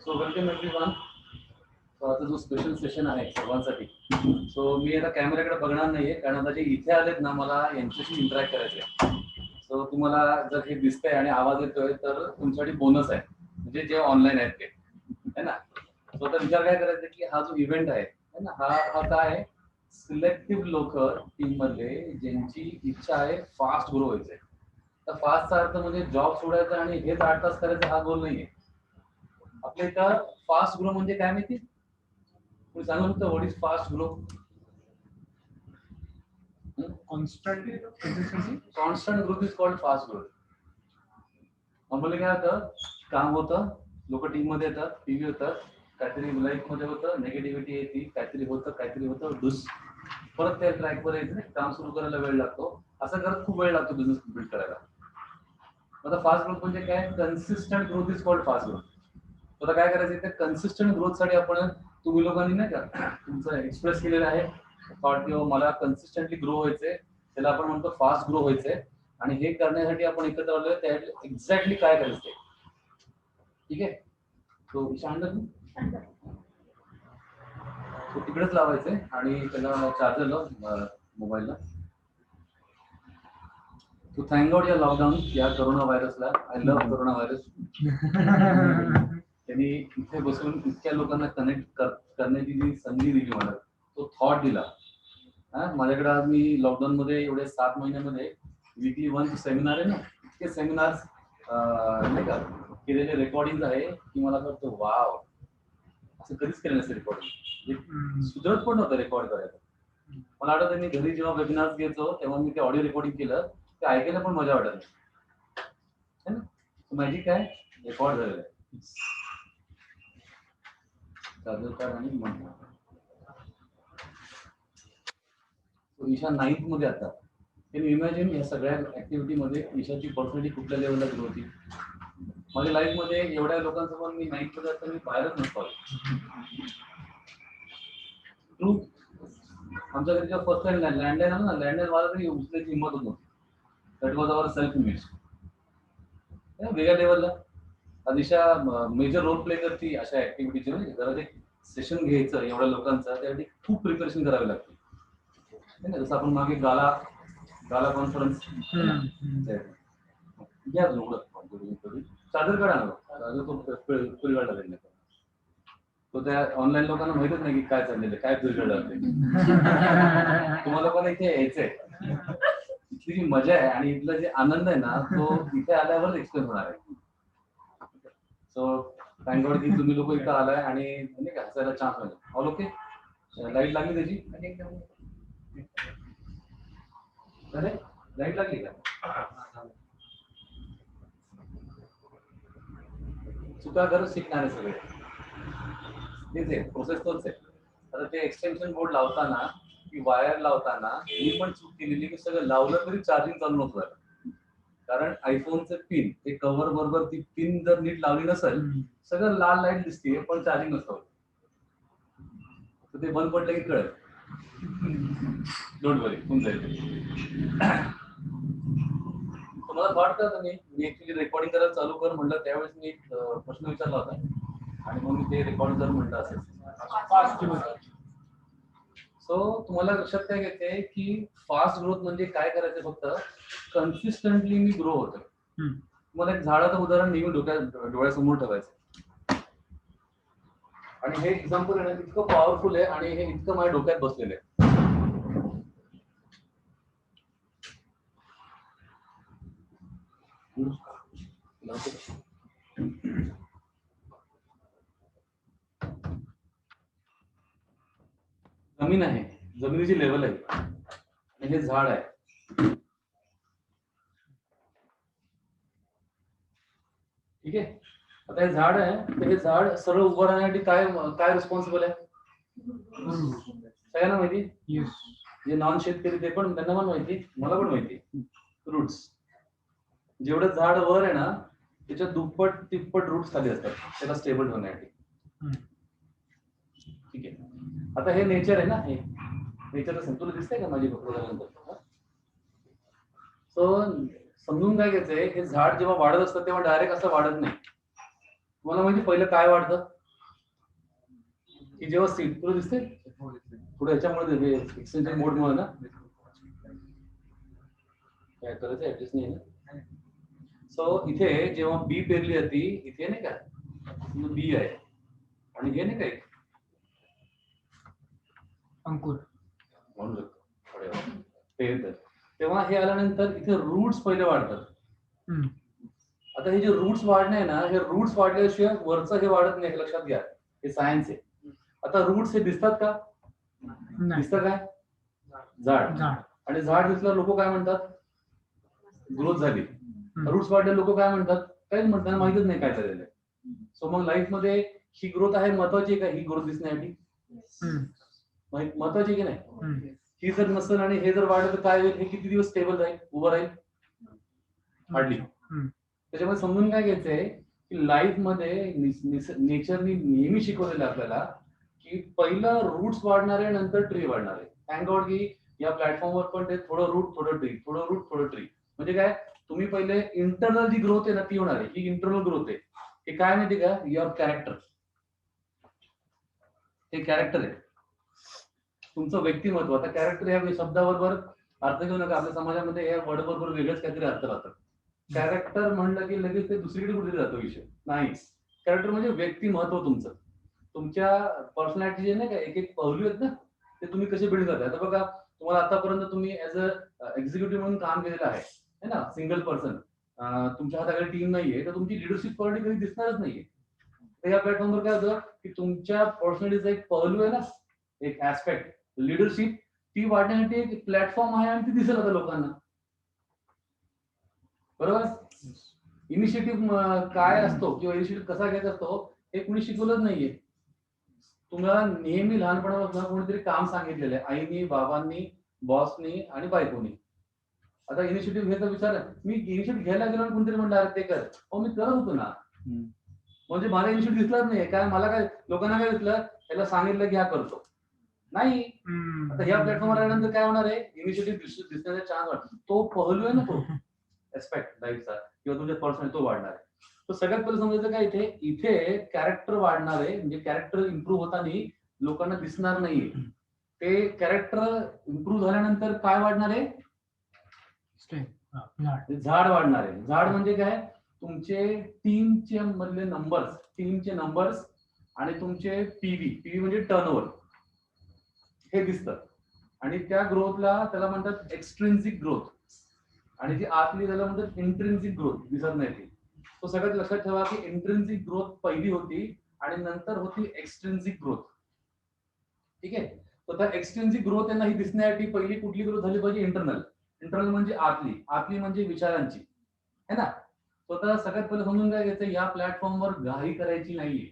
So welcome everyone. So आता जो special session आहे सर्वांसाठी. सो मी आता कॅमेऱ्याकडे बघणार नाहीये कारण आता जे इथे आलेत ना मला यांच्याशी इंटरॅक्ट करायचं आहे. सो तुम्हाला जर हे दिसतंय आणि आवाज येतोय तर तुमच्यासाठी बोनस आहे, म्हणजे जे ऑनलाईन आहेत ते है ना. सो आता विचार काय करायचा की हा जो इव्हेंट आहे ना हा काय आहे, सिलेक्टिव्ह लोक टीम मध्ये ज्यांची इच्छा आहे फास्ट ग्रो व्हायचंय. तर फास्टचा अर्थ म्हणजे जॉब सोडायचा आणि हेच 8 तास करायचा हा गोल नाहीये. आपल्या इथं फास्ट ग्रो म्हणजे काय माहिती, तुम्ही सांगू शकता what is fast grow? Constant growth is called fast growth. Normally काय होतं, काम होतं, लोक टीम मध्ये येतात, टीव्ही होतात, काहीतरी लाईफ मध्ये होतं, निगेटिव्हिटी येते, काहीतरी होतं डुस, परत त्या ट्रॅक वर यायचं, काम सुरू करायला वेळ लागतो. असं करत खूप वेळ लागतो बिझनेस बिल्ड करायला. आता फास्ट ग्रोथ म्हणजे काय, consistent growth is called fast growth. आता काय करायचं, त्या कन्सिस्टंट ग्रोथ साठी आपण, तुम्ही लोकांनी नाही का तुमचं एक्सप्रेस केलेलं आहे थॉट किंवा मला कन्सिस्टंटली ग्रो व्हायचंय, त्याला आपण म्हणतो फास्ट ग्रो व्हायचंय. आणि हे करण्यासाठी आपण एकत्र आलोय, त्या एक्झॅक्टली काय करायचं ते. ठीक आहे, तो शांत तो तिकडेच लावायचंय आणि त्याला चार्जर लाव मोबाईलला. तो थँक गॉड या लॉकडाऊन, या कोरोना व्हायरसला, आय लव्ह कोरोना व्हायरस. त्यांनी इथे बसून इतक्या लोकांना कनेक्ट करण्याची जी संधी दिली मला, तो थॉट दिला. माझ्याकडे आज मी लॉकडाऊन मध्ये एवढे 7 महिन्यामध्ये वीकली 1 सेमिनार आहे ना, इतके सेमिनार्स नाही का केलेले रेकॉर्डिंग आहे की मला वाटतं वाव, असं कधीच केलं नसतं रेकॉर्डिंग. सुधरत पण नव्हतं रेकॉर्ड करायचं. मला आठवतं मी घरी जेव्हा वेबिनार्स घ्यायचो तेव्हा मी ते ऑडिओ रेकॉर्डिंग केलं, ते ऐकायला पण मजा वाटत नाही. मॅजिक काय रेकॉर्ड झालेलं आहे. आणि म्हणतो ईशा 9th मध्ये आता. कॅन यू इमॅजिन या सगळ्या ऍक्टिव्हिटी मध्ये ईशाची पर्सनॅलिटी कुठल्या लेवलला ग्रो होती. माझ्या लाईफ मध्ये एवढ्या लोकांसमोर मी 9th मध्ये असताना मी बाहेरच नसतो. ट्रू. आमच्या घरी जेव्हा फर्स्ट टाइम लँडलाईन आलं ना, लँडलाईन वाला तरी उचलायची हिंमत होत नव्हती. That was our self image. वेगळ्या लेवलला दिशा मेजर रोल प्ले करते अशा ऍक्टिव्हिटीचे. म्हणजे जरा ते सेशन घ्यायचं एवढ्या लोकांचं, त्यासाठी खूप प्रिपरेशन करावी लागते. जसं आपण मागे गाला कॉन्फरन्स घ्या चादर काढा ना, चादर तो पिळगाडला जाईल. तो त्या ऑनलाईन लोकांना माहितच नाही की काय चाललेलं, काय पिळगाडलं ते. तुम्हाला पण इथे यायचंय. इथली जी मजा आहे आणि इथला जे आनंद आहे ना, तो इथे आल्यावर एक्सप्लेन होणार आहे. सो थँक गॉड की तुम्ही लोक इथं आलाय आणि नाही का हसायला चान्स मिळाला. All okay. लाईट लागली त्याची, अरे लाईट लागली का? चुका करत शिकणार आहे सगळे, तेच आहे, प्रोसेस तोच आहे. आता ते एक्सटेन्शन बोर्ड लावताना की वायर लावताना मी पण चूक केलेली की सगळं लावलं तरी चार्जिंग चालू नव्हतं झालं. कारण आयफोनचं पिन ते कव्हर बरोबर ती पिन जर नीट लावली नसेल, सगळं लाल लाईट दिसते पण चार्जिंग नसतं. तर ते बंद पडलं की कळत. डोंट वरी, होऊन जाईल. तुम्हाला वाटतं मी ऍक्च्युली रेकॉर्डिंग करायला चालू कर म्हटलं त्यावेळेस मी प्रश्न विचारला होता आणि मग मी ते रेकॉर्ड कर म्हटलं असेल. सो तुम्हाला लक्षात काय घेते की फास्ट ग्रोथ म्हणजे काय करायचं, फक्त कन्सिस्टंटली मी ग्रो होतो. तुम्हाला एक झाडाचं उदाहरण नेहमी डोळ्यासमोर ठेवायचं. आणि हे एक्झाम्पल आहे इतकं पॉवरफुल आहे आणि हे इतकं माझ्या डोक्यात बसलेलं आहे. जमीन आहे, जमिनीची लेवल आहे आणि हे झाड आहे. ठीक आहे, आता हे झाड आहे, तर हे झाड सरळ उभं राहण्यासाठी काय काय रिस्पॉन्सिबल आहे सगळ्यांना माहिती. जे नॉन शेतकरी ते पण, त्यांना पण माहिती, मला पण माहिती. रूट्स. जेवढं झाड वर आहे ना त्याच्या दुप्पट तिप्पट रूट्स खाली असतात त्याला स्टेबल होण्यासाठी. ठीक आहे, आता हे नेचर आहे ना, हे नेचरचं संतुलन दिसतंय का माझी बघल्यानंतर. सो समजून काय घ्यायचंय, हे झाड जेव्हा वाढत असतं तेव्हा डायरेक्ट असं वाढत नाही. तुम्हाला माहिती पहिलं काय वाढतं, की जेव्हा सीट तुला दिसते पुढे याच्यामुळे एक्सटेन्शन मोड मुळे ना काय करायचं ऍडजस्ट नाही ना. सो इथे जेव्हा बी पेरली जाती इथे नाही का बी आहे आणि हे नाही काय अंकुर म्हणू शकतो तेव्हा हे आल्यानंतर इथे रूट्स पहिले वाढतात. आता हे जे रूट्स वाढणे ना हे रूट्स वाढल्याशिवाय वरचं हे वाढत नाही, हे लक्षात घ्या, हे सायन्स आहे. आता रूट्स हे दिसतात का? दिसतं काय? झाड. आणि झाड दिसल्यावर लोक काय म्हणतात? ग्रोथ झाली. रूट्स वाढले लोक काय म्हणतात? काहीच म्हणतात, माहितच नाही काय झालेलं आहे. सो मग लाईफ मध्ये ही ग्रोथ आहे महत्वाची आहे का? ही ग्रोथ दिसण्यासाठी महत्वाची की नाही? ही जर नसेल आणि हे जर वाढलं तर काय होईल? हे किती दिवस स्टेबल राहील, उभं राहील? हार्डली. त्याच्यामुळे समजून काय घ्यायचंय की लाईफ मध्ये नेचरनी नेहमी शिकवलेलं आपल्याला की पहिलं रूट्स वाढणारे नंतर ट्री वाढणारे. थँक गॉड की या प्लॅटफॉर्मवर पण ते थोडं रूट थोडं ट्री, थोडं रूट थोडं ट्री. म्हणजे काय, तुम्ही पहिले इंटरनल जी ग्रोथ आहे ना ती होणार आहे. ही इंटरनल ग्रोथ आहे. हे काय माहिती का? Your character. हे कॅरेक्टर आहे तुमचं व्यक्तिमत्व. आता कॅरेक्टर या शब्दाबरोबर अर्थ घेऊ नका, आपल्या समाजामध्ये या वर्ड बरोबर वेगळंच काहीतरी अर्थ राहतात. कॅरेक्टर म्हणलं की लगेच ते दुसरीकडे कुठे जातो विषय नाही. कॅरेक्टर म्हणजे व्यक्तिमत्व तुमचं, तुमच्या पर्सनॅलिटी जे नाही का एक एक पहलू आहेत ना ते तुम्ही कसे बिल्ड करताय. आता बघा, तुम्हाला आतापर्यंत तुम्ही ऍज अ एक्झिक्युटिव्ह म्हणून काम केलेलं आहे ना, सिंगल पर्सन, तुमच्या हाताखाली टीम नाहीये, तर तुमची लिडरशिप क्वालिटी कधी दिसणारच नाहीये. तर या प्लॅटफॉर्मवर काय होतं की तुमच्या पर्सनॅलिटीचा एक पहलू आहे ना, एक ऍस्पेक्ट लिडरशिप, ती वाढण्यासाठी एक प्लॅटफॉर्म आहे आणि ती दिसेल आता लोकांना. बरोबर. इनिशिएटिव्ह काय असतो किंवा इनिशिएटिव्ह कसा घ्यायचा असतो हे कुणी शिकवलंच नाहीये. तुम्हाला नेहमी लहानपणापासून कोणीतरी काम सांगितलेलं आहे, आईनी, बाबांनी, बॉसनी आणि बायकोनी. आता इनिशिएटिव्ह घ्यायचा विचार, मी इनिशिएटिव्ह घ्यायला गेलो आणि कोणतरी म्हणलं अरे ते कर, हो मी करत होतो ना. म्हणजे मला इनिशिएटिव्ह दिसलाच नाही. काय मला काय, लोकांना काय दिसलं, त्याला सांगितलं की हा करतो नाही. आता ह्या प्लॅटफॉर्मवर आल्यानंतर काय होणार आहे, इनिशिएटिव्ह दिसण्याचा चान्स वाटतो. तो पहलू आहे ना, तो ऍस्पेक्ट लाईफचा किंवा तुमच्या पर्सनल तो वाढणार आहे. तर सगळ्यात पहिलं समजायचं काय, इथे कॅरेक्टर वाढणार आहे. म्हणजे कॅरेक्टर इम्प्रूव्ह होताना लोकांना दिसणार नाहीये. ते कॅरेक्टर इम्प्रूव्ह झाल्यानंतर काय वाढणार आहे? झाड वाढणार आहे. झाड म्हणजे काय, तुमचे टीमचे मधले नंबर्स, टीमचे नंबर्स आणि तुमचे पीव्ही म्हणजे टर्नओव्हर हे दिसतं. आणि त्या ग्रोथला त्याला म्हणतात एक्सट्रिन्सिक ग्रोथ, आणि जी आतली त्याला म्हणतात इंट्रिन्सिक ग्रोथ, दिसत नाही ती. तो सगळ्यात लक्षात ठेवा की इंट्रिन्सिक ग्रोथ पहिली होती आणि नंतर होती एक्सट्रिन्सिक ग्रोथ. ठीक आहे. तर त्या एक्सट्रिन्सिक ग्रोथ यांना ही दिसण्यासाठी पहिली कुठली ग्रोथ झाली पाहिजे? इंटरनल. इंटरनल म्हणजे आतली म्हणजे विचारांची है ना. स्वतः सगळ्यात पहिलं समजून काय घ्यायचं, या प्लॅटफॉर्मवर घाई करायची नाहीये.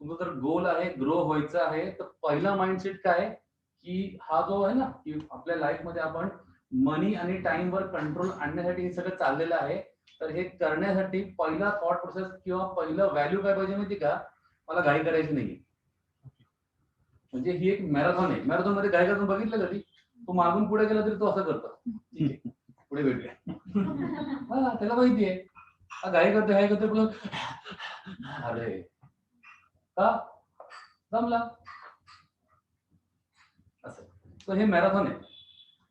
तुमचं जर गोल आहे, ग्रो व्हायचं आहे, तर पहिला माइंडसेट काय की हा जो आहे ना की आपल्या लाईफ मध्ये आपण मनी आणि टाइम वर कंट्रोल आणण्यासाठी हे सगळं चाललेलं आहे. तर हे करण्यासाठी पहिला थॉट प्रोसेस किंवा पहिलं व्हॅल्यू काय पाहिजे माहिती का, मला घाई करायची नाही. म्हणजे ही एक मॅरेथॉन आहे. मॅरेथॉन मध्ये घाई करून बघितलं कधी? तो मागून पुढे गेला तरी तो असं करतो, पुढे भेटूया. हा, त्याला माहिती आहे घाई करतो पुढे, अरे का जमला असं. तर हे मॅरेथॉन आहे.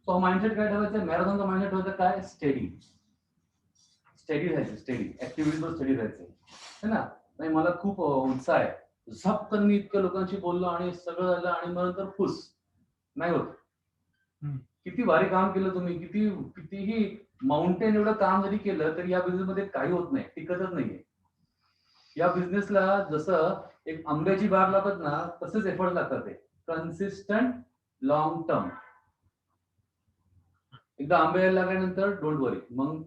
तो माइंडसेट काय ठेवायचं, मॅरेथॉनचा माइंडसेट ठेवायचं काय, स्टेडी राहायचं, स्टेडी ऍक्टिव्हिटीवर स्टेडी राहायचं है ना. नाही मला खूप उत्साह आहे, झपकन मी इतक्या लोकांशी बोललो आणि सगळं झालं आणि मग नंतर खुश नाही होत. किती भारी काम केलं तुम्ही, कितीही माउंटेन एवढं काम जरी केलं तरी या बिझनेस मध्ये काही होत नाही, टिकतच नाहीये. या बिझनेसला जसं एक आंब्याची बाग लागत ना तसेच एफर्ट लागतात, ते कन्सिस्टंट लॉंग टर्म. एकदा आंबे यायला लागल्यानंतर डोंट वरी, मग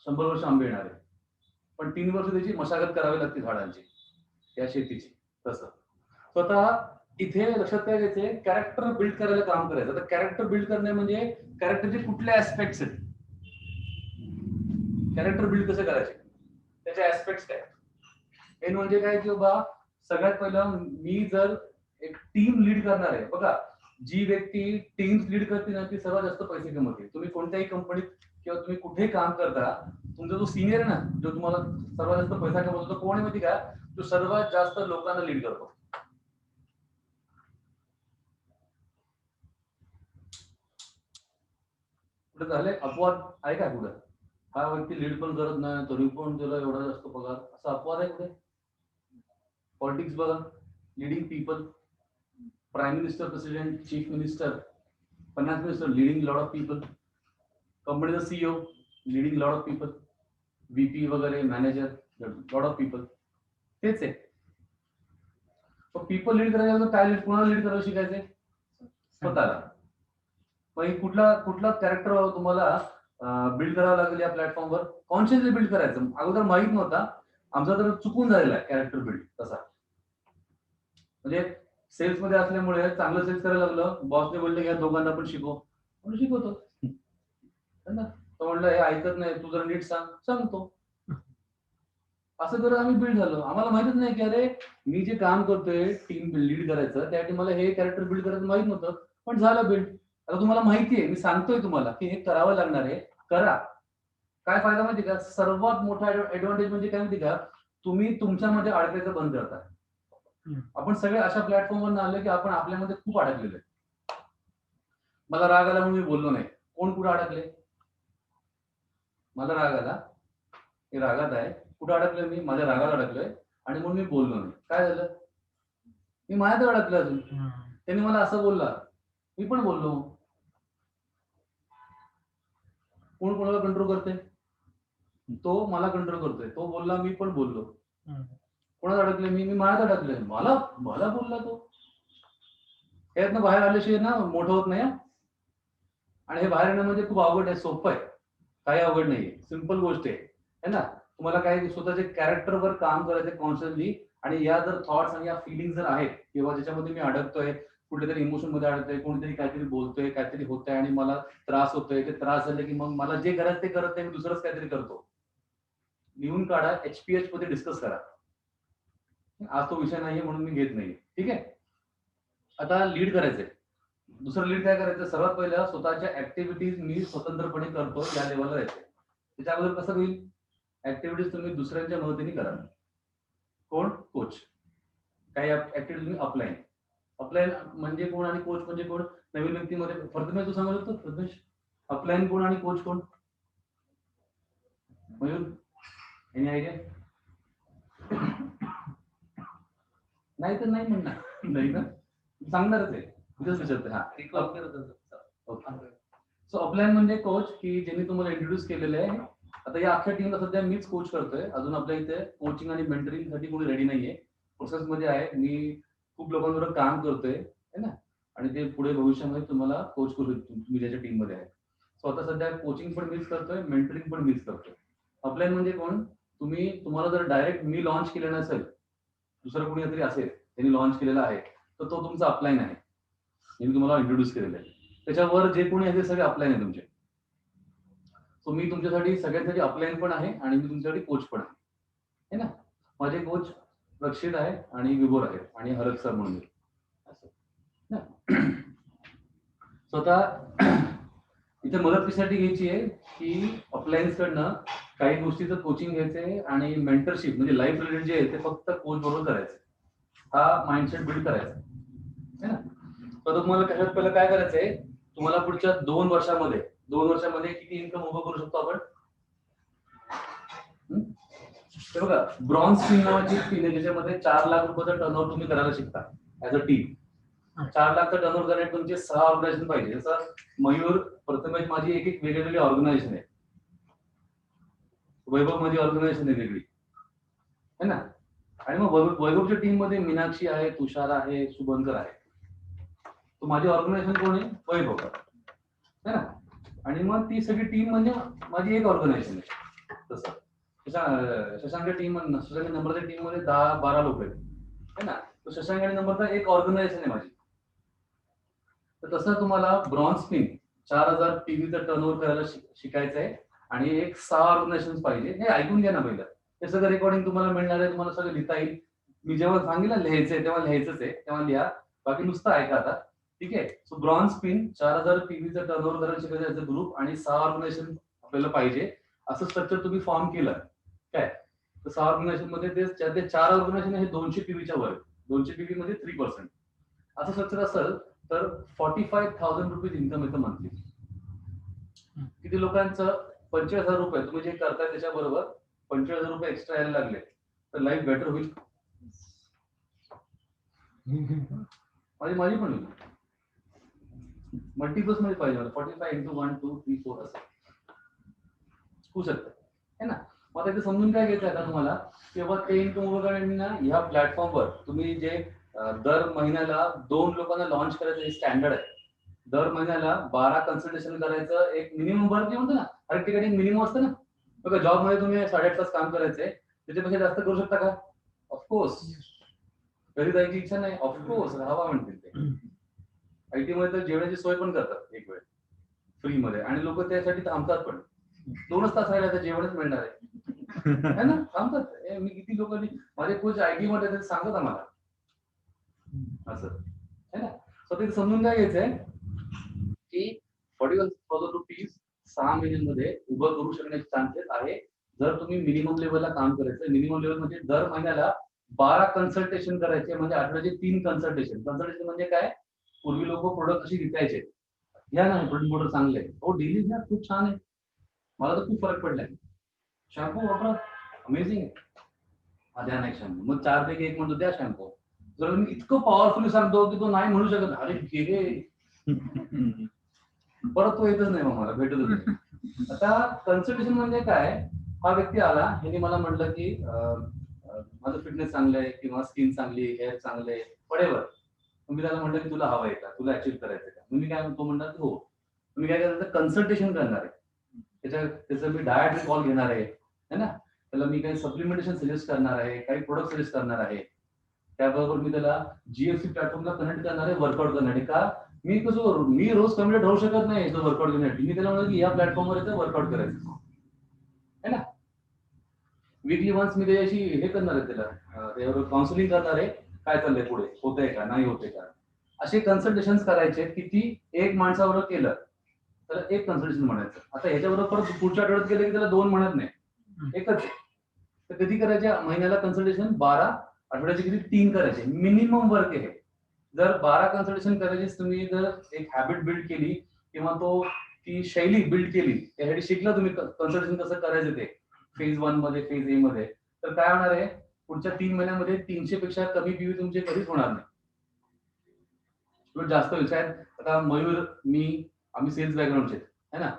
100 वर्ष आंबे येणार आहे. पण 3 वर्ष त्याची मशागत करावी लागते झाडांची, या शेतीची. तसं स्वतः इथे लक्षात काय घ्यायचंय, कॅरेक्टर बिल्ड करायला काम करायचं. आता कॅरेक्टर बिल्ड करणे म्हणजे कॅरेक्टरचे कुठले ऍस्पेक्ट्स आहेत, कॅरेक्टर बिल्ड कसं करायचे, त्याचे ऍस्पेक्ट्स काय. मेन म्हणजे काय की बाबा, सगळ्यात पहिलं मी जर एक टीम लीड करणार आहे, बघा जी व्यक्ती टीम्स लीड करते ना ती सर्वात जास्त पैसे कमवते. तुम्ही कोणत्याही कंपनीत किंवा तुम्ही कुठेही काम करता, तुमचा जो सिनियर आहे ना, जो तुम्हाला सर्वात जास्त पैसा कमवतो, तो कोण आहे माहिती का, तो सर्वात जास्त लोकांना लीड करतो. कुठे झाले अपवाद आहे का कुठं? हा व्यक्ती लीड पण करत नाही तरी पण त्याला एवढा जास्त पगार, असा अपवाद आहे कुठे? पॉलिटिक्स बघा, leading people, prime minister, president, chief minister, finance minister, leading lot of people, कंपनीचा CEO, leading lot of people, VP वगैरे, मॅनेजर, लॉट ऑफ पीपल. तेच आहे. पीपल लीड करायचं काय लीड, कोणाला लीड करायला शिकायचंय? स्वतःला. मग कुठला कॅरेक्टर तुम्हाला बिल्ड करावं लागेल या प्लॅटफॉर्मवर? कॉन्शियसली बिल्ड करायचं. अगोदर माहित नव्हता, आमचा तर चुकून झालेला आहे कॅरेक्टर बिल्ड तसा. म्हणजे सेल्स मध्ये असल्यामुळे चांगलं सेल्स करायला लागलं, बॉसने बोलले घ्या दोघांना पण शिकव, म्हणून शिकवतो ना. तो म्हणलं हे ऐकत नाही, तू जर नीट सांगतो. असं करत आम्ही बिल्ड झालो. आम्हाला माहितच नाही की अरे मी जे काम करतोय टीम लीड करायचं, त्यासाठी मला हे कॅरेक्टर बिल्ड करायचं माहित नव्हतं, पण झालं बिल्ड. आता तुम्हाला माहिती आहे, मी सांगतोय तुम्हाला की हे करावं लागणार आहे, करा. काय फायदा माहिती का? सर्वात मोठा ऍडव्हान्टेज म्हणजे काय माहिती का? तुम्ही तुमच्यामध्ये अडकायचं बंद करता. आपण सगळे अशा प्लॅटफॉर्मवर आले की आपण आपल्यामध्ये खूप अडकलेलो आहे. मला राग आला म्हणून मी बोललो नाही. कोण कुठे अडकले? मला राग आला, हे रागात आहे, कुठे अडकलोय मी? माझ्या रागात अडकलोय आणि म्हणून मी बोललो नाही. काय झालं? मी माझ्यात अडकलो अजून. त्यांनी मला असं बोलला, मी पण बोललो. कोण कोणाला कंट्रोल करते? तो मला कंट्रोल करतोय. तो बोलला, मी पण बोललो. कोणाला अडकले? मी माझ्यात अडकलोय. मला बोलला तो. त्यातनं बाहेर आल्याशिवाय ना मोठं होत नाही. आणि हे बाहेर येणं म्हणजे खूप अवघड आहे, सोपं आहे, काही अवघड नाहीये, सिंपल गोष्ट आहे ना. तुम्हाला काय स्वतःच्या कॅरेक्टरवर काम करायचं कॉन्शियसली. आणि या जर थॉट्स आणि या फिलिंग जर आहेत किंवा ज्याच्यामध्ये मी अडकतोय, कुठेतरी इमोशन मध्ये अडकतोय, कोणीतरी काहीतरी बोलतोय, काहीतरी होतंय आणि मला त्रास होतोय, ते त्रास झाले की मग मला जे करायचं ते करत नाही, मी दुसरंच काहीतरी करतो. लिहून काढा, HPH मध्ये डिस्कस करा. आज तो विषय नाहीये म्हणून मी घेत नाही. ठीक आहे. आता लीड करायचंय. दुसरं लीड काय करायचं? सर्वात पहिलं स्वतःच्या ऍक्टिव्हिटीज मी स्वतंत्रपणे करतो या लेवलला यायचं. त्याच्या अगोदर कसं होईल? ऍक्टिव्हिटीज तुम्ही दुसऱ्यांच्या मदतीने करा. कोण? कोच. काही ऍक्टिव्हिटीज तुम्ही अपलाईन म्हणजे कोण आणि कोच म्हणजे कोण? नवीन व्यक्तीमध्ये प्रथमेश तू सांगत होतो. प्रथमेश, अपलाईन कोण आणि कोच कोण? Mayur, any idea? नाही तर नाही म्हणणार. नाही ना, सांगणारच आहे. सो अपलाईन म्हणजे कोच की ज्यांनी तुम्हाला इंट्रोड्यूस केलेले आहे. आता या अख्ख्या टीमला सध्या मीच कोच करतोय. अजून आपल्या इथे कोचिंग आणि मेंटरिंग साठी कोणी रेडी नाहीये. प्रोसेस मध्ये आहे. मी खूप लोकांबरोबर काम करतोय है ना, आणि ते पुढे भविष्यामध्ये तुम्हाला कोच करू शकतो. तुम्ही ज्याच्या टीम मध्ये आहे. सो आता सध्या कोचिंग पण मीच करतोय, मेंटरिंग पण मीच करतोय. अपलाईन म्हणजे कोण? तुम्हाला जर डायरेक्ट मी लॉन्च केलं नसेल, दुसरं कोणी तरी असेल त्यांनी लॉन्च केलेला आहे, तर तो तुमचा अपलाईन आहे. मी तुम्हाला इंट्रोड्यूस केलेलं आहे. त्याच्यावर जे कोणी आहे ते सगळे अपलाईन आहे तुमचे. सो मी तुमच्यासाठी सगळ्यांसाठी अपलाईन पण आहे आणि मी तुमच्यासाठी कोच पण आहे ना. माझे कोच रक्षित आहे आणि विभोर आहे आणि हरक सर म्हणून असं. स्वतः इथे मदत कशासाठी घ्यायची आहे की अपलायन्स कडनं काही गोष्टीचं कोचिंग घ्यायचंय आणि मेंटरशिप म्हणजे लाईफ रिलेटेड जे आहे ते फक्त कोच बरोबर करायचं. हा माइंडसेट बिल्ड करायचा है ना. तर तुम्हाला कशात पहिलं काय करायचंय? तुम्हाला पुढच्या 2 वर्षामध्ये किती इन्कम उभं करू शकतो आपण? ते बघा, ब्रॉन्झ टीम नावाची टीम आहे ज्याच्यामध्ये 4 लाख रुपयाचा टर्नओव्हर तुम्ही करायला शिकता ऍज अ टीम. 4 लाखचा टर्नओव्हर करण्यासाठी तुमचे 6 ऑर्गनायझेशन पाहिजे. जसं मयूर, प्रथमेश माझी एक वेगवेगळी ऑर्गनायझेशन आहे. वैभव माझी ऑर्गनायझेशन आहे वेगळी है ना. आणि मग वैभवच्या टीम मध्ये मीनाक्षी आहे, तुषार आहे, शुभंकर आहे. तो माझी ऑर्गनायझेशन कोण आहे? वैभव है ना. आणि मग ती सगळी टीम म्हणजे माझी एक ऑर्गनायझेशन आहे. तसं शशांक टीम, शशांक नंबरच्या टीम मध्ये 10-12 लोक आहेत है ना. तो शशांक आणि नंबरचा एक ऑर्गनायझेशन आहे माझी. तर तसं तुम्हाला ब्रॉन्झ टीम 4000 PVचं टर्नओव्हर करायला शिकायचं आहे आणि एक 6 ऑर्गनायझेशन पाहिजे. हे ऐकून घ्या ना पहिलं. हे सगळं रेकॉर्डिंग तुम्हाला मिळणार आहे, तुम्हाला सगळं लिहिता येईल. मी जेव्हा सांगितलं लिहायचंय तेव्हा लिहायचंच आहे, तेव्हा लिहा. बाकी नुसतं ऐका आता. ठीक आहे. सो ब्रॉन्झ पिन 4000 PVचं टर्नओव्हर करायला शिकायचं ग्रुप आणि 6 ऑर्गनायझेशन आपल्याला पाहिजे. असं स्ट्रक्चर तुम्ही फॉर्म केलं काय, तर 6 ऑर्गनायझेशन मध्ये ते 4 ऑर्गनायझेशन हे 200 PVच्या वर. 200 PV मध्ये 3%. असं स्ट्रक्चर असेल तर 45,000 रुपीज इन्कम येतं मंथली. किती लोकांचं 25,000 रुपये तुम्ही जे करताय त्याच्याबरोबर 25,000 रुपये एक्स्ट्रा यायला लागले तर लाईफ बेटर होईल. माझी पण होईल. मल्टिपल्स मध्ये पाहिजे मला 45 into 1 2 3 4 असं होऊ शकतं है ना. मग आता समजून काय घ्यायचं आता तुम्हाला किंवा ते इन्कम वगैरे ना ह्या प्लॅटफॉर्मवर तुम्ही जे दर महिन्याला 2 लोकांना लॉन्च करायचं हे स्टँडर्ड आहे. दर महिन्याला 12 कन्सल्टेशन करायचं एक मिनिमम वर्क म्हणतो ना, हर ठिकाणी एक मिनिमम असतं ना. बघा जॉबमध्ये तुम्ही 8.5 तास काम करायचंय त्याच्यापेक्षा जास्त करू शकता का? ऑफकोर्स. घरी जायची इच्छा नाही, ऑफकोर्स राहावा म्हणतील ते. आयटी मध्ये तर जेवणाची सोय पण करतात एक वेळ फ्री मध्ये आणि लोक त्यासाठी थांबतात पण. 2च तास राहिले तर जेवणच मिळणार आहे ना, थांबतात. मी किती लोकांनी माझे कोच आयटी मध्ये सांगतात आम्हाला असं है ना. सो ते समजून काय घ्यायचंय की 41,000 रुपीज 6 महिन्यांमध्ये उभं करू शकण्याचे चान्सेस आहे जर तुम्ही मिनिमम लेवलला काम करायचं. मिनिमम लेवल म्हणजे दर महिन्याला 12 कन्सल्टेशन करायचे म्हणजे आठवड्याचे 3 कन्सल्टेशन. कन्सल्टेशन म्हणजे काय? पूर्वी लोक प्रोडक्ट कशी विकायचे या ना प्रोडक्ट चांगले हो डेली घ्या खूप छान आहे. मला तर खूप फरक पडलाय. शॅम्पू वापरा अमेझिंग आहे. द्या नाही शॅम्पू मग 4 पैकी 1 म्हणतो द्या शॅम्पू. जर मी इतकं पॉवरफुली सांगतो की तो नाही म्हणू शकत अरे घे परत तो येतच नाही मग मला भेटतच नाही. आता कन्सल्टेशन म्हणजे काय? हा व्यक्ती आला ह्याने मला म्हटलं की माझं फिटनेस चांगलं आहे किंवा स्किन चांगली हेअर चांगलं आहे वडेवर. मी त्याला म्हटलं की तुला हवं आहे का तुला अचीव्ह करायचं का. मी काय म्हणतो म्हणणार हो. तुम्ही काय करायचं कन्सल्टेशन करणार आहे त्याचं मी डायट कॉल घेणार आहे है ना. त्याला मी काही सप्लिमेंटेशन सजेस्ट करणार आहे काही प्रोडक्ट सजेस्ट करणार आहे. त्याबरोबर मी त्याला जीएफसी प्लॅटफॉर्मला कनेक्ट करणार आहे वर्कआउट करण्यासाठी. का मी कसं करू मी रोज कम्युनिट राहू शकत नाही वर्कआउट करण्यासाठी. मी त्याला म्हणतो की या प्लॅटफॉर्मवर येतं वर्कआउट करायचं है ना. वीकली वन्स मी त्याच्याशी हे करणार आहे त्याला काउन्सिलिंग करणार आहे काय चाललंय पुढे होतंय का नाही होतंय का. असे कन्सल्टेशन करायचे किती एक माणसाबरोबर केलं तर एक कन्सल्टेशन म्हणायचं. आता ह्याच्याबरोबर परत पुढच्या आठवड्यात गेलं की त्याला 2 म्हणत नाही एकच आहे. तर कधी करायचे महिन्याला कन्सल्टेशन 12 आठवड्याचे किती 3 करायचे मिनिमम वर्क आहे. जर 12 कन्सल्टेशन करायचे तुम्ही जर एक हॅबिट बिल्ड केली किंवा तो ती शैली बिल्ड केली त्यासाठी शिकला तुम्ही कन्सल्टेशन कसं करायचं ते फेज 1 मध्ये फेज ए मध्ये तर काय होणार आहे पुढच्या 3 महिन्यामध्ये 300 पेक्षा कमी पीव्ही तुमचे कधीच होणार नाही. जास्त विचार आता मयूर मी आम्ही सेल्स बॅकग्राऊंडचे है ना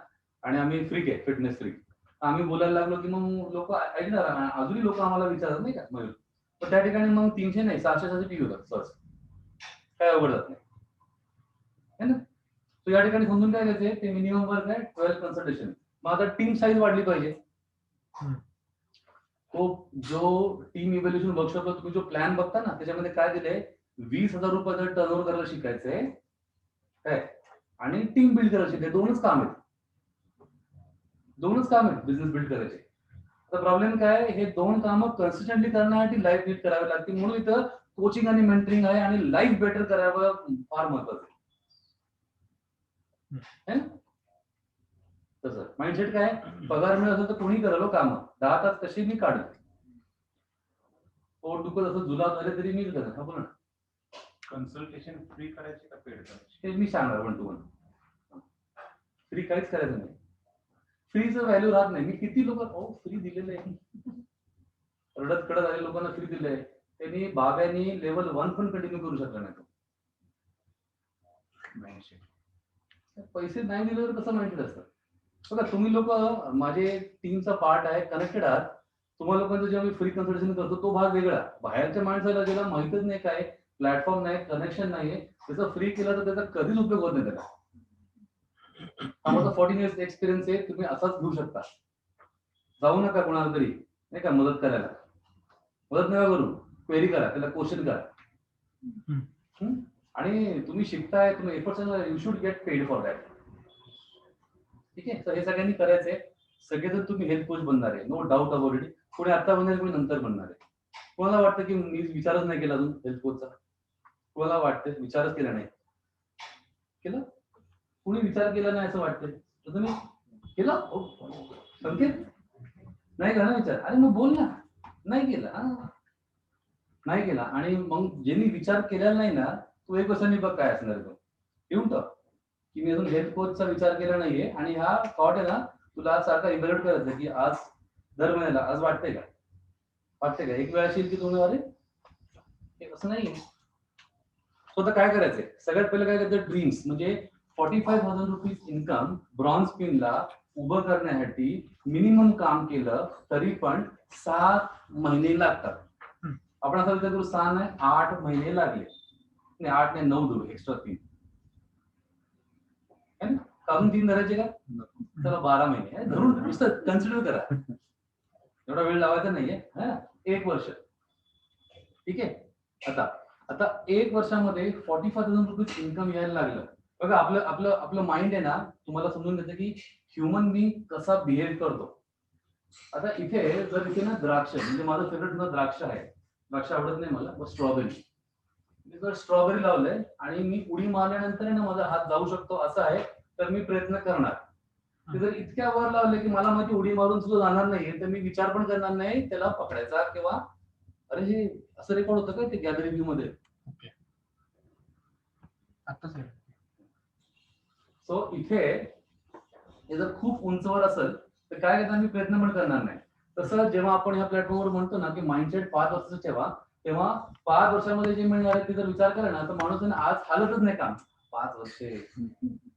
आणि आम्ही फ्रीक आहे फिटनेस फ्रीक. आम्ही बोलायला लागलो की मग लोक ऐकणार अजूनही लोक आम्हाला विचारत नाही का मयूर. तर त्या ठिकाणी मग 300 नाही 600 पीव्ही होतात सहज काय अवघड जात नाही है ना. तो या ठिकाणी समजून काय घ्यायचे ते मिनिमम वर्क आहे 12 कन्सल्टेशन. मग आता टीम साईज वाढली पाहिजे. तो जो टीम इव्हॅल्युएशन वर्कशॉपला तुम्ही जो प्लॅन बघता ना त्याच्यामध्ये काय दिलंय 20,000 रुपयाचं टर्नओव्हर करायला शिकायचंय काय आणि टीम बिल्ड करायला शिकायचं. दोनच काम आहेत बिझनेस बिल्ड करायचे. तर प्रॉब्लेम काय हे 2 कामं कन्सिस्टंटली करण्यासाठी लाईफ लीड करावी लागते. म्हणून इथं कोचिंग आणि मेंटरिंग आहे आणि लाईफ बेटर करावं फार महत्वाचं आहे ना. तसं माइंडसेट काय पगार मिळत असेल तर कोणी करावं काम 10 तास कशी मी काढेल. पोट दुखत असं जुलाब झाले तरी मीच करेन. हा बोला ना. कन्सल्टेशन फ्री करायचे का पेड करायचे ते मी सांगणार 1 to 1. फ्री काहीच करायचं नाही. फ्रीचं व्हॅल्यू राहत नाही. मी किती लोक फ्री दिलेलं आहे रडत कडत आलेल्या लोकांना फ्री दिलंय त्यांनी बाब्यानी लेवल 1 पण कंटिन्यू करू शकला नाही. तो पैसे नाही दिले तर कसं माहिती असतं. बघा तुम्ही लोक माझे टीमचा पार्ट आहे कनेक्टेड आहात. तुम्हाला लोकांचं जेव्हा मी फ्री कन्सल्टेशन करतो तो भाग वेगळा. बाहेरच्या माणसाला ज्याला माहितच नाही काय प्लॅटफॉर्म नाही कनेक्शन नाहीये त्याचा फ्री केला तर त्याचा कधीच उपयोग होत नाही त्याला. हा माझा 14 इयर्स एक्सपिरियन्स आहे. तुम्ही असाच घेऊ शकता. जाऊ नका कोणाला तरी नाही का मदत करायला. मदत नका करू क्वेरी करा त्याला क्वेश्चन करा आणि तुम्ही शिकताय तुम्ही efforts you should get paid for that. ठीक आहे. तर हे सगळ्यांनी करायचंय. सगळेजण तुम्ही हेल्थ कोच बनणार आहे नो डाऊट अबाउट इट. कोणी आता बनणार कोणी नंतर बनणार आहे. कोणाला वाटतं की मी विचारच नाही केला अजून हेल्थ कोचचा. कोणाला वाटतं विचारच केला नाही केलं कुणी विचार केला नाही असं वाटतंय तर तुम्ही केला संकेत नाही का ना विचार अरे मग बोल ना नाही केला नाही केला. आणि मग ज्यांनी विचार केलेला नाही ना तो एक वर्षांनी बघ काय असणार तो येऊन तर की मी अजून हेल्थ कोचचा विचार केला नाहीये आणि हा थॉट आहे ना तुला आज सारखा इव्हॅल्युएट करायचा की आज दर महिन्याला आज वाटतंय का एक वेळ असेल की तुम्ही अरे हे असं नाहीये. सो आता काय करायचंय सगळ्यात पहिले काय करायचं ड्रीम्स म्हणजे 45,000 रुपीज इन्कम ब्रॉन्झ पिनला उभं करण्यासाठी मिनिमम काम केलं तरी पण 7 महिने लागतात. आपण असं विचार करू 6 नाही 8 महिने लागले नाही 8 नाही 9 धरू एक्स्ट्रा 3 काढून 3 धरायचे का चला 12 महिने धरून नुसतं कन्सिडर करा एवढा वेळ लावायचा नाहीये 1 वर्ष ठीक आहे. आता आता 1 वर्षामध्ये 45,000 रुपीज इन्कम यायला लागलं बघा आपलं आपलं आपलं माइंड आहे ना तुम्हाला समजून घेतं की ह्युमन बिंग कसा बिहेव करतो. आता इथे जर इथे ना द्राक्ष म्हणजे माझं फेवरेट ना द्राक्ष आहे द्राक्ष आवडत नाही मला बस स्ट्रॉबेरी मी जर स्ट्रॉबेरी लावलंय आणि मी उडी मारल्यानंतर ना माझा हात जाऊ शकतो असं आहे तर मी प्रयत्न करणार. ते जर इतक्या वर लावले की मला माहिती उडी मारून सुद्धा जाणार नाही तर मी विचार पण करणार नाही त्याला पकडायचा किंवा अरे हे असं रेकॉर्ड होतं का ते गॅलरी व्ह्यू मध्ये सो इथे हे जर खूप उंचवर असेल तर काय करणार मी प्रयत्न पण करणार नाही. तसं जेव्हा आपण ह्या प्लॅटफॉर्मवर म्हणतो ना की माइंडसेट 5 वर्षाचं ठेवा तेव्हा 5 वर्षामध्ये जे मिळणार आहे ते जर विचार करा ना तर माणूस आज हालतच नाही काम 5 वर्षे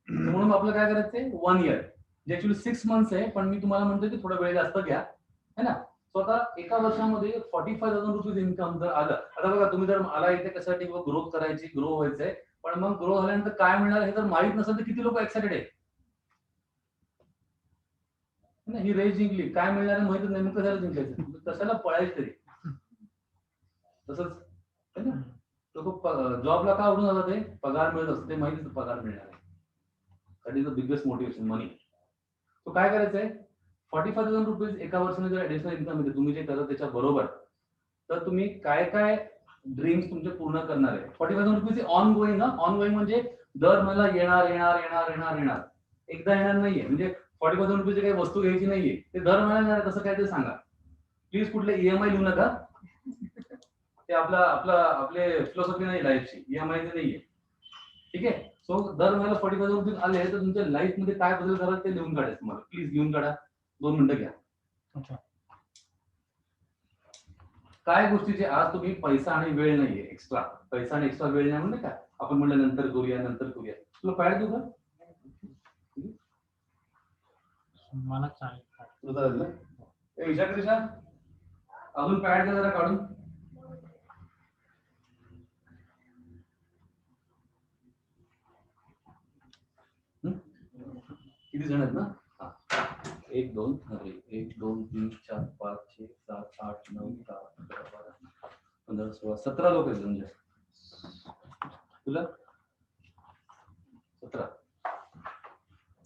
म्हणून आपलं काय करायचंय 1 इयर जे ऍक्च्युली 6 मंथ्स आहे पण मी तुम्हाला म्हणतो की थोडा वेळ जास्त घ्या है ना. सो आता एका वर्षामध्ये 45,000 रुपीज इन्कम जर आलं आता बघा तुम्ही जर मला इथे कशासाठी ग्रोथ करायची ग्रो व्हायचंय पण मग ग्रो झाल्यानंतर काय मिळणार हे जर माहित नसेल तर किती लोक एक्साइटेड आहे ही रेस जिंकली काय मिळणार माहितच नाही मग कशाला जिंकायचं कशाला पळायचं तरी तसंच लोक जॉबला का आवडून जातात ते पगार मिळत असतो ते माहितीच पगार मिळणार आहे that is the biggest motivation money. तो काय करायचंय 45,000 रुपीज एका वर्षाने जर ऍडिशनल इन्कम येते तुम्ही जे करता त्याच्या बरोबर तर तुम्ही काय काय ड्रीम्स तुमचे पूर्ण करणार आहे. 45,000 रुपीज ऑन गोईंग म्हणजे दर मला येणार येणार येणार येणार येणार एकदा येणार नाहीये म्हणजे 45,000 रुपयाची काही वस्तू घ्यायची नाहीये ते दर महिन्याला येणार तसं काय ते सांगा प्लीज कुठले ईएमआय लिहू नका ते आपले फिलॉसॉफी नाही लाईफची ईएमआय नाहीये ठीक आहे. सो दर महिन्याला 45,000 रुपये आले तर तुमच्या लाईफ मध्ये काय बदल कराल ते लिहून काढायचं तुम्हाला प्लीज लिहून काढा 2 मिनिटं घ्या. काय गोष्टीचे आज तुम्ही पैसा आणि वेळ नाहीये एक्स्ट्रा पैसा आणि एक्स्ट्रा वेळ नाही म्हणजे काय आपण म्हणलं नंतर करूया तुला पॅड देऊ का मला चालेल तुझा विचार करिशा अजून पॅड द्या जरा काढून किती जण आहेत ना 1 2 1 2 3 4 5 6 7 8 9 10 11 12 15 16 17 लोक आहेत म्हणजे तुला 17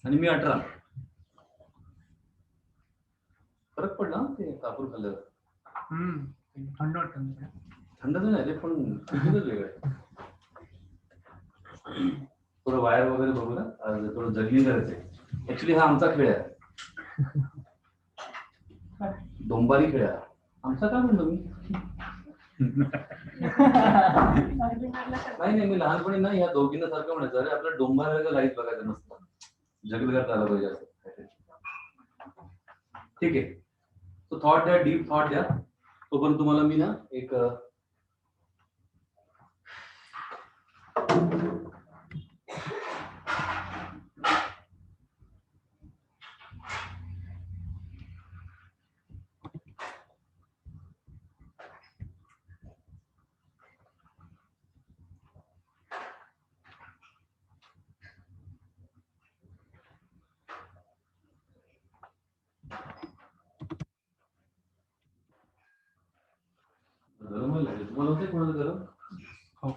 आणि मी 18 फरक पडला ते कापूर खाल्ल्यावर थंड वाटत थंड नाही रे पण कितीच वेगळं थोडं वायर वगैरे बघू ना थोडं जगली करायचंय ऍक्च्युली हा आमचा खेळ आहे डोंबारी खेळ आहे आमचा काय म्हणतो मी नाही मी लहानपणी ना ह्या दोघींना सारखं म्हणायचं अरे आपल्या डोंबाऱ्याला लाईट बघायचं नसतं जगल करता आलं पाहिजे असं ठीक आहे. तो थॉट द्या डीप थॉट द्या तोपर्यंत तुम्हाला मी ना एक गरम लागेल तुम्हाला होते कोणाला गरम हो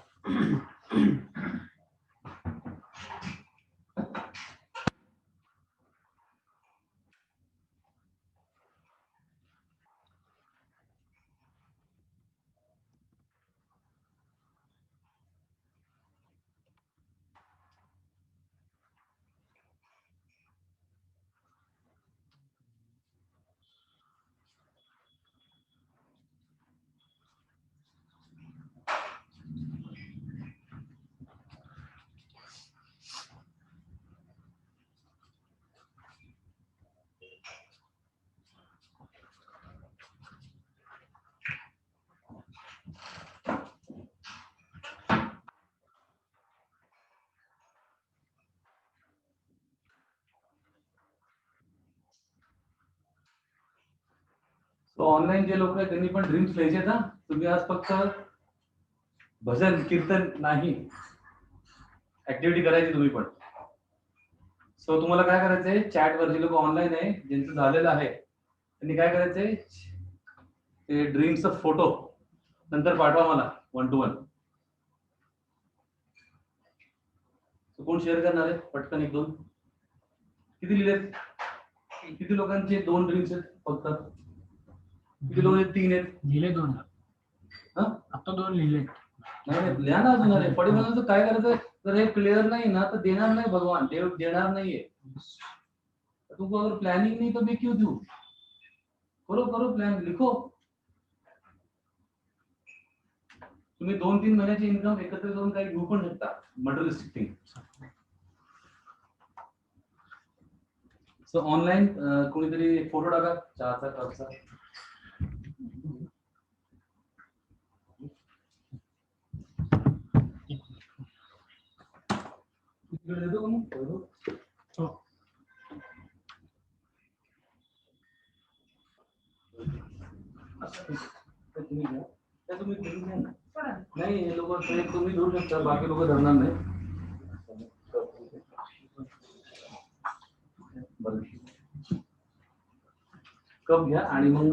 तो ऑनलाईन जे लोक आहेत त्यांनी पण ड्रीम्स लिहायचे ना. तुम्ही आज फक्त भजन कीर्तन नाही, ऍक्टिव्हिटी करायची तुम्ही पण. सो तुम्हाला काय करायचंय, चॅट वर जे लोक ऑनलाईन आहे ज्यांचं झालेलं आहे त्यांनी काय करायचंय, ते ड्रीम्सचा फोटो नंतर पाठवा मला 1 to 1. कोण शेअर करणार आहे पटकन 1-2? किती लिहिलेत? किती लोकांचे 2 ड्रीम्स आहेत फक्त? किती लोक आहेत? 3 आहेत. लिहिले 2. हा? आता 2 लिहिले. नाही लिहा ना अजून. अरे पडीबंधाचं काय करायचं, जर हे क्लिअर नाही ना तर देणार नाही भगवान, देव देणार नाहीये. तुमको अगर प्लानिंग नहीं तो मैं क्यों दूं? करो करो प्लान, लिखो. तुम्ही 2-3 महिन्याची इन्कम एकत्र करून काही घेऊ पण शकता, मटेरियलिस्टिक थिंग. सो ऑनलाईन कोणीतरी फोटो टाका चहाचा कपचा. इकडे देतो का मग? हो. तुम्ही घ्या. त्या तुम्ही घेऊन घ्या ना. नाही हे लोक तुम्ही घेऊ शकता, बाकी लोक धरणार नाही. कप घ्या आणि मग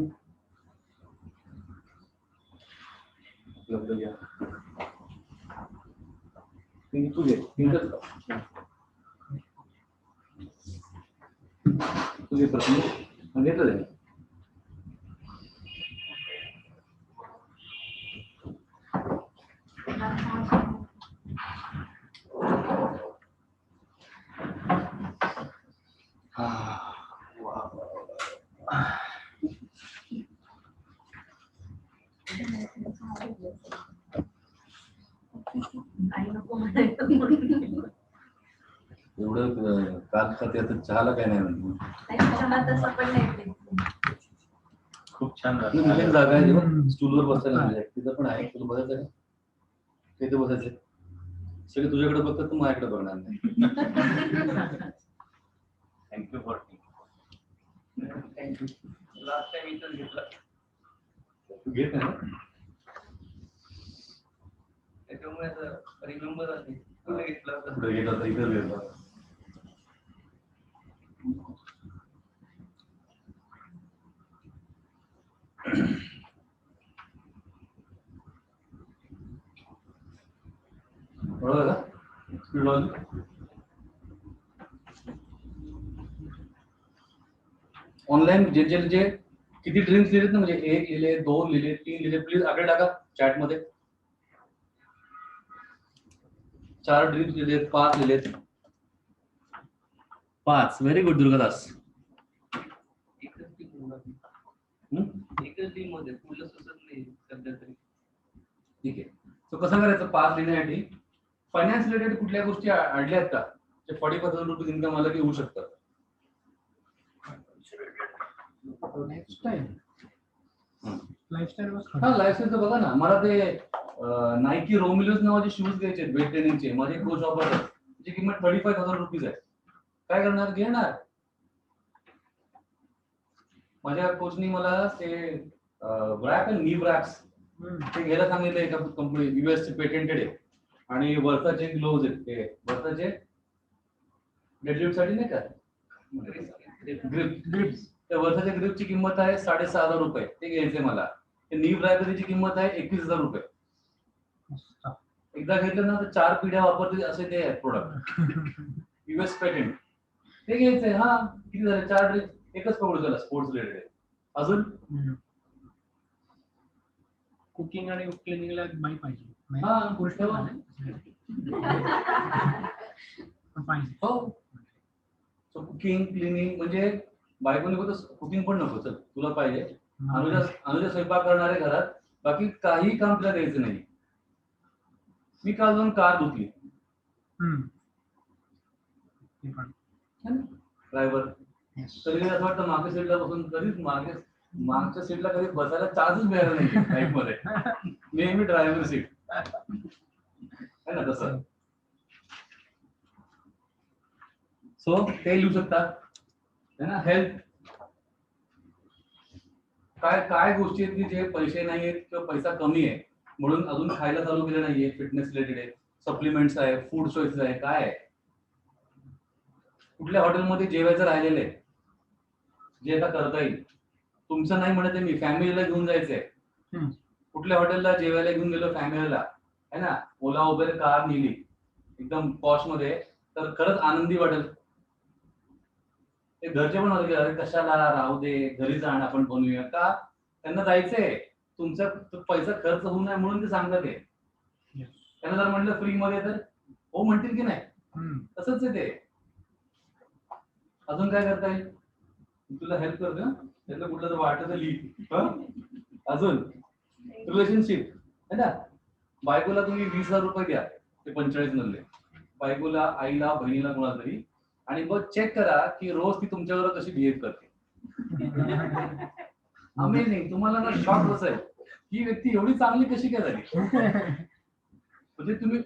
उपलब्ध घ्या. तू घे, पिंकच तुझे प्रश्न घेतलं आहे. एवढं काल त्याचं चहाला काय नाही म्हणतो. खूप छान नवीन जागा आहे स्टूलवर बसायला, तिथं पण आहे. तुला बसायचं आहे, तिथे बसायचं. सगळे तुझ्याकडे बघतात, तू माझ्याकडे बघणार नाही. Thank you for thank you. Last time इथं घेतला, तू घेत नाही ना त्याच्यामुळे रिमेंबर आहे. कुठे घेतला तर इथं घेतला. ऑनलाईन जे जे जे किती ड्रीम्स लिहिलेत ना, म्हणजे 1 लिहिले, 2 लिहिले, 3 लिहिले, प्लीज आकडे टाका चॅट मध्ये. 4 ड्रीम्स लिहिलेत, 5 लिहिलेत. 5. Very good Durgadas. एकच टीम मध्ये पुढलं सुचत नाही सध्या तरी. ठीक आहे. सो कसं करायचं 5 लिहिण्यासाठी? फायनान्स रिलेटेड कुठल्या गोष्टी अडल्या आहेत का? ते 40,000 रुपये इन्कम आलं की होऊ शकतं. लाईफस्टाईल हा लाईफस्टाईलचं बघा ना. मला ते नायकी रोमिलोज नावाचे शूज घ्यायचे वेट ट्रेनिंगचे. माझे कोच वापरतात, त्याची किंमत 35,000 रुपीज आहे. काय करणार? घेणार. माझ्या कोचनी मला ते व्रॅप आणि नी व्रॅप्स ते घ्यायला सांगितलं. एका कंपनी युएस पेटेंटेड आहे आणि वर्षाचे ग्लोव्ज आहेत. ते वर्षाचे डेडलिफ्ट साठी नाही का, ग्रिप्स. त्या वर्षाच्या ग्रिपची किंमत आहे 6,500 रुपये. ते घ्यायचे मला. ते नी व्रॅपची किंमत आहे 21,000 रुपये. एकदा घेतलं ना तर 4 पिढ्या वापरतील असे ते प्रोडक्ट. युएस पेटेंट ते घ्यायचंय. हा किती झाले? 4 ड्रेस एकच पकडू त्याला स्पोर्ट्स रिलेटेड. अजून कुकिंग आणि क्लिनिंगला बाई पाहिजे. हा गोष्ट हो. सो कुकिंग क्लिनिंग म्हणजे बायकोने फक्त कुकिंग पण नको, चल तुला पाहिजे. अनुजा स्वयंपाक करणारे घरात, बाकी काही काम तिला द्यायचं नाही. मी काल जाऊन कार धुतली. ड्रायव्हर कधी असं वाटतं मागच्या सीटला बसून, कधीच मागच्या सीटला कधी बसायला चान्सच मिळाला नाही लाईफ मध्ये. नेहमी ड्रायव्हर सीट आहे ना तसं. सो ते लिहू शकता है ना. हेल्थ काय काय गोष्टी आहेत की जे पैसे नाही आहेत किंवा पैसा कमी आहे म्हणून अजून खायला चालू केलं नाहीये, फिटनेस रिलेटेड आहे, सप्लिमेंट्स आहे, फूड चॉईसेस आहे, काय आहे? कुठल्या हॉटेलमध्ये जेवायचं राहिलेलं आहे जे आता करता येईल? तुमचं नाही म्हणत आहे मी, फॅमिलीला घेऊन जायचंय. हम्म. कुठल्या हॉटेलला जेवायला घेऊन गेलो फॅमिलीला, है ना, ओला उबेर कार नेली एकदम पॉश मध्ये, तर खरंच आनंदी वाटेल. ते घरचे पण होते, अरे कशाला राहू दे, घरी जाण आपण बनवूया का? त्यांना जायचंय, तुमचा पैसा खर्च होऊ नये म्हणून ते सांगतात ते. त्यांना जर म्हटलं फ्री मध्ये तर हो म्हणतील की नाही? तसंच आहे ते. अजून काय करता येईल? तुला हेल्प करतो ना, त्यातलं कुठलं तर वाटत लिह. अजून रिलेशनशिप है ना, बायकोला तुम्ही 20,000 रुपये द्या, ते 45 मधले, बायकोला, आईला, बहिणीला, कोणाला तरी, आणि बघ चेक करा की रोज ती तुमच्यावर कशी बिहेव करते. अमेझिंग. तुम्हाला ना शॉक बसेल, ही व्यक्ती एवढी चांगली कशी काय झाली. म्हणजे तुम्ही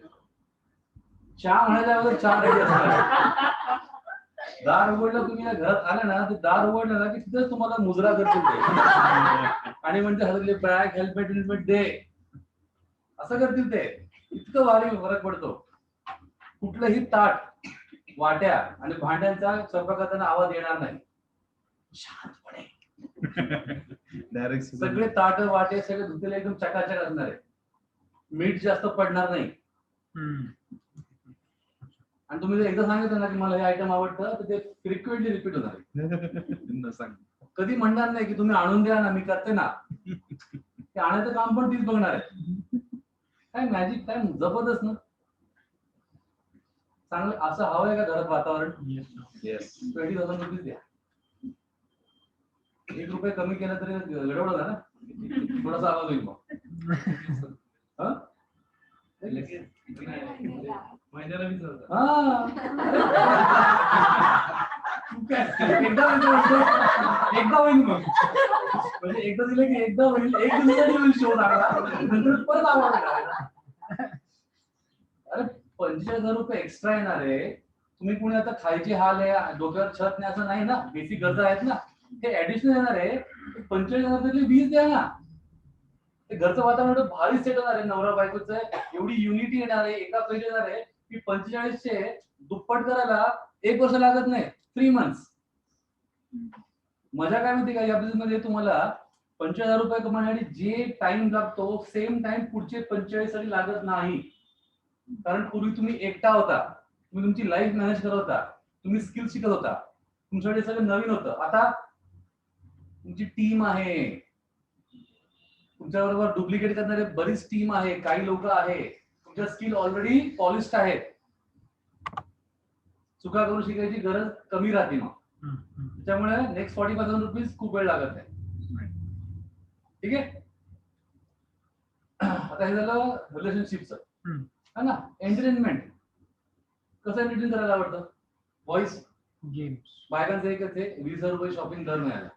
चहा म्हणायला अगोदर चहा रेडी असणार. दार उघडलं, तुम्ही या घरात आला ना, ते दार उघडलं ना की तिथेच तुम्हाला मुजरा करतील ते, आणि म्हणजे हातातले बॅग, हेल्मेट दे, असं करतील ते. इतकं भारी फरक पडतो. कुठलंही ताट, वाट्या आणि भांड्यांचा स्वयंपाक करताना आवाज येणार नाही, शांतपणे. सगळे ताट वाटे सगळे धुतलेले एकदम चकाचक असणार आहे, मीठ जास्त पडणार नाही. आणि तुम्ही जर एकदा सांगितलं ना की मला हे आयटम आवडतं, तर ते फ्रिक्वेंटली रिपीट होणार. कधी म्हणणार नाही की तुम्ही आणून द्या ना, मी करते ना. ते आणायचं काम पण तीच बघणार आहे. काय मॅजिक, काय जबरदस्त ना. चांगलं असं हवंय का घरात वातावरण? 20,000 रुपीज द्या. 1 रुपये कमी केला तरी गडबड होणार ना, थोडासा आवाज होईल मग. महिन्याला 20,000. एकदा होईल मग, म्हणजे एकदा दिलं की एकदा होईल, एक दिवसासाठी होईल शो लागला, नंतर परत आवाज येणार. अरे 45,000 रुपये एक्स्ट्रा येणार आहे. तुम्ही पुणे आता खायची हाल आहे, डोक्यावर छत नाही असं नाही ना, बेसिक गरजा आहेत ना, ते ऍडिशनल येणार आहे. 45,000 20 द्या ना. ते घरचं वातावरण भारी सेट होणार आहे, नवरा बायकोचं एवढी युनिटी येणार आहे, एका पैसे येणार आहे की 45चे दुप्पट करायला 1 वर्ष लागत नाही, 3 मंथ्स. मजा काय माहिती का, या बिझनेस मध्ये तुम्हाला 45,000 रुपये कमवण्यासाठी जे टाइम लागतो, सेम टाइम पुढचे 45 साठी लागत नाही. कारण पूर्वी तुम्ही एकटा होता, तुम्ही तुमची लाईफ मॅनेज करत होता, तुम्ही स्किल शिकत होता, तुमच्याकडे सगळं नवीन होतं. आता तुमची टीम आहे, तुमच्याबरोबर डुप्लिकेट करणारे बरीच टीम आहे, काही लोक आहे, तुमच्या स्किल ऑलरेडी पॉलिश्ड आहेत. चुका करून शिकायची गरज कमी राहते मग. त्याच्यामुळे नेक्स्ट 45,000 रुपीज खूप वेळ लागत नाही. ठीक आहे. आता हे झालं रिलेशनशिपचं, है ना. एंटरटेनमेंट कसं एंटरटेन करायला आवडतं? Voice games. बायकांचं एकच आहे, 20,000 रुपये शॉपिंग दर मिळाला,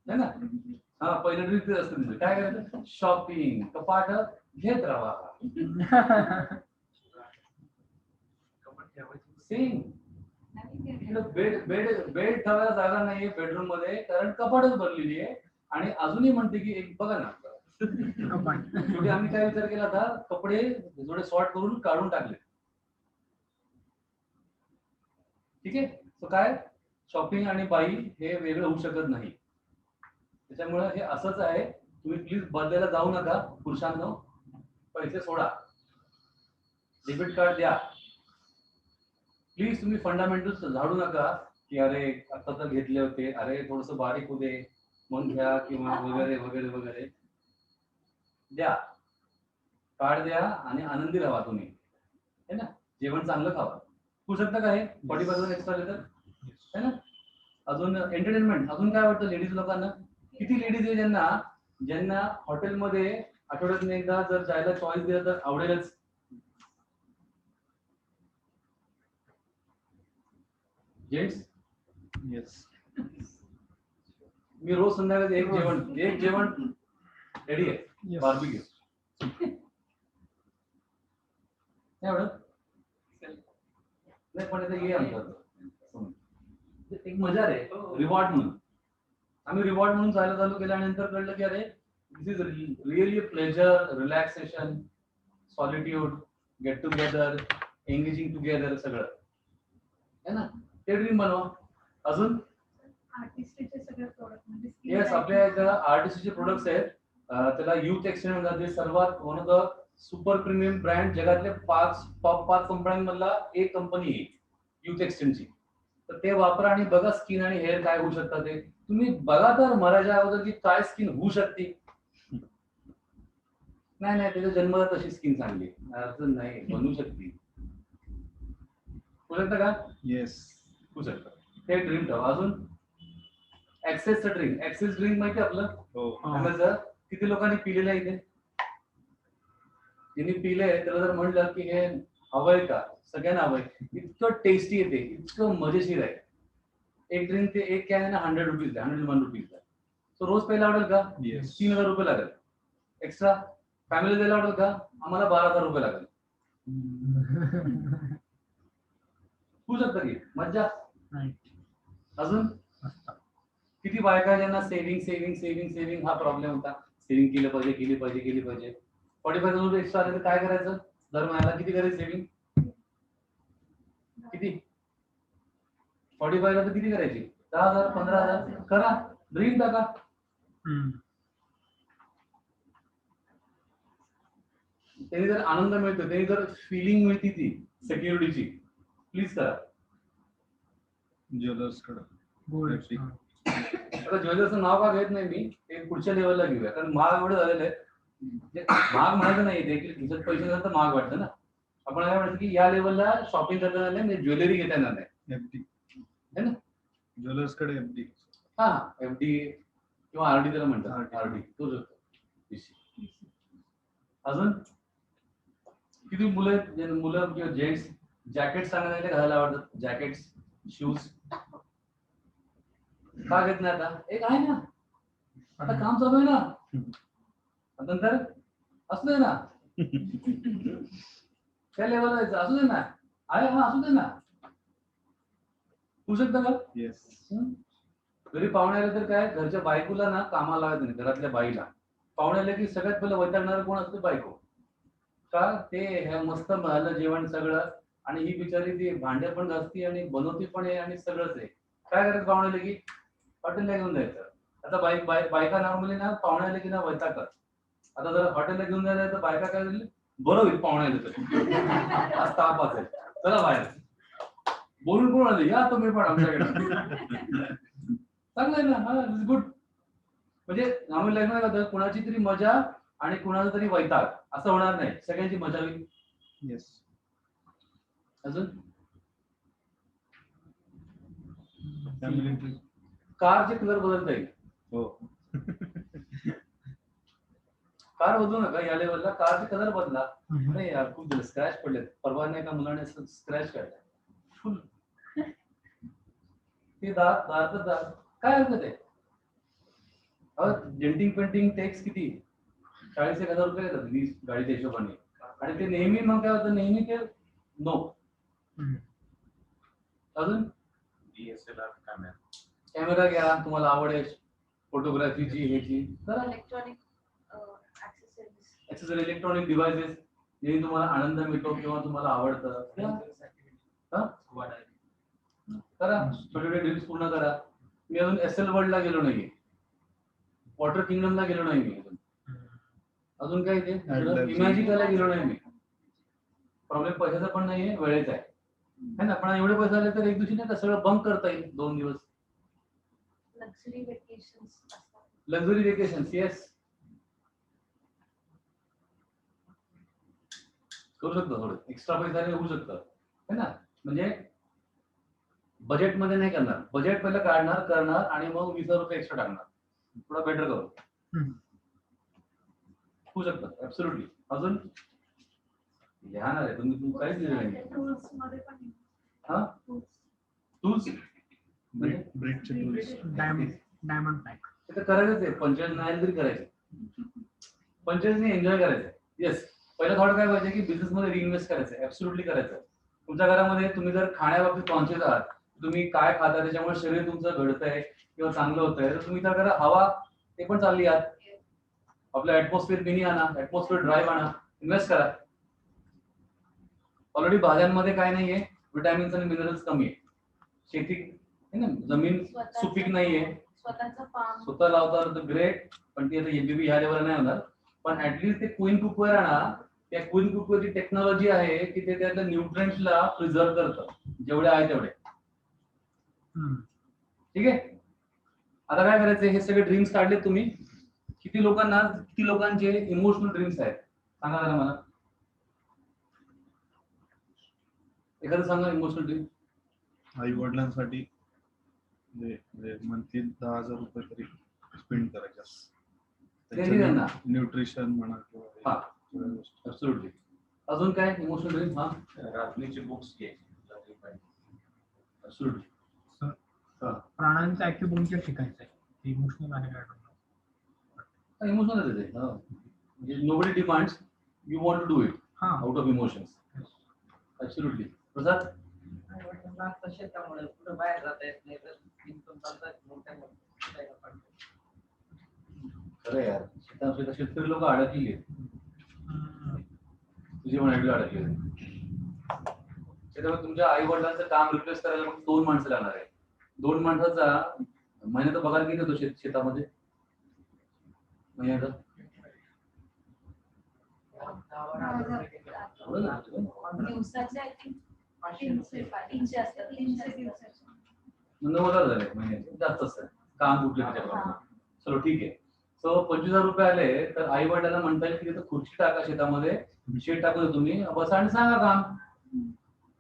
है ना. हा, पहिलं ट्रिक असतं तिथे काय करायचं, शॉपिंग, कपाट घेत राहा. सेम बेड बेड बेड ठेवायला जागा नाहीये बेडरूम मध्ये, कारण कपाटच भरलेली आहे. आणि अजूनही म्हणते की एक बघा ना, शेवटी आम्ही काय विचार केला होता, कपडे थोडे सॉर्ट करून काढून टाकले. ठीक आहे. तो काय, शॉपिंग आणि बाई हे वेगळं होऊ शकत नाही. त्याच्यामुळे हे असंच आहे. तुम्ही प्लीज बदलायला जाऊ नका पुरुषांनो, पैसे सोडा, डेबिट कार्ड द्या. प्लीज तुम्ही फंडामेंटल्स झाडू नका की अरे आता तर घेतले होते, अरे थोडस बारीक होऊ दे मग घ्या, किंवा वगैरे वगैरे वगैरे. द्या, कार्ड द्या आणि आनंदी राहा तुम्ही, है ना. जेवण चांगलं खावा. होऊ शकतं का हे 40% एक्स्ट्रा देतात, है ना. अजून एंटरटेनमेंट, अजून काय वाटतं लेडीज लोकांना? किती लेडीज आहे ज्यांना हॉटेलमध्ये आठवड्यातून एकदा जर जायला चॉईस दिला तर आवडेलच? Gents, yes. मी रोज संध्याकाळी एक जेवण रेडी आहे, बार्बिक्यू. नाही आवडत? नाही, पण हे आमचं एक मजा रे, रिवॉर्ड म्हणून आम्ही रिवॉर्ड म्हणून जायला चालू केल्यानंतर कळलं की अरे this is really pleasure, relaxation, solitude, get together, engaging together सगळं है ना. ते ड्रीम बनवा. अजून आर्टिस्टचे सगळे प्रोडक्ट म्हणजे येस, आपल्या इथं आर्टिस्टचे प्रोडक्ट्स आहेत. त्याला युथ एक्सचेंज म्हणतात. ते सर्वात one of the super premium brand, जगातले टॉप 5 कंपन्यांमधला एक कंपनी आहे युथ एक्सचेंजची. तर ते वापरा आणि बघा स्किन आणि हेअर काय होऊ शकतात. ते तुम्ही बघा तर मराठा अगोदर की काय स्किन होऊ शकते. नाही नाही, त्याच्या जन्माला तशी स्किन चांगली अडचण नाही, बनवू शकते. होऊ शकतं का? येस. होऊ शकतं. ते ड्रीम ठेवा. अजून ऍक्सेसचं ड्रीम. ऍक्सेस ड्रीम माहिती आपलं हो. आंब्याचं? किती लोकांनी पिलेलं आहे इथे? ज्यांनी पिलंय त्याला जर म्हणलं की हे हवंय का, सगळ्यांना हवंय. इतकं टेस्टी येते, इतकं मजेशीर आहे. एक ड्रिंक ते एक कॅन आहे ना 100 रुपीज, 101 रुपीज. तो रोज प्यायला आवडेल का? येस. 3000 रुपये लागेल एक्स्ट्रा. फॅमिली द्यायला आवडेल का? आम्हाला 12,000 रुपये लागेल. होऊ शकतं की मज्जा. अजून किती बायका ज्यांना सेव्हिंग सेव्हिंग सेव्हिंग सेव्हिंग हा प्रॉब्लेम होता. सेव्हिंग केली पाहिजे केली पाहिजे केली पाहिजे. 45,000 रुपये एक्स्ट्रा आले तर काय करायचं? दर महिन्याला किती करायचं सेव्हिंग? किती? 45 ला तर किती करायची? 10,000 15,000 करा. ड्रीम टाका. त्यांनी जर आनंद मिळतो, त्यांनी जर फिलिंग मिळती ती सिक्युरिटीची, प्लीज करा. ज्वेलर्स कडे गोल्ड. आता ज्वेलर्सचं नाव का घेत नाही मी, ते पुढच्या लेवलला घेऊया. कारण महाग एवढं झालेलं आहे. म्हणजे महाग म्हणायचं नाही, ते खिशात पैसे नसतात तर महाग वाटतं ना. आपण काय म्हणतो की या लेवलला शॉपिंग करता येणार नाही, ज्वेलरी घेता येणार नाही. एफडी है ना. ज्वेलर्स कडे एफडी. हा, एफडी किंवा आरडी त्याला म्हणतात. RD. आरडी तोच होतो. अजून किती मुलं आहेत, मुलं किंवा जेंट्स जॅकेट सांगायला घालायला आवडतात. जॅकेट्स, शूज का घेत नाही आता? एक आहे ना, आता काम चालू आहे ना, नंतर असू दे ना, त्या लेवलला जायचं असू दे ना, आहे हा असू दे ना. होऊ शकतं का? येस. घरी पाहुणे आले तर काय, घरच्या बायकोला ना कामाला लागत नाही, घरातल्या बाईला. पाहुणे आले की सगळ्यात पहिलं वैतागणार कोण असते? बायको. का? ते हे मस्त झालं जेवण सगळं, आणि ही बिचारी ती भांडे पण घासती आणि बनवती पण आहे आणि सगळंच आहे. काय करायचं पाहुणे आले की? हॉटेलला घेऊन जायचं. आता बायका नॉर्मली ना पाहुणे आले की ना वैतागतात. आता जर हॉटेलला घेऊन जायचं तर बायका काय झाली, बरं होईल पाहुणे आले तर आज ताप असेल, चला बाहेर बोलून कोण आले, या तुम्ही पण आमच्याकडे. चांगलं आहे ना, हा गुड. म्हणजे आम्ही लग्न करतो, कुणाची तरी मजा आणि कुणाचा तरी वैताग असं होणार नाही, सगळ्यांची मजा होईल. येस. अजून फॅमिली ट्रिप. कारचे कलर बदलता येईल. हो. कार बदलू नका या लेवलला, कारचे कलर बदला. नाही यार, खूप दिलं स्क्रॅच पडले. परवा नाही का मुलाने स्क्रॅच काढला फुल. ते दात काय हरकत आहे? डेंटिंग पेंटिंग टेक्स किती? 40,000 रुपये येतात 20 गाडीच्या हिशोबाने. आणि ते नेहमी मग काय होतं, नेहमी ते नो. अजून DSLR कॅमेरा. कॅमेरा घ्या, तुम्हाला आवड आहे फोटोग्राफीची, ह्याची करा. इलेक्ट्रॉनिक ऍक्सेसरी, इलेक्ट्रॉनिक डिव्हायसेस, जे तुम्हाला आनंद मिळतो किंवा तुम्हाला आवडतं करा. छोटे छोटे ड्रीम्स पूर्ण करा. मी अजून SL वर्ल्डला गेलो नाहीये, वॉटर किंगडमला गेलो नाही मी अजून काय ते इमॅजिकाला गेलो नाही मी. प्रॉब्लेम पैशाचा पण नाहीये, वेळेचा आहे ना. पण एवढे पैसे आले तर एक दिवशी नाही का सगळं बंक करता येईल 2 दिवस. लक्झरी वेकेशन्स असतात. लक्झरी वेकेशन्स, येस करू शकतो. थोडं एक्स्ट्रा पैसा होऊ शकतं है ना. म्हणजे बजेटमध्ये नाही करणार, बजेट पहिलं करणार आणि मग 20,000 रुपये एक्स्ट्रा टाकणार, थोडा बेटर करू. होऊ शकतं ऍब्सोल्युटली. अजून लिहाणार आहे तुम्ही काहीच लिहिलं नाही. टूल्स मध्ये पण हा टूल्स ब्रिकचे टूल्स. Diamond pack. ते करायचंच आहे. 45 नाही तरी करायचं, 45 एन्जॉय करायचं. येस, पहिला थॉट काय पाहिजे की बिझनेस मध्ये रिइन्व्हेस्ट करायचं, ऍब्सोल्युटली करायचं. तुमच्या घरामध्ये तुम्ही जर खाण्याबाबतीत कॉन्शियस आहात, तुम्ही काय खाता त्याच्यामुळे शरीर तुमचं घडतंय किंवा चांगलं होतंय, तर तुम्ही काय करा, हवा ते पण चालली आत, आपलं ऍटमॉस्फिअर मिनी आणा, ऍटमॉस्फिअर ड्राईव्ह आणा, इन्व्हेस्ट करा. ऑलरेडी भाज्यांमध्ये काय नाहीये, विटॅमिन्स आणि मिनरल्स कमी आहे. शेती आहे ना, जमीन सुपीक नाहीये, स्वतःचं फार्म स्वतः लावता तर ग्रेट, पण ती आता एबीबी ह्या लेवलला नाही होणार. पण ऍटलीस्ट ते क्वीन कुकवेअर आणा. त्या क्वीन कुकवेअरची टेक्नॉलॉजी आहे की ते त्यातल्या न्यूट्रिएंट्सला प्रिझर्व करतं, जेवढे आहे तेवढे. ठीक आहे. आता काय करायचं, हे सगळे ड्रीम्स काढले तुम्ही. किती लोकांचे इमोशनल ड्रीम्स आहेत सांगा जरा मला. एखादं सांगा इमोशनल ड्रीम. आई वडिलांसाठी मंथली 10,000 रुपये तरी स्पेंड करायचे. त्यांना न्यूट्रिशन म्हणा किंवा हा ऍब्सोल्युटली. अजून काय इमोशनल ड्रीम? हा रात्रीचे बुक्स घ्यायचे. ऍब्सोल्युटली. प्राणांचं ऍक्युपंक्चर शिकायचं आहे, इमोशनल आहे काय इमोशनल आहे ते. म्हणजे nobody demands, you want to do it out of emotions. Absolutely. Prasad? शेतामुळे कुठं बाहेर जाता येत नाही तर इन्कम चालतात मोठ्या मोठ्या. खरं यार, शेतकरी लोक अडकली आहेत. तुझी म्हणाली अडकली. त्याच्यामुळे तुमच्या आई वडिलांचं काम रिप्लेस करायला मग 2 माणसं लागणार आहे. 2 माणसाचा महिन्याचा पगार किती होतो शेतामध्ये महिन्याचा? दिवसाचे आय थिंक 300 असतात. 300 दिवसाचे 90,000 झाले महिन्याचे, जास्त असतं काम कुठले त्याच्याप्रमाणे. चलो ठीक आहे. सो 25,000 रुपये आले तर आई वडिलांना म्हणता येईल की तिथं खुर्ची टाका शेतामध्ये, शेत टाकून तुम्ही बसा आणि सांगा काम.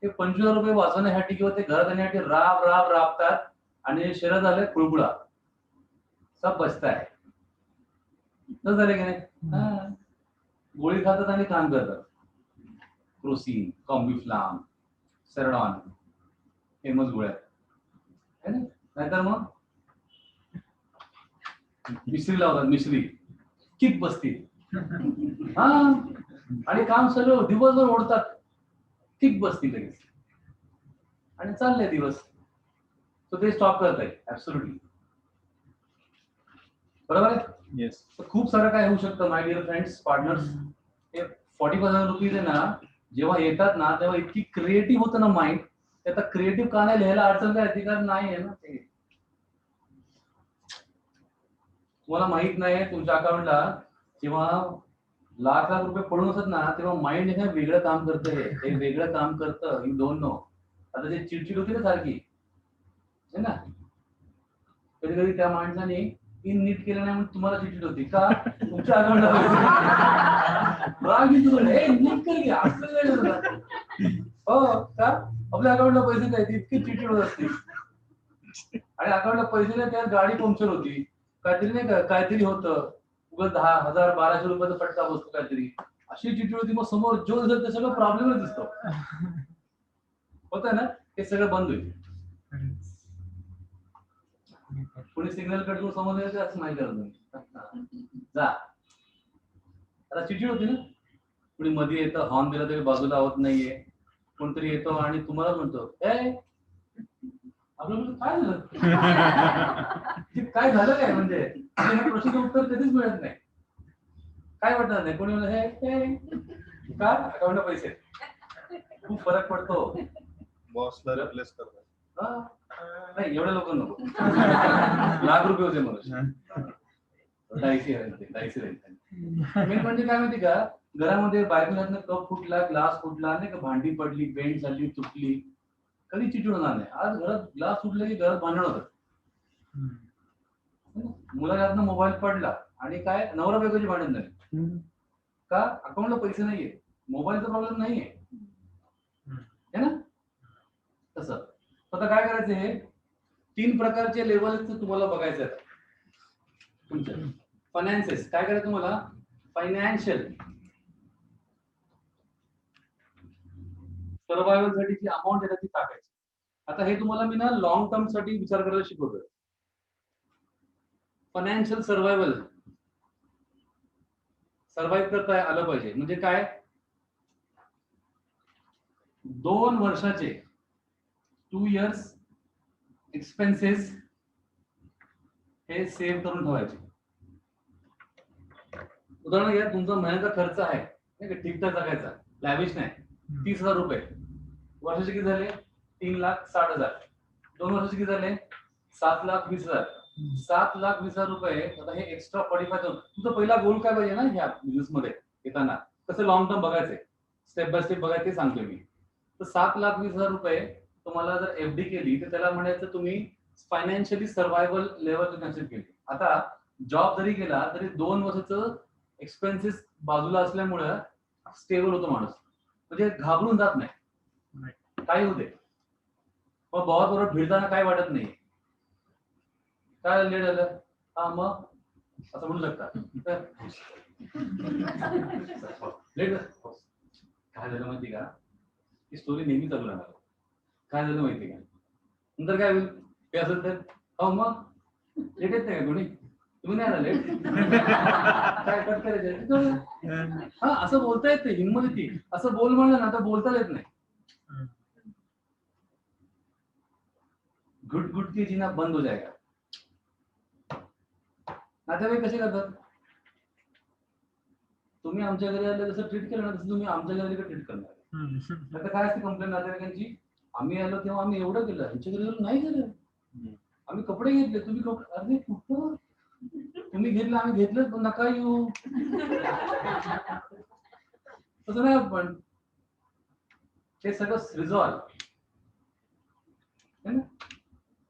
ते 25,000 रुपये वाचवण्यासाठी किंवा ते घरात आणण्यासाठी राबतात आणि शहरात झाले खुळबुळा. सब बसताय तर झाले की नाही. गोळी खातात आणि काम करतात. क्रोसिन, कॉम्बिफ्लाम, सेरडॉन, फेमस गोळ्या है ना. नाहीतर मग मिश्री लावतात, मिश्री किक बसती. हा आणि काम सगळं दिवसभर ओढतात, किक बसती लगेच आणि चालले दिवस. तर ते स्टॉप करत आहे. ऍब्सोल्युटली बरोबर आहे. येस. खूप सारं काय होऊ शकतं माय डिअर फ्रेंड्स, पार्टनर्स. हे 40,000 रुपीज आहे ना, जेव्हा येतात ना तेव्हा इतकी क्रिएटिव्ह होतं ना माइंड. आता क्रिएटिव्ह का नाही लिहायला अडचण काय येते, कारण नाही आहे ना ते. तुम्हाला माहित नाही तुमच्या अकाउंटला जेव्हा लाख रुपये पडून असतात ना, तेव्हा माइंड हे वेगळं काम करतं. हे वेगळं काम करतं. You don't know. आता जे चिडचिड होती ना सारखी है ना, कधी कधी त्या माणसाने पिन नीट केलं नाही म्हणून तुम्हाला चिडचिड होती का, तुमच्या अकाउंटला राग येतो. नीट कर घ्या हो का, आपल्या अकाउंटला पैसे द्यायचे इतकी चिडचिड होत असते. आणि अकाउंटला पैसे नाही, त्यात गाडी पंक्चर होती, काहीतरी नाही का, काहीतरी होतं, उगाच 10,000 1200 रुपयाचा फटका बसतो काहीतरी, अशी चिडचिड होती. मग समोर जो दिसत ते सगळं प्रॉब्लेमच दिसतो. होतं ना, हे सगळं बंद होईल. कोणी सिग्नल कट करून समोर यायचं असं नाही करत तुम्ही. जा. आता चिडचिड होती ना, कोणी मध्ये येतं, हॉर्न दिला तरी बाजूला होत नाहीये, कोणतरी येतो आणि तुम्हाला म्हणतो आपलं काय झालं, काय झालं काय, म्हणजे प्रश्नाचं उत्तर कधीच मिळत नाही. काय वाटणार नाही. कोणी म्हणलं हे का अकाउंटला पैसे, खूप फरक पडतो. बॉसला रिप्लेस करतात. नाही एवढ्या लोक नको. लाख रुपये होते मला डायसी मेन म्हणजे काय माहिती का, घरामध्ये बायकोला कप फुटला, ग्लास फुटला नाही का, भांडी पडली, बेंड झाली, तुटली, कधी चिडचिड होणार नाही. आज घरात ग्लास फुटले की घरात भांडण होतं. मुलाला मोबाईल पडला आणि काय नवरा बायकोची भांडण झाली का, अकाउंटला पैसे नाहीये, मोबाईलचा प्रॉब्लेम नाहीये है ना. तसं आता काय करायचं, हे 3 प्रकारचे लेवल तुम्हाला बघायचे आहेत. तुमच्या फायनान्सेस काय करायचं तुम्हाला, फायनान्शियल सर्वायवल साठी जी अमाऊंट आहे ती टाकायची. आता हे तुम्हाला मी ना लॉंग टर्म साठी विचार करायला शिकवतोय. फायनान्शियल सर्वायवल, सर्व्हाइव्ह करता आलं पाहिजे. म्हणजे काय, 2 वर्षाचे 2 years एक्सपेन्सेस हे सेव्ह करून ठेवायचे. उदाहरण घ्या, तुमचा महिन्याचा खर्च आहे नाही का, ठीकठाक जगायचा, लॅविश नाही, 30,000 रुपये. वर्षाचे किती झाले? 3,60,000. 2 वर्षाचे किती झाले? 7,20,000. 7,20,000 रुपये. आता हे एक्स्ट्रा 45,000. तुमचा पहिला गोल काय पाहिजे ना ह्या बिझनेस मध्ये येताना, कसं लॉंग टर्म बघायचंय, स्टेप बाय स्टेप बघायचं ते सांगतोय मी. तर 7,20,000 रुपये तुम्हाला जर एफडी केली तर त्याला म्हणायचं तुम्ही फायनान्शियली सर्व्हायवल लेवल कन्सिडर केली. आता जॉब जरी केला तरी 2 वर्षाचं एक्सपेन्सेस बाजूला असल्यामुळे स्टेबल होतो माणूस, म्हणजे घाबरून जात नाही, काय होते. मग बॉस बरोबर भिडताना काय वाटत नाही, काय लेट झालं हा मग असं म्हणू शकता. लेट काय झालं माहिती का, ही स्टोरी नेहमी चालू राहणार. काय झालं माहिती का, नंतर काय होईल ते असेल तर हो मग लेट येत नाही का कोणी, तुम्ही नाही आला लेट काय कट करायचं हा असं बोलता येत नाही. हिंमत येते असं बोल म्हणलं ना तर बोलता येत नाही. घुट घुट के जीना बंद हो जाएगा. नातेवाईक कसे करतात, तुम्ही आमच्या घरी आले जसं ट्रीट केलं ना तसं तुम्ही आमच्या घरी ट्रीट करणार. आता काय असते कंप्लेंट नातेवाईकांची, आम्ही आलो तेव्हा आम्ही एवढं केलं, आमच्या घरी नाही केलं, आम्ही कपडे घेतले, तुम्ही कपडे अरे कुठं तुम्ही घेतलं, आम्ही घेतलं पण नका येऊ. तसं नाही आपण, हे सगळं रिझॉल्व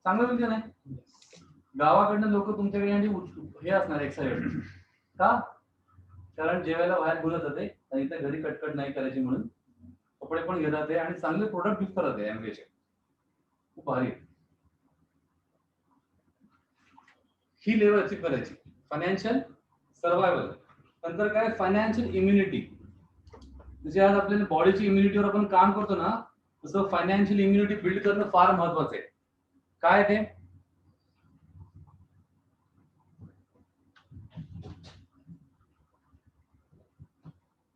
चांगलं म्हणजे नाही. गावाकडनं लोक तुमच्याकडे हे असणार एक्साइटेड का, कारण जेवायला बाहेर बोलत होते आणि इथे घरी कटकट नाही करायची म्हणून कपडे पण घेतात आहे आणि चांगले प्रोडक्ट यूज करत आहे एमवेचे, खूप भारी. ही लेवल अचीव करायची. Financial survival. नंतर काय, फायनान्शियल इम्युनिटी. जसे आज आपल्याला बॉडीची इम्युनिटीवर आपण काम करतो ना, तसं फायनान्शियल इम्युनिटी बिल्ड करणं फार महत्वाचं आहे. काय ते,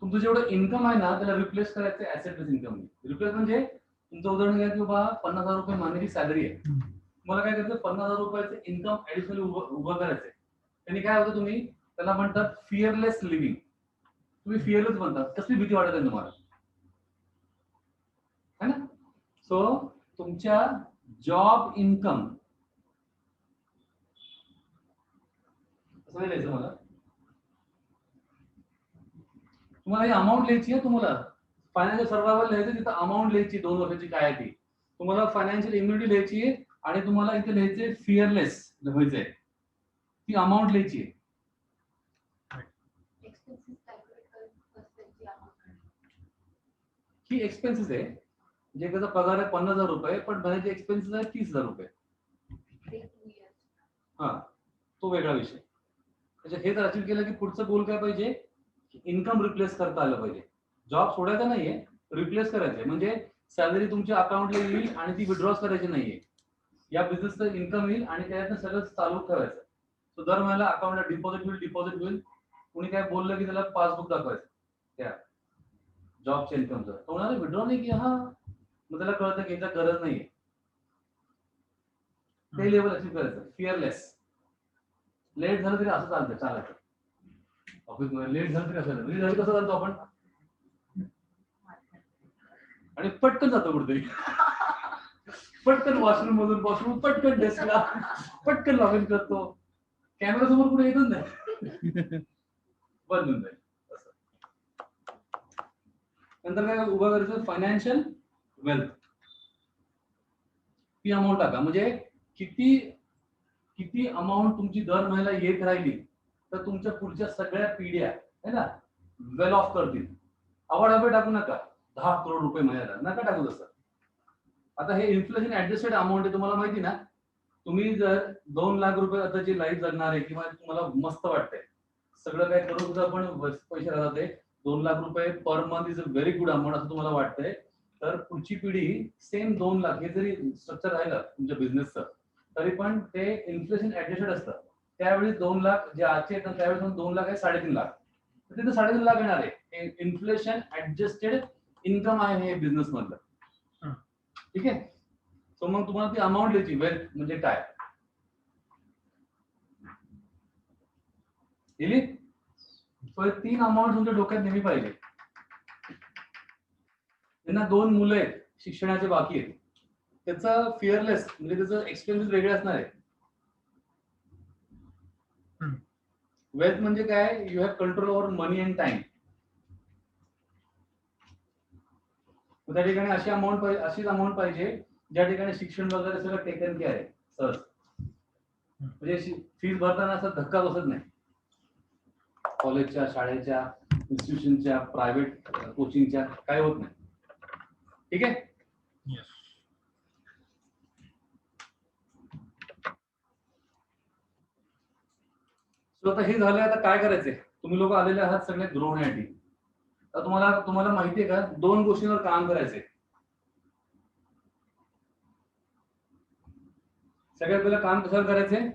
तुमचं जेवढं इन्कम आहे ना त्याला रिप्लेस करायचं ऍसेट बेस इन्कम. रिप्लेस म्हणजे तुमचं उदाहरण घ्या की बाबा 50,000 रुपये महिन्याची सॅलरी आहे, तुम्हाला काय करायचं 50,000 रुपयाचं इन्कम ऍडिशनल उभं करायचंय. त्यांनी काय होतं, तुम्ही त्याला म्हणतात फिअरलेस लिव्हिंग. तुम्ही फिअरलेस बनतात, कसली भीती वाटत आहे तुम्हाला है ना. सो तुमच्या जॉब इन्कम असं नाही लिहायचं मला, तुम्हाला ही अमाऊंट लिहायची आहे. तुम्हाला फायनान्शियल सर्व्हायवल लिहायचं, तिथं अमाऊंट लिहायची 2 वर्षाची काय आहे ती. तुम्हाला फायनान्शियल इम्युनिटी लिहायची आहे आणि तुम्हाला इथे लिहायचे फिअरलेस व्हायचंय, ती अमाऊंट लिहायची आहे. ही एक्सपेन्सेस आहे, म्हणजे एखादा पगार आहे 50,000 रुपये पण महिन्याचे एक्सपेन्सेस आहे 30,000 रुपये. हा तो वेगळा विषय. म्हणजे हे जर अचीव केलं की पुढचं गोल काय पाहिजे, इन्कम रिप्लेस करता आलं पाहिजे. जॉब सोडायचा नाहीये, रिप्लेस करायचे. म्हणजे सॅलरी तुमच्या अकाउंटला येईल आणि ती विड्रॉ करायची नाहीये. या बिझनेसचं इन्कम येईल आणि त्याच्यातनं सगळं चालू ठेवायचं. तो दर महिन्याला अकाउंटला डिपॉझिट होईल. कुणी काय बोललं की त्याला पासबुक दाखवायचं त्या जॉबच्या इन्कमचं. तो म्हणाला विड्रॉ नाही की हा, मग त्याला कळतं की याचा गरज नाहीये. ते लेवल अचीव करायचं. फिअरलेस. लेट झालं तरी असं चालायचं. ऑफिसमध्ये लेट झालं तरी असं लेट झालं कसं चालतो आपण, आणि पटकन जातो कुठेतरी, पटकन वॉशरूम मधून वॉशरूम पटकन डेस्कला पटकन लॉग इन करतो. कॅमेरा समोर कुठे येतच नाही, बंद होऊन जाईल असं. नंतर काय उभा करायचं, फायनान्शियल वेल्थ. ती अमाऊंट टाका. म्हणजे किती अमाऊंट तुमची दर महिन्याला येत राहिली तर तुमच्या पुढच्या सगळ्या पिढ्या है ना वेल ऑफ करतील. आवड टाकू नका 10 करोड रुपये महिन्याला, नका टाकू तसं. आता हे इन्फ्लेशन ऍडजस्टेड अमाऊंट आहे, तुम्हाला माहिती ना. तुम्ही जर 2 लाख रुपये आताची लाईफ जगणार आहे किंवा तुम्हाला मस्त वाटतंय, सगळं काय करून सुद्धा पण पैसे राहतात आहे, 2 लाख रुपये per month is a very good amount असं तुम्हाला वाटतंय, तर पुढची पिढी सेम 2 लाख हे जरी स्ट्रक्चर राहिलं तुमच्या बिझनेसचं तरी पण ते इन्फ्लेशन ऍडजस्टेड असतं. त्यावेळी 2 लाख जे आजचे आहेत त्यावेळी 2 लाख आहे 3.5 लाख, तर तिथे 3.5 लाख येणार आहे. इन्फ्लेशन ऍडजस्टेड इन्कम आहे हे बिझनेस मधलं. ठीक आहे. सो मग तुम्हाला ती अमाऊंट लिहायची, वेल्थ म्हणजे काय लिहिली. सो हे 3 अमाऊंट तुमच्या डोक्यात नेहमी पाहिजे. त्यांना 2 मुलं आहेत, शिक्षणाचे बाकी आहेत, त्याचं फिअरलेस म्हणजे त्याचं एक्सपेन्सेस वेगळे असणार आहे. वेल्थ म्हणजे काय, you have control over money and time. त्या ठिकाणी अशी अमाऊंट पाहिजे, अशीच अमाऊंट पाहिजे ज्या ठिकाणी शिक्षण वगैरे सगळं टेकन केअर आहे सहज, म्हणजे फीस भरताना असा धक्का बसत नाही. कॉलेजच्या, शाळेच्या, इन्स्टिट्यूशनच्या, प्रायव्हेट कोचिंगच्या काय होत नाही. ठीक आहे. सो आता हे झालं. आता काय करायचंय, तुम्ही लोक आलेले आहात सगळे ग्रो होण्यासाठी. तर तुम्हाला माहिती आहे का 2 गोष्टींवर काम करायचंय. सगळ्यात पहिलं काम कशावर करायचंय,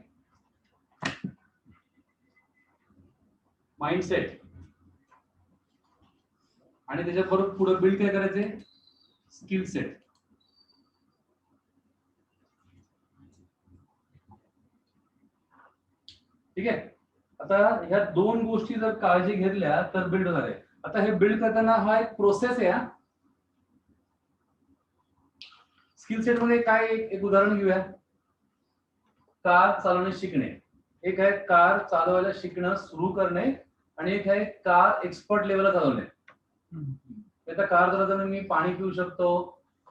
माइंडसेट. आणि त्याच्याबरोबर पुढे बिल्ड काय करायचंय, स्किल सेट. ठीक आहे. आता ह्या 2 गोष्टी जर काळजी घेतल्या तर बिल्ड होणार आहे. आता हे बिल्ड करताना हा एक प्रोसेस आहे. स्किल सेट मध्ये काय, एक उदाहरण घेऊया. कार चालवणे शिकणे. एक आहे कार चालवायला शिकणं सुरू करणे, आणि एक आहे कार एक्सपर्ट लेवलला चालवणे. आता कार चालवताना मी पाणी पिऊ शकतो,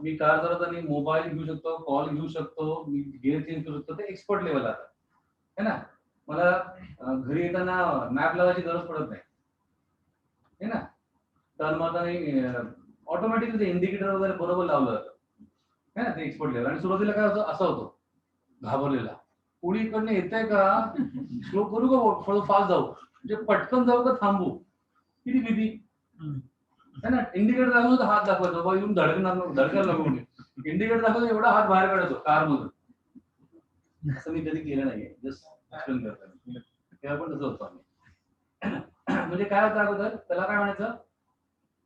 मी कार चालवताना मोबाईल घेऊ शकतो, कॉल घेऊ शकतो, मी गिअर चेंज करू शकतो. ते एक्सपर्ट लेवलला आहे ना. मला घरी येताना मॅप लावायची गरज पडत नाही, है ना. टर्न मारताना ऑटोमॅटिकली ते इंडिकेटर वगैरे बरोबर लावलं जातं, है ना. ते एक्सपर्ट लेवल. आणि सुरुवातीला काय होतं, असा होतो घाबरलेला, पुढे इकडनं येतंय का, स्लो करू का, थोडं फास्ट जाऊ, म्हणजे पटकन जाऊ का थांबू, किती भीती है ना. इंडिकेटर दाखवतो हात दाखवायचो, बा येऊन धडकायला लागू नये. इंडिकेटर दाखवतो एवढा हात बाहेर काढायचो कार मधून. असं मी कधी केलं नाहीये, जस्ट एक्सप्लेन करताना. तेव्हा पण तसं होतं आम्ही. म्हणजे काय होतं अगोदर, त्याला काय म्हणायचं,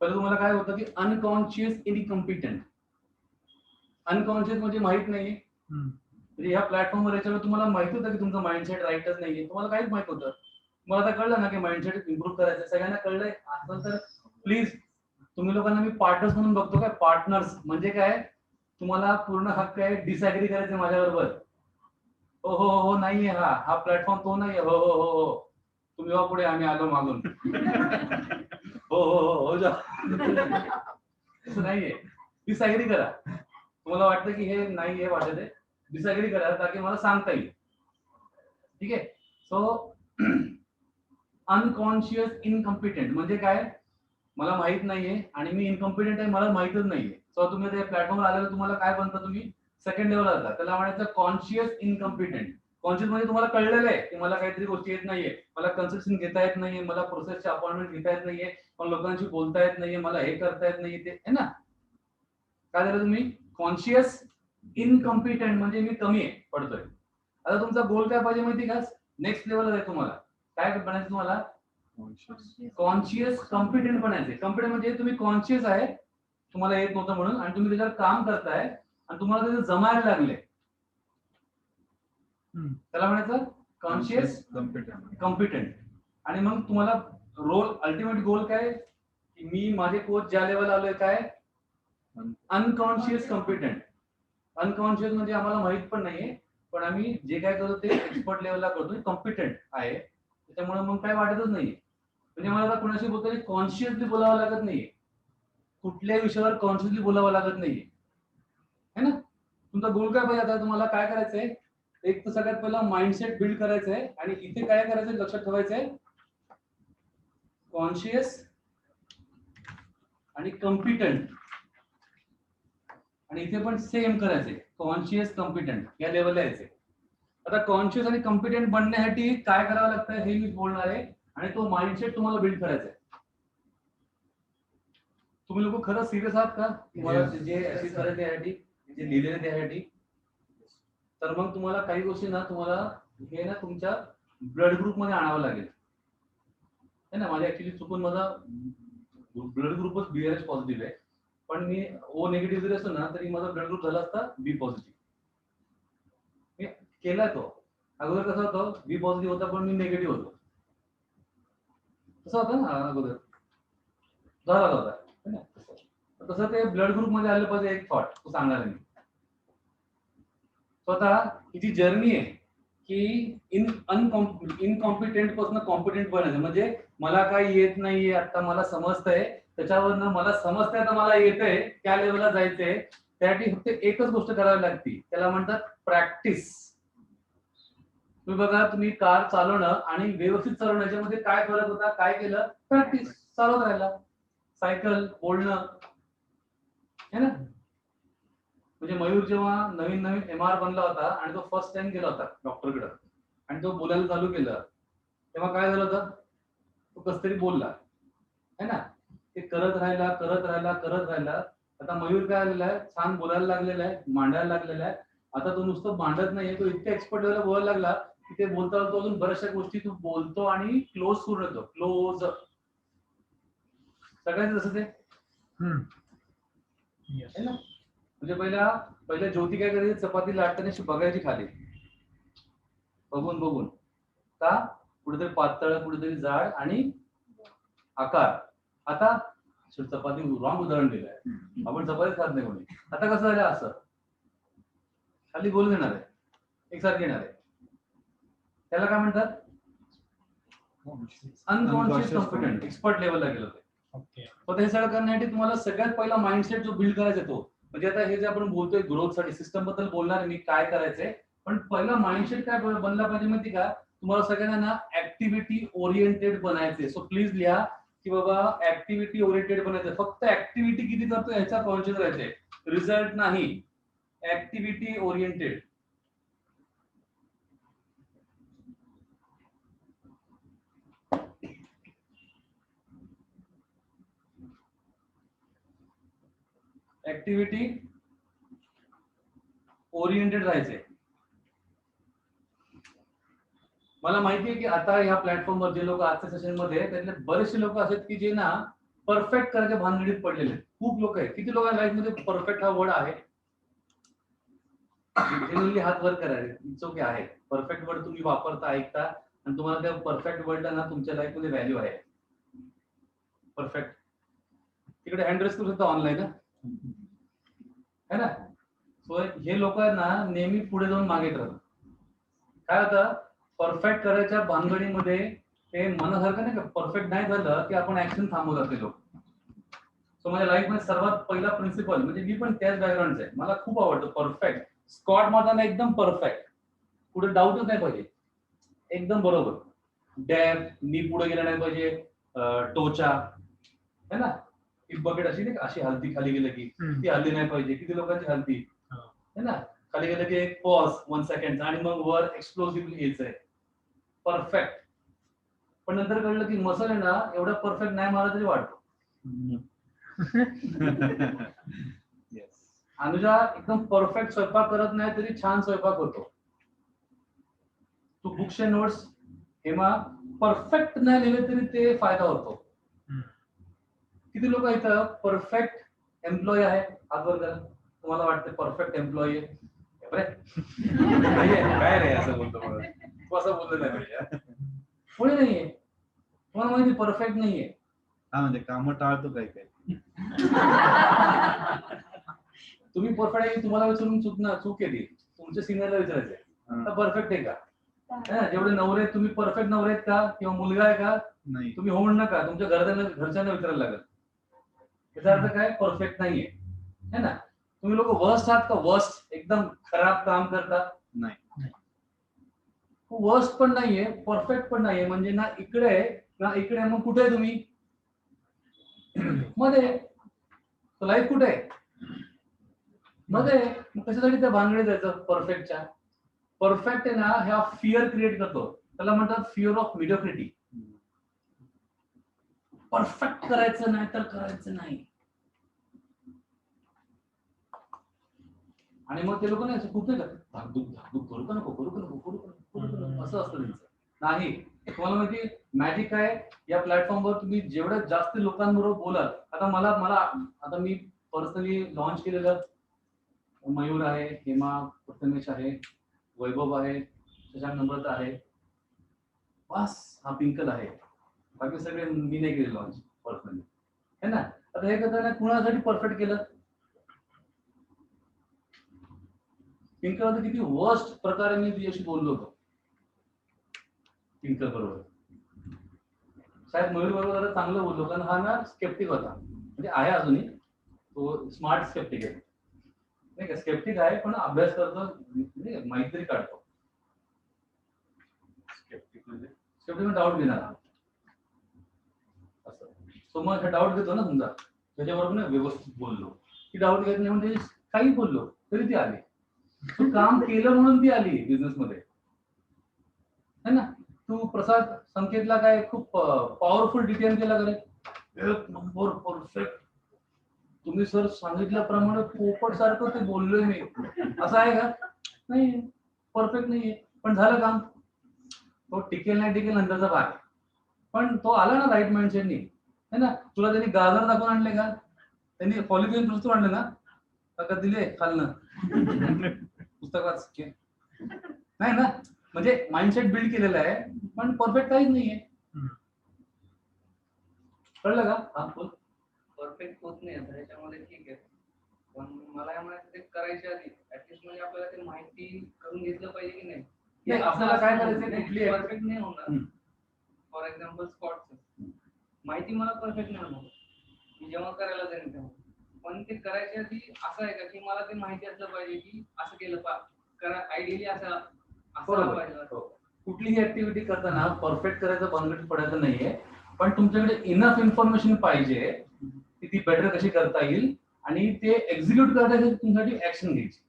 पहिलं तुम्हाला काय होतं की अनकॉन्शियस इनकम्पिटंट. अनकॉन्शियस म्हणजे माहित नाही. म्हणजे ह्या प्लॅटफॉर्मवर याच्यावर तुम्हाला माहित होतं की तुमचं माइंडसेट राईटच नाहीये, तुम्हाला काहीच माहित होतं. मला आता कळलं ना की माइंडसेट इम्प्रूव्ह करायचं, सगळ्यांना कळलंय असेल तर प्लीज तुम्ही लोकांना मी पार्टनर्स म्हणून बघतो. काय पार्टनर्स म्हणजे काय, तुम्हाला पूर्ण हक्क आहे डिसॅग्री करायचं माझ्याबरोबर. हो हो हो नाहीये, हा प्लॅटफॉर्म तो नाहीये. हो हो हो हो तुम्ही वा पुढे, आम्ही आलो मागून. हो हो हो हो जा. असं नाहीये. डिसॅग्री करा. तुम्हाला वाटतं की हे नाहीये वाटत आहे, डिसॅग्री करा ताकि मला सांगता येईल. ठीक आहे. सो अनकॉन्शियस इनकम्पिटंट म्हणजे काय, मला माहित नाहीये आणि मी इनकॉम्पिटंट आहे, मला माहितच नाहीये. सो तुम्ही त्या प्लॅटफॉर्मवर आल्यावर तुम्हाला काय बनतं, तुम्ही सेकंड लेवलला जाता. त्याला म्हणायचं कॉन्शियस इनकम्पिटंट. कॉन्शियस म्हणजे तुम्हाला कळलेलं आहे की मला काहीतरी गोष्टी येत नाहीये, मला कन्सल्टेशन घेता येत नाहीये, मला प्रोसेसचे अपॉइंटमेंट घेता येत नाहीये, पण लोकांशी बोलता येत नाहीये, मला हे करता येत नाहीये, ते है ना. काय झालं, तुम्ही कॉन्शियस इनकम्पिटंट म्हणजे मी कमी आहे, पडतोय. आता तुमचा गोल काय पाहिजे माहिती का, नेक्स्ट लेवलला आहे. तुम्हाला काय बनायचं, तुम्हाला कॉन्शियस कॉम्पिटंट बनायचे. कॉम्पिटंट म्हणजे तुम्ही कॉन्शियस आहे, तुम्हाला येत नव्हतं म्हणून, आणि तुम्ही त्याच्यावर काम करताय आणि तुम्हाला त्याचं जमायला लागले, त्याला म्हणायचं कॉन्शियस कॉम्पिटंट. आणि मग तुम्हाला रोल, अल्टिमेट गोल काय, की मी माझे कोच ज्या लेवलला आलोय, काय अनकॉन्शियस कॉम्पिटंट. अनकॉन्शियस म्हणजे आम्हाला माहित पण नाहीये, पण आम्ही जे काय करतो ते एक्सपर्ट लेवलला करतो, कॉम्पिटंट आहे. त्याच्यामुळे मग काय वाटतच नाहीये. म्हणजे मला आता कुणाशी बोलतोय कॉन्शियसली बोलावं लागत नाहीये, कुठल्याही विषयावर कॉन्शियसली बोलावं लागत नाहीये, है ना. तुमचा गोल काय पाहिजे, आता तुम्हाला काय करायचंय, एक तर सगळ्यात पहिला माइंडसेट बिल्ड करायचंय. आणि इथे काय करायचंय, लक्षात ठेवायचंय, कॉन्शियस आणि कॉम्पिटंट. आणि इथे पण सेम करायचंय, कॉन्शियस कॉम्पिटंट या लेवलला यायचंय. आता कॉन्शियस आणि कॉम्पिटंट बनण्यासाठी काय करावं लागतं हे मी बोलणार आहे, आणि तो माइंडसेट तुम्हाला बिल्ड करायचा आहे. तुम्ही लोक खरंच सिरियस आहात का, तुम्हाला जे अशीच करायचं यासाठी, जे लिहिलेलं त्यासाठी. तर मग तुम्हाला काही गोष्टी ना, तुम्हाला हे ना तुमच्या ब्लड ग्रुप मध्ये आणावं लागेल, है ना. माझ्या ऍक्च्युली चुकून माझा ब्लड ग्रुपच BRH पॉझिटिव्ह आहे, पण मी O निगेटिव्ह जरी असतो ना तरी माझा ब्लड ग्रुप झाला असता B पॉझिटिव्ह. केलाय तो. अगोदर कसं होतं, बी पॉझिटिव्ह होता पण मी निगेटिव्ह होतो. तसं होतं ना अगोदर, झाला होता है ना? तसं ते ब्लड ग्रुप मध्ये आलं पाहिजे एक थॉट तो सांगणार आहे मी. स्वतः ही जी जर्नी आहे की इनकॉम्पिटेंट पासून कॉम्पिटेंट बनायचं. म्हणजे मला काही येत नाहीये आता, मला समजतंय, त्याच्यावरनं मला समजतंय आता मला येतंय, त्या लेवलला जायचंय. त्यासाठी फक्त एकच गोष्ट करावी लागते, त्याला म्हणतात प्रॅक्टिस. तुम्ही बघा, तुम्ही कार चालवणं आणि व्यवस्थित चालवणं याच्यामध्ये काय फरक होता? काय केलं? प्रॅक्टिस. चालवत राहिला. सायकल, बोलणं, है ना? म्हणजे मयूर जेव्हा नवीन नवीन MR बनला होता आणि तो फर्स्ट टाइम गेला होता डॉक्टरकडे आणि तो बोलायला चालू केलं, तेव्हा काय झालं होतं? तो कस तरी बोलला, है ना? ते करत राहिला. आता मयूर काय आलेला आहे, छान बोलायला लागलेला आहे, मांडायला लागलेला आहे. आता तो नुसतं मांडत नाहीये, तो इतक्या एक्सपर्ट लेवलला बोलायला लागला की ते बोलता बोलतो अजून बऱ्याचशा गोष्टी तो बोलतो आणि क्लोज करून येतो. क्लोज. सगळ्यांचं तसं ते Yes. है ना? म्हणजे पहिल्या ज्योती काय करायची, चपाती लाटताना अशी बघायची खाली, बघून का कुठेतरी पातळ, कुठेतरी जाड आणि आकार. आता चपाती रॉंग उदाहरण दिलंय, आपण चपाती खात नाही कोणी. आता कसं झालं, असं खाली बोलून येणार आहे, एकसारखे येणार आहे. त्याला काय म्हणतात? Unconscious competent. एक्सपर्ट लेवलला गेलो ते. Okay. तर हे सगळं करण्यासाठी तुम्हाला सगळ्यात पहिला माइंडसेट जो बिल्ड करायचा तो, म्हणजे आता हे जे आपण बोलतोय ग्रोथसाठी सिस्टम बद्दल बोलणार आहे मी, काय करायचंय, पण पहिला माइंडसेट काय बनला पाहिजे माहिती का? तुम्हाला सगळ्यांना ऍक्टिव्हिटी ओरिएंटेड बनायचे. सो प्लीज लिहा की बाबा ऍक्टिव्हिटी ओरिएंटेड बनायचं. फक्त ऍक्टिव्हिटी किती करतो याचा कॉन्शियस राहायचंय, रिझल्ट नाही. Activity oriented. ऍक्टिव्हिटी ओरिएंटेड राहायचंय. मला माहिती आहे की आता ह्या प्लॅटफॉर्मवर जे लोक आजच्या सेशन मध्ये, त्यातले बरेचसे लोक असे की जे ना परफेक्ट करायच्या भानगडीत पडलेले आहेत. खूप लोक आहेत. किती लोक लाईफ मध्ये परफेक्ट हा वर्ड आहे? जेन्युइनली हात वर करायचे, इट्स ओके आहे. परफेक्ट वर्ड तुम्ही वापरता, ऐकता आणि तुम्हाला त्या परफेक्ट वर्डला ना तुमच्या लाईफ मध्ये व्हॅल्यू आहे. परफेक्ट. तिकडे हँड रेस करू शकता ऑनलाईन, है ना? सो हे लोक ना नेहमी पुढे जाऊन मागे राहतात. काय होतं, परफेक्ट करायच्या भानगडीमध्ये ते मनासारखं नाही का, परफेक्ट नाही झालं की आपण ऍक्शन थांबवतात ते लोक. सो माझ्या लाईफ मध्ये सर्वात पहिला प्रिन्सिपल, म्हणजे मी पण त्याच बॅकग्राऊंडचा आहे, मला खूप आवडतं परफेक्ट. स्कॉट मारताना एकदम परफेक्ट, पुढे डाऊटच नाही पाहिजे, एकदम बरोबर. डॅब, नी पुढे गेला नाही पाहिजे, टोचा, है ना? ती बकेट अशी नाही, अशी हलती खाली गेलं की ती हल्ली नाही पाहिजे. किती लोकांची हलती, है ना? खाली गेलं की एक पॉज 1 सेकंड आणि मग वर एक्सप्लोसिव्हली यायचंय. परफेक्ट. पण नंतर कळलं की मसल आहे ना एवढा परफेक्ट नाही मारला तरी वाटतो. अनुजा एकदम परफेक्ट स्वयंपाक करत नाही तरी छान स्वयंपाक होतो. तू बुक्स अँड नोट्स हेमा परफेक्ट नाही लिहिले तरी ते फायदा होतो. किती लोक इथं परफेक्ट एम्प्लॉई आहे? हातवर करा. तुम्हाला वाटतं परफेक्ट एम्प्लॉई आहे? काय रे असं बोलतो, तू असं बोललं नाही पाहिजे. पुढे नाहीये, तुम्हाला माहिती परफेक्ट नाहीये. हा म्हणजे काम टाळतो काय काय. तुम्ही परफेक्ट आहे, तुम्हाला विचारून चूक केली, तुमच्या सिनियरला विचारायचंय परफेक्ट आहे का? जेवढे नवरे आहेत तुम्ही परफेक्ट नवरे आहेत का, किंवा मुलगा आहे का? नाही. तुम्ही हो म्हणू नका, तुमच्या घरच्यांना विचारायला लागेल. याचा अर्थ काय? परफेक्ट नाहीये, है ना? तुम्ही लोक वर्स्ट आहात का? वर्स्ट, एकदम खराब काम करता? नाही. वर्स्ट पण नाहीये, परफेक्ट पण नाहीये, म्हणजे ना इकडे ना इकडे. मग कुठे आहे तुम्ही? मध्ये. लाईफ कुठे आहे? मध्ये. मग कशासाठी त्या भानगडीत जायचं परफेक्टच्या? परफेक्ट आहे ना, ह्या फिअर क्रिएट करतो, त्याला म्हणतात फिअर ऑफ मिडिओक्रिटी. परफेक्ट करायचं नाही तर करायचं नाही. आणि मग ते लोक नाही खूप नाही का धाकधूक करू का नको असं असतं त्यांचं. नाही, तुम्हाला माहिती मॅजिक काय, या प्लॅटफॉर्मवर तुम्ही जेवढ्या जास्त लोकांबरोबर बोलाल. आता मी पर्सनली लॉन्च केलेलं मयूर आहे, हेमा, प्रथमेश आहे, वैभव आहे, शशांक नम्रता आहे, बस हा पिंकल आहे. बाकी सगळे मी नाही केले लॉन्च पर्सनली, है ना. आता हे करताना कुणासाठी परफेक्ट केलं? पिंकल किती वर्स्ट प्रकारे मी तुझ्याशी बोललो होतो पिंकल बरोबर. साहेब मयूर बरोबर जरा चांगलं बोललो, कारण हा ना स्केप्टिक होता, म्हणजे आहे अजूनही, तो स्मार्ट स्केप्टिक आहे नाही का. स्केप्टिक आहे पण अभ्यास करतो, म्हणजे माहिती काढतो. स्केप्टिक म्हणजे स्केप्टिक डाऊट घेणार असं. सो मग डाऊट घेतो ना तुमचा, त्याच्याबरोबर ना व्यवस्थित बोललो की डाऊट घेत नाही म्हणजे काही बोललो तरी ती आली. तू काम केलं म्हणून ती आली बिझनेस मध्ये, है ना. तू प्रसाद संकेतला काय खूप पॉवरफुल डिटेल केला करे, एक नंबर परफेक्ट. तुम्ही सर सांगितल्याप्रमाणे पोपट सारखं ते बोललोय मी, असं आहे का? नाही, परफेक्ट नाहीये, पण झालं काम. तो टिकेल नाही टिकेल नंतरचा भाग, पण तो आला ना राईट माइंडसेटनी, है ना. तुला त्यांनी गाजर दाखवून आणले का? त्यांनी पॉलिथिन पुस्तक आणले ना, का दिले खालनं पुस्तक वाच नाही ना. म्हणजे माइंडसेट बिल्ड केलेला आहे, पण परफेक्ट काहीच नाहीये. कळलं का? हा बोल. परफेक्ट होत नाही आता त्याच्यामध्ये, ठीक आहे. पण मला काय म्हणायचं, ते करायच्या आधी ऍटलीस्ट म्हणजे आपल्याला ते माहिती करून घेतलं पाहिजे की नाही. नाही, आपल्याला काय करायचंय, कुठली परफेक्ट नाही होणार. फॉर एक्झाम्पल स्पॉटचं माहिती मला परफेक्ट नाही होणार, मी जेव्हा करायला जाईन तेव्हा. पण ते करायच्या आधी असं आहे का की मला ते माहिती असलं पाहिजे की असं केलं करा, आयडियली असं बरोबर. पाहिजे. कुठलीही ऍक्टिव्हिटी करताना परफेक्ट करायचं भानगडीत पडायचं नाहीये, पण तुमच्याकडे इनफ इन्फॉर्मेशन पाहिजे की ती बेटर कशी करता येईल आणि ते एक्झिक्यूट करण्यासाठी तुमच्यासाठी ऍक्शन घ्यायची.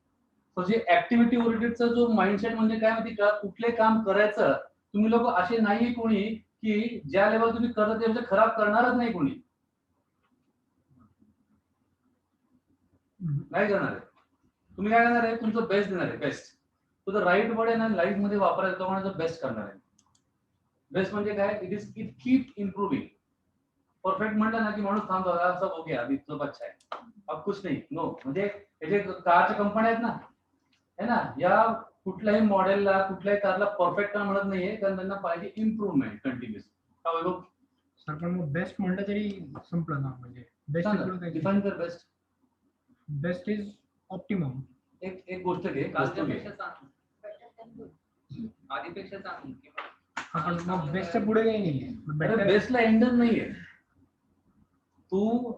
तो जे ऍक्टिव्हिटी ओरिएंटेडचा जो माइंडसेट म्हणजे काय माहिती का, कुठले काम करायचं तुम्ही लोक असे नाही कोणी की ज्या लेवल तुम्ही करता ते म्हणजे खराब करणारच नाही कोणी, नाही करणार आहे. तुम्ही काय करणार आहे, तुमचं बेस्ट देणार आहे. बेस्ट तो जर राईट वर्ड आहे ना लाईफ मध्ये वापरायचा, तो म्हणजे बेस्ट करणार आहे. बेस्ट म्हणजे काय, इट कीप इम्प्रूव्हिंग. परफेक्ट म्हणलं ना की माणूस थांबतो, असं ओके अभी तो अच्छा आहे, अब कुछ नाही. नो, म्हणजे हे जे कारच्या कंपन्या आहेत ना, है ना, या कुठल्याही मॉडेलला कुठल्याही कारला परफेक्ट का म्हणत नाहीये, कारण त्यांना पाहिजे इम्प्रूव्हमेंट कंटिन्युअस. सर पण मग बेस्ट म्हणलं तरी संपलं ना, म्हणजे बेस्ट डिफाईन कर. Best best is optimum. एक गोष्ट घे, कालच्यापेक्षा चांगलं, आधीपेक्षा चांगलं किंवा पण मग बेस्टच्या पुढे काही नाहीये. बेस्टला एंडच नाहीये. तू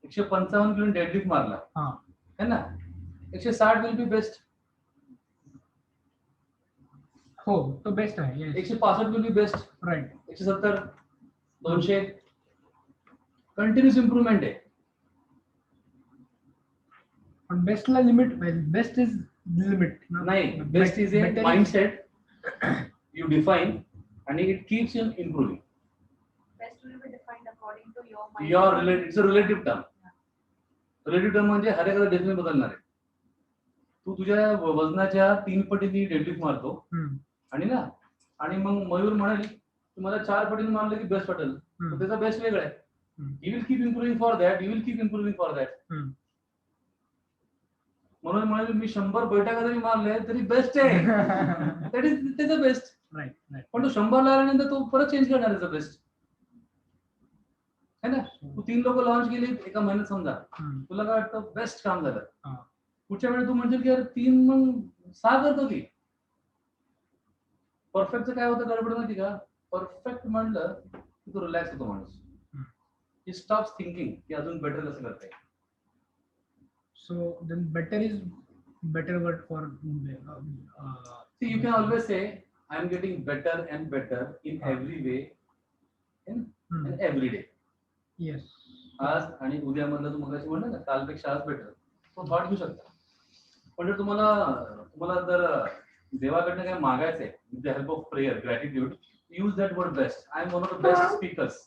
155 किलो डेडलिफ्ट मारला, है ना, 160 विल बी बेस्ट. हो, तो बेस्ट आहे. 165 will be best, right. 170, 200 continuous improvement आहे. पण बेस्टला लिमिट पाहिजे. बेस्ट इज लिमिट नाही, best is a mindset you define आणि it keeps you improving. Best will be defined according to your mind. Your relative, it's a relative term. Relative term म्हणजे हर एखादा decimal बदलणार आहे. तू तुझ्या वजनाच्या 3 पटीने डेडलिफ्ट मारतो आणि ना, आणि मग मयूर म्हणेल तुम्हाला 4 पटीने मारलं की बेस्ट वाटेल, त्याचा बेस्ट वेगळा आहे. You will keep improving for that, you will keep improving for that. म्हणून म्हणाले मी 100 बैठका जरी मारले तरी बेस्ट आहे, दॅट इज त्याचं बेस्ट. राईट. पण तो 100 ला आल्यानंतर तो परत चेंज करणार त्याचं बेस्ट, है ना. तू 3 लोक लॉन्च केली एका महिन्यात समजा, तुला काय वाटतं बेस्ट काम झालं. पुढच्या वेळी तू म्हणशील की यार 3 मग 6 करतो की. परफेक्टचं काय होतं गडबड माहिती का, परफेक्ट म्हणलं की तो रिलॅक्स होतो माणूस. ही स्टॉप्स थिंकिंग की अजून बेटर कसं करता येईल. So then better word for See, you can always say I am getting better and better in every way and every day. Yes. आज आणि उद्या मधलं तू मगाशी म्हणलं ना कालपेक्षा आज बेटर, तो थॉट घेऊ शकता. पण जर तुम्हाला जर देवाकडनं काय मागायचंय with the help of prayer, gratitude, use that word best. I am one of the best speakers,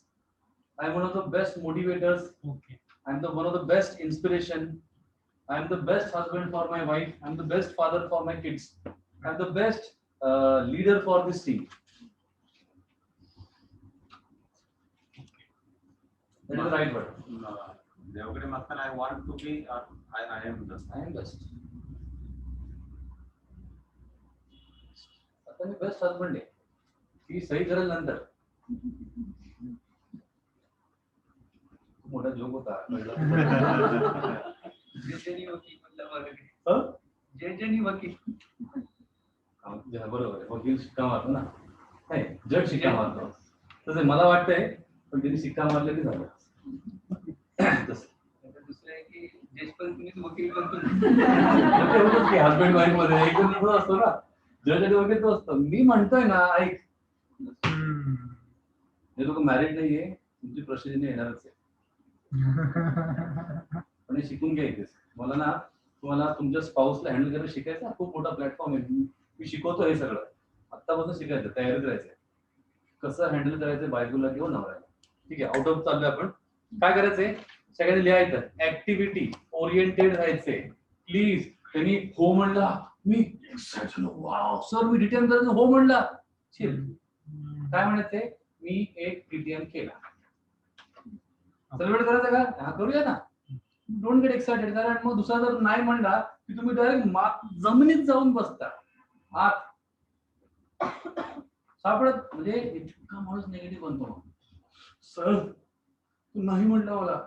I am one of the best motivators, Okay. I am the one of the best inspiration, I am the best husband for my wife. I am the best father for my kids. I am the best leader for this team. That is the right word. देवाकडे मागताना I want to be, I am the. I am best. तर मी best husband आहे. ती सही करेल नंतर. मोठा joke होता कळलं. जेजनी वकील म्हटलं बरं. हं? जेजनी वकील. बरोबर आहे. वकील शिक्का मारतो ना, नाही जज शिक्का मारतो. तसं मला वाटतंय, पण त्यांनी शिक्का मारलं की झालं. तसं दुसरं आहे की जज पण तुम्हीच वकील पण की हजबंड वाईफ मध्ये एक जण असतो ना, जज आणि वकील तो असतो. मी म्हणतोय ना, ऐक, जे लोक मॅरिड नाहीये तुमची प्रोसिजर येणारच आहे. पण हे शिकून घ्यायचं. मला ना तुम्हाला तुमच्या स्पाऊसला हँडल करायला शिकायचं. खूप मोठा प्लॅटफॉर्म आहे. मी शिकवतो हे सगळं. आत्तापासून शिकायचं, तयारी करायचं. कसं हँडल करायचं बायकोला किंवा नवऱ्याला. ठीक आहे, आउट ऑफ चाललोय आपण. काय करायचंय, सगळ्यांनी लिहायचं. ऍक्टिव्हिटी ओरिएंटेड राहायचंय. प्लीज. त्यांनी हो म्हणला, मी एक्साइटेड, वाव सर मी डिटेल करायचं, हो म्हणला. काय म्हणायचंय, मी एक TTM केला. सेलिब्रेट करायचं का? हा करूया ना. Don't get excited. कारण मग दुसरा जर नाही म्हणला की तुम्ही डायरेक्ट जमिनीत जाऊन बसता. आत सापडत, म्हणजे इतका माणूस निगेटिव्ह बनतो. सर तू नाही म्हणला मला,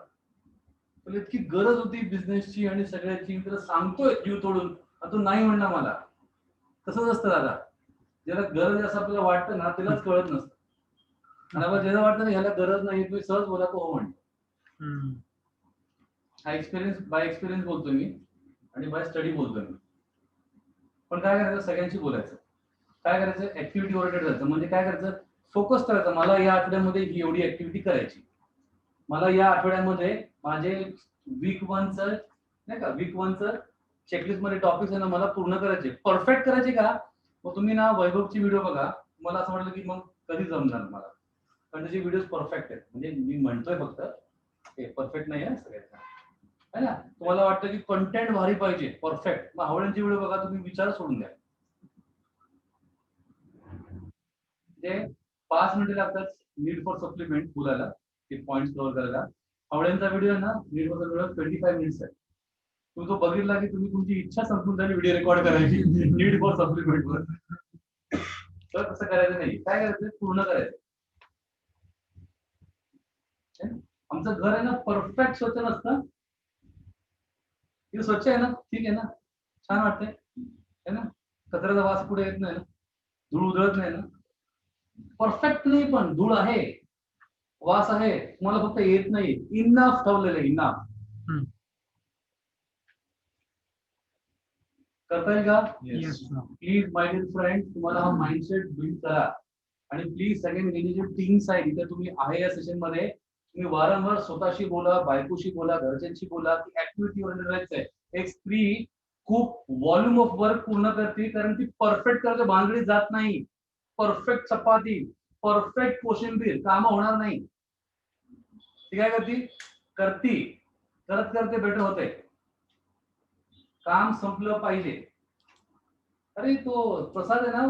तुला इतकी गरज होती बिझनेसची आणि सगळ्याची, तुला सांगतोय जीव तोडून, तू नाही म्हणला मला. तसंच असतं दादा. ज्याला गरज असं आपल्याला वाटतं ना, त्यालाच कळत नसतं. आणि आपण ज्याला वाटतं ना ह्याला गरज नाही, तुम्ही सहज बोला तो हो म्हणतो. हा एक्सपिरियन्स, बाय एक्सपिरियन्स बोलतो मी आणि बाय स्टडी बोलतो मी. पण काय करायचं, सगळ्यांशी बोलायचं. काय करायचं, ऍक्टिव्हिटी ओरिएंटेड राहायचं. म्हणजे काय करायचं, फोकस करायचं. मला या आठवड्यामध्ये ही एवढी ऍक्टिव्हिटी करायची. मला या आठवड्यामध्ये माझे वीक 1चं नाही का, वीक 1चं चेकलिस्ट मध्ये टॉपिक्स आहे ना, मला पूर्ण करायचे. परफेक्ट करायचे का? मग तुम्ही ना वैभवची व्हिडिओ बघा. मला असं वाटलं की मग कधी जमणार मला, कारण त्याचे व्हिडिओ परफेक्ट आहेत. म्हणजे मी म्हणतोय फक्त हे परफेक्ट नाही आहे सगळ्यांना, है ना. तुम्हाला वाटतं की कंटेंट भारी पाहिजे, परफेक्ट, मग हावड्यांची व्हिडिओ बघा. तुम्ही विचार सोडून द्या. ते 5 मिनिटं लागतात नीड फॉर सप्लिमेंट बोलायला, ते पॉइंट कव्हर करायला. हावड्यांचा व्हिडिओ आहे ना, नीड फॉर सप्लिमेंट 25 मिनिट्स आहे. तुम्ही तो बघितला की तुम्ही तुमची इच्छा संपून झाली व्हिडिओ रेकॉर्ड करायची नीड फॉर सप्लिमेंट वर. तर तसं करायचं नाही. काय करायचं, पूर्ण करायचं. आमचं घर आहे ना परफेक्ट स्वच्छ नसतं. हे स्वच्छ आहे ना, ठीक आहे ना, छान वाटतंय है ना. कचऱ्याचा वास पुढे येत नाही ना, धूळ उधळत नाही ना. परफेक्ट नाही पण धूळ आहे, वास आहे, तुम्हाला फक्त येत नाही. इनफ ठेवलेलं आहे, इनफ. करता येईल का? प्लीज माय डिअर फ्रेंड, तुम्हाला हा माइंडसेट बिल्ड करा. आणि प्लीज सगळ्यांनी जे टीम्स आहेत इथे तुम्ही आहे या सेशन मध्ये, तुम्ही वारंवार स्वतःशी बोला, बायकोशी बोला, घरच्यांशी बोला की ऍक्टिव्हिटी ओरिएंटेड राहायचंय. एक स्त्री खूप व्हॉल्यूम ऑफ वर्क पूर्ण करते कारण ती परफेक्ट करते, भानगडीत जात नाही. परफेक्ट चपाती, परफेक्ट कोशिंबीर काम होणार नाही. ती काय करती, करत करते बेटर होते. काम संपलं पाहिजे. अरे तो प्रसाद आहे ना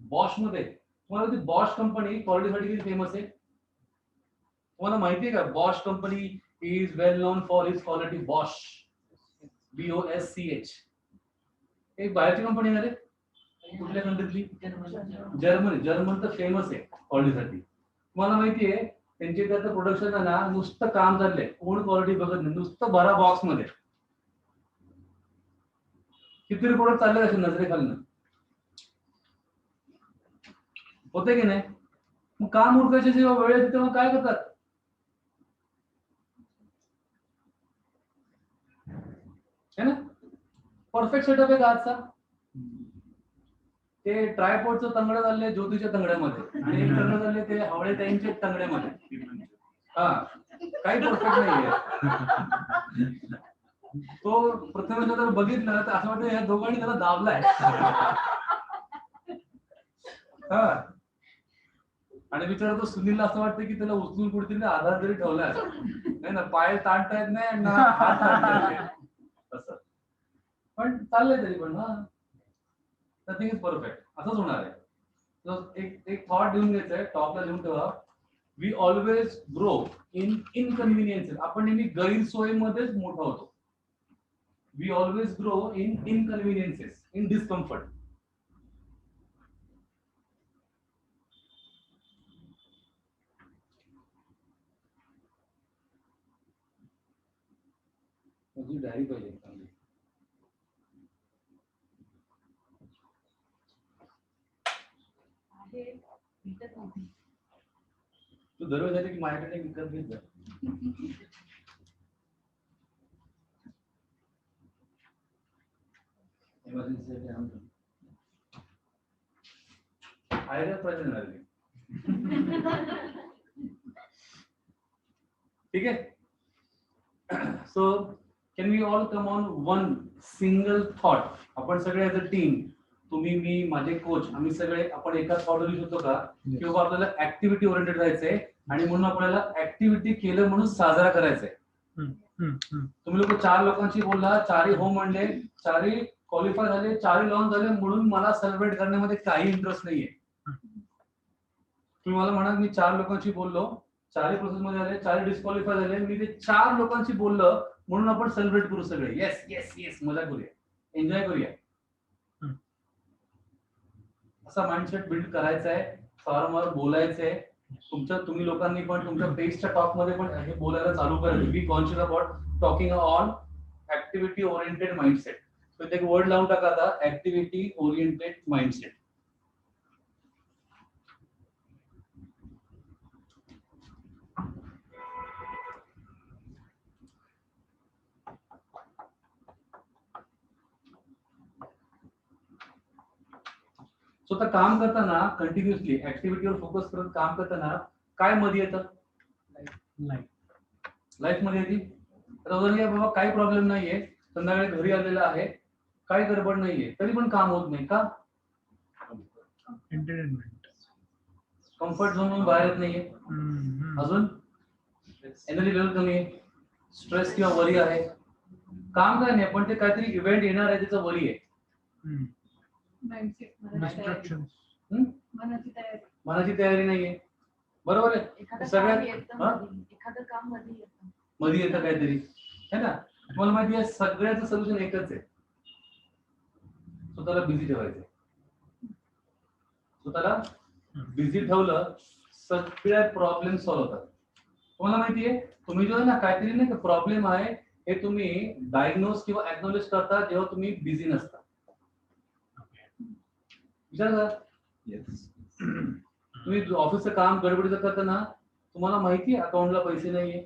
बॉश मध्ये, तुम्हाला ती बॉश कंपनी क्वालिटीसाठी किती फेमस आहे तुम्हाला माहिती आहे का? Bosch company is well non for is quality. Bosch, BOSCH. एक बाहेरची कंपनी आहे रे, कुठल्या कंट्रीतली? जर्मनी. जर्मन तर फेमस आहे क्वालिटीसाठी. तुम्हाला माहिती आहे त्यांचे त्याचं प्रोडक्शन आहे ना, नुसतं काम चाललंय, कोण क्वालिटी बघत नाही, नुसतं भरा बॉक्स मध्ये. किती प्रोडक्ट चालले असे नजरेखालनं, होते की नाही? मग काम उरकायचे जेव्हा वेळ येते तेव्हा काय करतात? है ना. परफेक्ट सेटअप आहे का आजचा? ते ट्रायपॉडचं तंगड चाललंय ज्योतीच्या तंगड्यामध्ये आणि एक तंगड चालले ते हावळे ताईंच्या तंगड्यामध्ये. हा, काही परफेक्ट नाहीये. तो प्रथम जर बघितलं तर असं वाटतं या दोघांनी त्याला दाबलाय. हा, आणि विचार तो सुनीलला असं वाटतं की त्याला उचलून कुठेतरी आधार जरी ठेवलाय नाही ना, पाय ताणता येत नाही ना हात ताणता येत नाही. तसं पण चाललंय तरी पण हा, नथिंग इज परफेक्ट. असंच होणार आहे. एक थॉट लिहून घ्यायचंय, टॉपला लिहून ठेवा. We always grow in inconveniences. आपण नेहमी गैरसोयीमध्येच मोठा होतो. We always grow in inconveniences, in discomfort. तुझी डायरी पाहिजे चांगली. आहे, भेटत नव्हती. तू दरवेळेस आली की माझ्याकडे विकत घेत जा. इमर्जन्सी आयडिया पाहिजे ना रे. ठीक आहे. So can we all come on one single thought. आपण सगळे ऍज अ टीम, तुम्ही, मी, माझे कोच, आम्ही सगळे आपण एकाच थॉट लिहू शकतो का Yes. किंवा आपल्याला ऍक्टिव्हिटी ओरिएंटेड जायचंय आणि म्हणून आपल्याला ऍक्टिव्हिटी केलं म्हणून साजरा करायचंय. तुम्ही लोक 4 लोकांशी बोलला, 4ही हो म्हणले, 4ही क्वालिफाय झाले, 4ही लॉन्च झाले, म्हणून मला सेलिब्रेट करण्यामध्ये काही इंटरेस्ट नाहीये. तुम्ही मला म्हणाल मी 4 लोकांशी बोललो, 4ही प्रोसेस मध्ये आले, 4ही डिस्क्वालिफाय झाले, मी ते 4 लोकांशी बोललो म्हणून आपण सेलिब्रेट करू सगळे. येस येस येस, मजा करूया, एन्जॉय करूया. असा माइंडसेट बिल्ड करायचा आहे, वारंवार बोलायचंय. तुम्ही लोकांनी पण तुमच्या पेजच्या टॉक मध्ये पण हे बोलायला चालू करायचं. Be conscious about talking on activity oriented mindset. तर एक वर्ड लावून टाका आता, ऍक्टिव्हिटी ओरिएंटेड माइंडसेट. सो आता काम करताना कंटिन्युअसली ऍक्टिव्हिटीवर फोकस करत काम करताना काय मध्ये येतं? लाईफ मध्ये येते. आता उदाहरण बाबा काही प्रॉब्लेम नाहीये, संध्याकाळी घरी आलेला आहे, काही गडबड नाहीये, तरी पण काम होत नाही का? एंटरटेनमेंट. कम्फर्ट झोन मधून बाहेर येत नाहीये. अजून एनर्जी लेवल कमी आहे, स्ट्रेस किंवा वरी आहे. काम काय नाही, पण ते काहीतरी इव्हेंट येणार आहे त्याचं वरी आहे. Mindset, मनाची तयारी. डिस्ट्रॅक्शन. मनाची तयारी. मनाची तयारी नाहीये. बरोबर आहे. एखादं सगळ्यात- काम येतं हा? मध्ये, एखादं काम मध्ये येतं. मध्ये येतं काहीतरी, है ना? तुम्हाला माहिती आहे सगळ्याचं सोल्युशन एकच आहे, स्वतःला बिझी ठेवायचं. स्वतःला बिझी ठेवलं सगळ्या प्रॉब्लेम सॉल्व्ह होतात. तुम्हाला माहितीये तुम्ही जो आहे ना काहीतरी नाही का प्रॉब्लेम आहे हे तुम्ही डायग्नोज किंवा ऍक्नॉलेज करता जेव्हा तुम्ही बिझी नसता. विचार करा, येस. तुम्ही ऑफिसचं काम गडबडीचं करताना तुम्हाला माहितीये अकाउंटला पैसे नाहीये,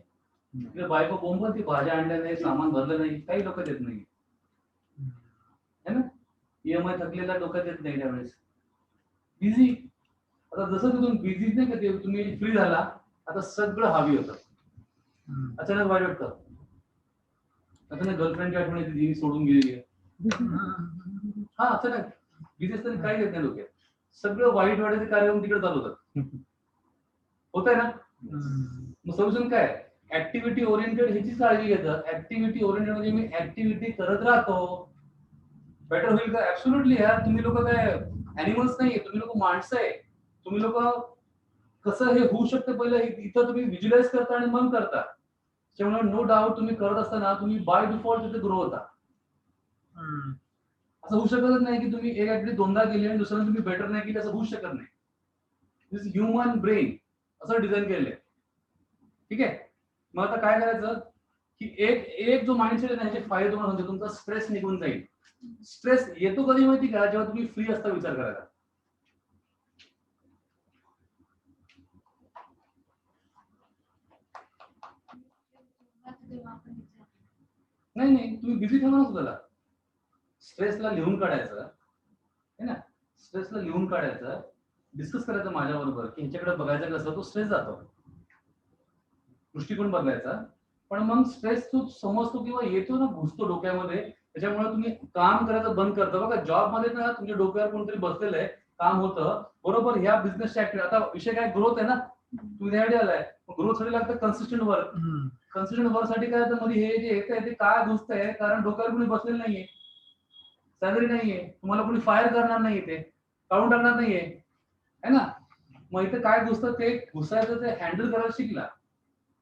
तिकडे बायको बोंबल ती भाज्या आणल्या नाही, सामान भरलं नाही, काही डोक्यात येत नाही, है ना? EMI थकलेला डोक्यात येत नाही त्यावेळेस. बिझी. आता जसं तुम्ही बिझी नाही का ते तुम्ही फ्री झाला, आता सगळं हवी होतं. अचानक वाईट वाटतं. अचानक गर्लफ्रेंडची आठवण येते, ती सोडून गेलेली आहे. हा, अचानक बिझी असताना काही येत नाही डोक्यात. सगळं वाईट वाटायचे कार्यक्रम तिकडे चालू होतात. होत आहे ना? मग सोल्युशन काय? ऍक्टिव्हिटी ओरिएंटेड ह्याची काळजी घेतं. ऍक्टिव्हिटी ओरिएंटेड म्हणजे मी ऍक्टिव्हिटी करत राहतो, बेटर होईल का? ऍब्सोल्युटली यार. तुम्ही लोक काय अॅनिमल्स नाहीये, तुम्ही लोक माणसं आहे. तुम्ही लोक कसं हे होऊ शकतं पहिलं इथं तुम्ही व्हिज्युअलाइज करता आणि मग करता. त्यामुळे नो डाऊट तुम्ही करत असताना तुम्ही बाय डिफॉल्ट तिथे ग्रो होता. असं होऊ शकतच नाही की तुम्ही एक ऍक्टिव्हिटी 2दा केली आणि दुसऱ्या तुम्ही बेटर नाही केली, असं होऊ शकत नाही. दिस ह्युमन ब्रेन असं डिझाईन केलंय. ठीक आहे. मग आता काय करायचं की एक जो माइंडसेट आहे ना ह्याचे फायदे तुम्हाला सांगतो. तुमचा स्ट्रेस निघून जाईल. स्ट्रेस येतो कधी माहिती का? जेव्हा तुम्ही फ्री असता विचार करायला. तेव्हा आपण विचार नाही तुम्ही बिझी ठेवा ना स्वतःला. स्ट्रेसला लिहून काढायचं है ना, स्ट्रेसला लिहून काढायचं, डिस्कस करायचं माझ्याबरोबर की ह्याच्याकडे बघायचं कसं, तो स्ट्रेस जातो, दृष्टिकोन बदलायचा. पण मग स्ट्रेस तो समजतो किंवा येतो ना, घुसतो डोक्यामध्ये, त्याच्यामुळे तुम्ही काम करायचं बंद करता. बघा जॉब मध्ये ना तुमच्या डोक्यावर कोणतरी बसलेलं आहे, काम होतं बरोबर. ह्या बिझनेसच्या ऍक्टिव्हिटी आता विषय काय, ग्रोथ आहे ना, तुम्ही त्यासाठी आलाय. ग्रोथ साठी लागतं कन्सिस्टंट वर्क. कन्सिस्टंट वर्क साठी काय तर मध्ये हे जे येतंय ते काय घुसतंय, कारण डोक्यावर कोणी बसलेलं नाहीये, सॅलरी नाहीये, तुम्हाला कोणी फायर करणार नाहीये, ते काढून टाकणार नाहीये, है ना. मग इथे काय घुसतं ते घुसायचं, ते हँडल करायला शिकला.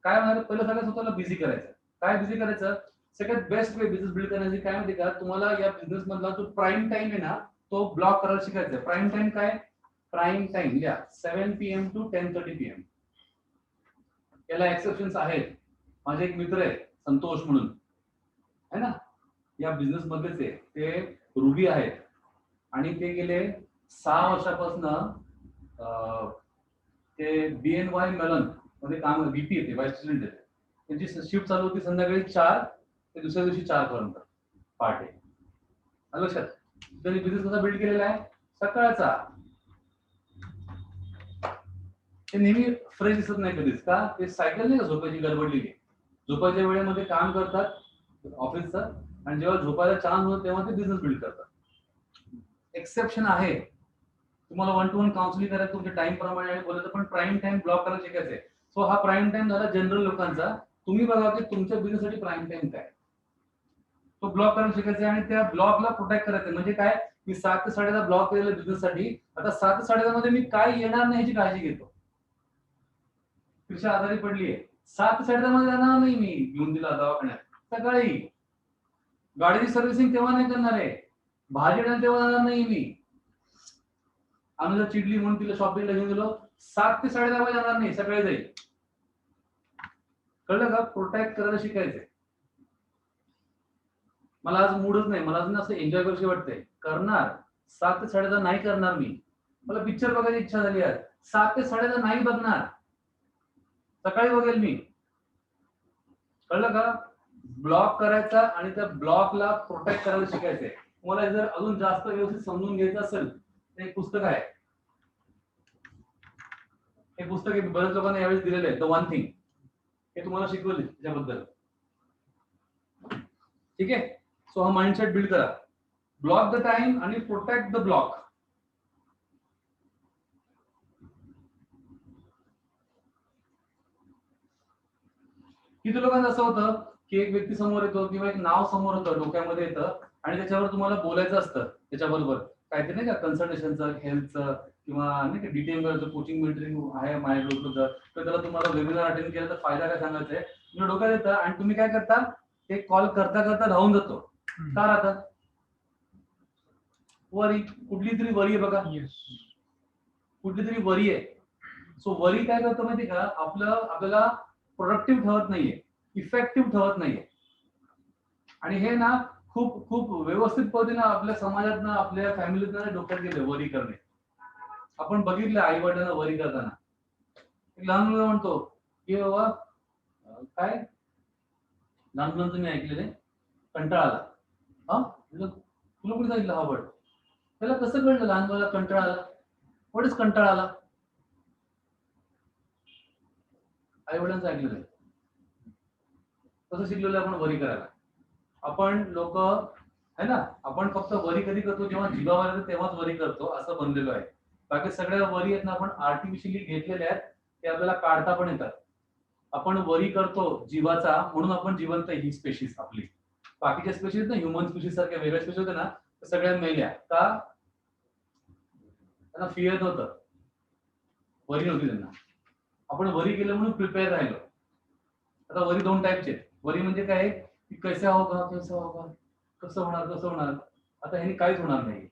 काय म्हणाल, पहिलं सगळ्यात स्वतःला बिझी करायचं. काय बिझी करायचं? सगळ्यात बेस्ट वे बिझनेस बिल्ड करण्याची काय माहिती का, तुम्हाला या बिझनेस मधला जो प्राईम टाइम आहे ना तो ब्लॉक करायला शिकायचा. प्राईम टाइम काय? प्राईम टाइम या 7 PM to 10:30 PM. याला एक्सेप्शन्स आहेत. माझे एक मित्र आहे संतोष म्हणून, है ना, या बिझनेस मध्येच आहे, ते रुबी आहेत आणि ते गेले 6 वर्षापासून ते BNY मेलन मध्ये काम, VP येते, व्हाईस प्रेसिडेंट येते. त्यांची शिफ्ट चालू होती संध्याकाळी 4 ते दुसऱ्या दिवशी 4 पर्यंत पहाटे. आलं लक्षात? त्यांनी बिझनेस कसा बिल्ड केलेला आहे, सकाळचा. ते नेहमी फ्रेश दिसत नाही कधीच, का ते सायकल नाही का झोपायची गडबडलेली, झोपायच्या वेळेमध्ये काम करतात ऑफिसचं, आणि जेव्हा झोपायला चान्स होतो तेव्हा ते बिझनेस बिल्ड करतात. एक्सेप्शन आहे, तुम्हाला 1-to-1 काउन्सिलिंग करायचं तुमच्या टाइम प्रमाणे आणि बोलायचं, पण प्राईम टाइम ब्लॉक करायला शिकायचंय. सो हा प्राईम टाइम झाला जनरल लोकांचा. तुम्ही बघा की तुमच्या बिझनेससाठी प्राईम टाइम काय, तो ब्लॉक करायला शिकायचा आणि त्या ब्लॉकला प्रोटेक्ट करायचं. म्हणजे काय, मी 7 ते 10:30 ब्लॉक केलेला बिझनेस साठी, आता 7 ते 10:30 मध्ये मी काय येणार नाही याची काळजी घेतो. पेक्षा आजारी पडलीये, 7 ते 10:30 मध्ये जाणार नाही, मी घेऊन दिला दवाखान्यात. सकाळी गाडीची सर्व्हिसिंग तेव्हा नाही करणार आहे, भाजी आणून तेव्हा जाणार नाही मी. आम्ही जर चिडली म्हणून तिला शॉपिंगला घेऊन गेलो, 7 ते 10:30 मध्ये जाणार नाही, सकाळी जाईल. कळलं का? प्रोटेक्ट करायला शिकायचंय. मला आज मूडच नाही, मला अजून असं एन्जॉय करूशी वाटतंय, करणार. 7 ते 10:30 नाही करणार मी. मला पिक्चर बघायची इच्छा झाली आज, 7 ते 10:30 नाही बघणार, सकाळी बघेल मी. कळलं का? ब्लॉक करायचा आणि त्या ब्लॉकला प्रोटेक्ट करायला शिकायचंय. तुम्हाला जर अजून जास्त व्यवस्थित समजून घ्यायचं असेल तर एक पुस्तक आहे, हे पुस्तक बऱ्याच लोकांना यावेळेस दिलेलं आहे, द वन थिंग. हे तुम्हाला शिकवले त्याच्याबद्दल. ठीक आहे. सो हा माइंडसेट बिल्ड करा, ब्लॉक द टाइम आणि प्रोटेक्ट द ब्लॉक. किती लोकांचं असं होतं की एक व्यक्ती समोर येतो किंवा एक नाव समोर येतं, डोक्यामध्ये येतं आणि त्याच्यावर तुम्हाला बोलायचं असतं, त्याच्याबरोबर काहीतरी नाही का, कन्सल्टेशनचं, हेल्थचं किंवा नाही का डिटेल करायचं, कोचिंग मिलिटरी आहे माझ्याकडे होतं, तर त्याला तुम्हाला वेबिनार अटेंड केला तर फायदा काय सांगायचा आहे, तुम्ही डोक्यात येतं आणि तुम्ही काय करता, ते कॉल करता करता राहून जातो. का राहतात? वरी, कुठली तरी वरी आहे बघा, कुठली तरी वरी आहे. सो वरी काय करतो माहिती का, आपल्याला प्रोडक्टिव्ह ठेवत नाहीये, इफेक्टिव्ह ठेवत नाहीये. आणि हे ना खूप खूप व्यवस्थित पद्धतीने आपल्या समाजातनं, आपल्या फॅमिलीतनं डोक्यात गेले वरी करणे. आपण बघितलं आई वडिलांना वरी करताना. एक लहान मुलगा म्हणतो की बाबा काय, लहान मुलांचं मी ऐकलेलं, कंटाळा आला. हा, तुला कुणी सांगितलं हा वर्ड? त्याला कसं कळलं लहान मुलाला कंटाळा आला? व्हॉट इज कंटाळा आला? आई वडिलांचं ऐकलेलं आहे. कसं शिकलेलं आपण वरी करायला? आपण लोक है ना, आपण फक्त वरी कधी करतो, जेव्हा जीवावर येतं तेव्हाच वरी करतो, असं बनलेलो आहे. बाकी सगळ्या वरी आहेत ना आपण आर्टिफिशियली घेतलेल्या आहेत, ते आपल्याला काढता पण येतात. आपण वरी करतो जीवाचा, म्हणून आपण जिवंत ही स्पेशीस आपली. बाकीच्या स्पेशीस ना, ह्युमन स्पेशीस सारख्या वेगळ्या स्पेशीस होत्या ना, त्या सगळ्या मेल्या. का? त्यांना फिअर नव्हतं, वरी नव्हती त्यांना. आपण वरी केलं म्हणून प्रिपेअर राहिलो. आता वरी 2 टाईपचे. वरी म्हणजे काय, की कैसा होगा, कैसा होगा, कसं होणार, कसं होणार. आता ह्याने काहीच होणार नाही.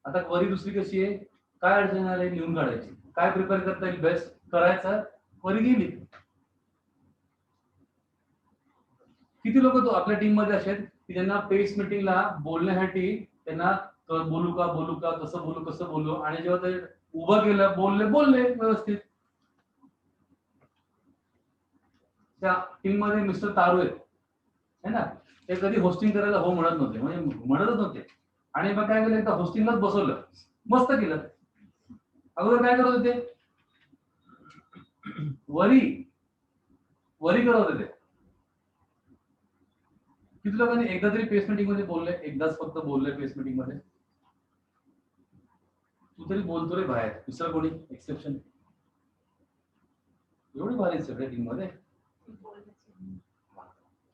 आता वरी दुसरी कशी आहे, काय अडचण आली लिहून काढायची, काय प्रिपेअर करता येईल बेस्ट करायचं, वरी गेली. किती लोक तो आपल्या टीम मध्ये असे आहेत की ज्यांना पेस मीटिंगला बोलण्यासाठी त्यांना बोलू का, कसं बोलू, आणि जेव्हा ते उभं केलं, बोलले व्यवस्थित. त्या टीम मध्ये मिस्टर तारू आहेत है ना, ते कधी होस्टिंग करायला हो म्हणत नव्हते, म्हणजे म्हणतच नव्हते. आणि मग काय केलं, एकदा होस्टिंगलाच बसवलं, मस्त केलं. अगोदर काय करत होते, वरी करत होते. किती लोकांनी एकदा तरी पेस मीटिंग मध्ये बोलले, एकदाच फक्त बोलले पेस मीटिंग मध्ये? तू तरी बोलतो रे बाहेर, दुसरं कोणी एक्सेप्शन? एवढी भारी सगळ्या टीम मध्ये.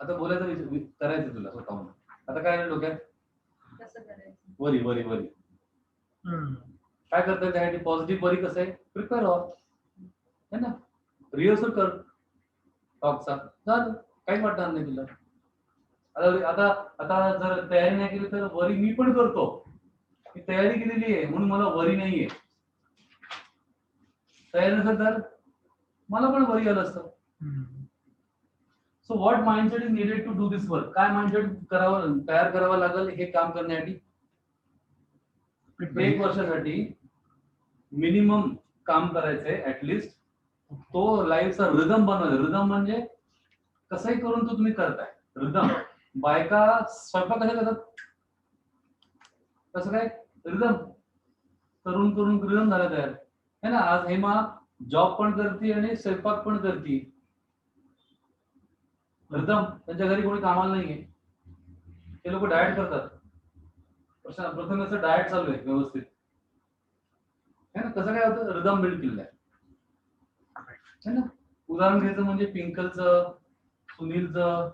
आता बोलायचं करायचं तुला स्वतःहून. आता काय डोक्यात, कसं करायचं, वरी वरी वरी. काय करतात त्यासाठी पॉझिटिव्ह वरी कसं आहे, प्रिपेअर व्हा है ना, रिहर्सल कर टॉकचा, झालं, काही वाटणार नाही तुला. आता आता जर तयारी नाही केली तर वरी मी पण करतो, मी तयारी केलेली आहे म्हणून मला वरी नाहीये. तयारी नसेल तर मला पण वरी आलं असतं. So what mindset is needed to do this work? काय माइंडसेट तयार करावं लागेल हे काम करण्यासाठी? 1 वर्षासाठी मिनिमम काम करायचंय ऍटलिस्ट. तो लाईफचा रिदम बनवायचा. रिदम म्हणजे कसंही करून तो तुम्ही करताय. रिदम. बायका स्वयंपाक कशा करतात? कसं काय? रिदम करून करून रिदम झाला तयार है ना. आज हेमा जॉब पण करते आणि स्वयंपाक पण करते. रिदम. त्यांच्या घरी कोणी कामाला नाहीये, ते लोक डाएट करतात. प्रथम असं डाएट चालू आहे व्यवस्थित है ना. कसं काय होतं? रिदम बिल्ड केलेलं आहे है ना. उदाहरण घ्यायचं म्हणजे पिंकलचं, सुनीलचं,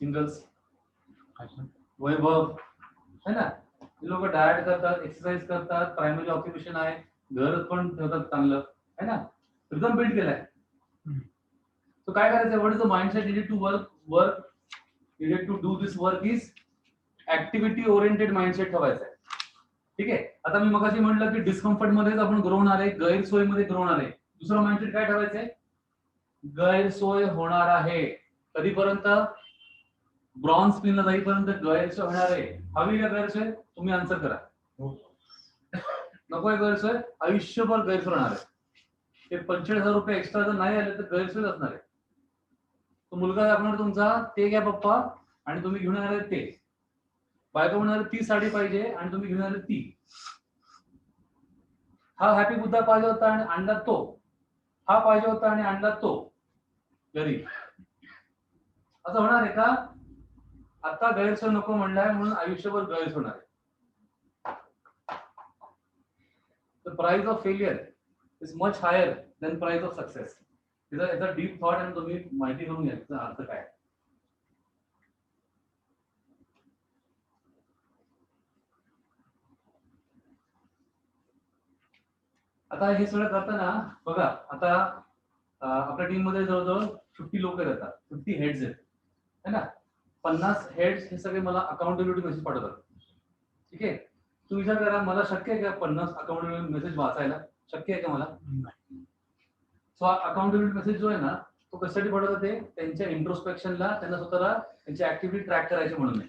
सिंगल्स, वैभव है ना. हे लोक डाएट करतात, एक्सरसाइज करतात, प्रायमरी ऑक्युपेशन आहे, घर पण ठेवतात चांगलं है ना. रिदम बिल्ड केलाय. तो काय करायचं? What is the mindset needed to work needed to do this work is activity oriented mindset ठेवायचा आहे. ठीक आहे. आता मी मगाशी म्हटलं की डिस्कम्फर्ट मध्येच आपण ग्रो होणार आहे, गैरसोयीमध्ये ग्रो होणार आहे. दुसरं माइंडसेट काय ठेवायचंय? गैरसोय होणार आहे. कधीपर्यंत? ब्रॉन्झ पिनला जाईपर्यंत गैरसोय होणार आहे. हवी का गैरसोय? तुम्ही आन्सर करा. नकोय गैरसोय? आयुष्यभर गैरसोय होणार आहे. ते 45,000 रुपये एक्स्ट्रा जर नाही आले तर गैरसोय असणार आहे. तो मुलगा दाखवणार तुमचा, ते घ्या पप्पा, आणि तुम्ही घेऊन येणार आहे ते. बायको म्हणणार ती साडी पाहिजे आणि तुम्ही घेऊन येणार ती. हा हॅपी बुद्धा पाहिजे होता आणि आणला तो. हा पाहिजे होता आणि आणला तो घरी. असं होणार आहे का? आता गैरसोय नको म्हणलाय म्हणून आयुष्यभर गैरसोय होणार आहे. The price of failure is much higher than price of success. याचा डीप थॉट आणि तुम्ही माहिती करून घ्या त्याचा अर्थ काय. आता हे सगळं करताना बघा, आता आपल्या टीम मध्ये जवळजवळ 50 लोक येतात, 50 हेड्स आहेत है ना. 50 हेड्स हे सगळे मला अकाउंटेबिलिटी मेसेज पाठवतात. ठीक आहे. तू विचार करा, मला शक्य आहे का 50 अकाउंटेबिलिटी मेसेज वाचायला? शक्य आहे का मला? सो अकाउंटेबिलिटी मेसेज जो आहे ना, तो कशासाठी पाठवतात? ते त्यांच्या इंट्रोस्पेक्शनला, त्यांना स्वतःला त्यांची ऍक्टिव्हिटी ट्रॅक करायची म्हणून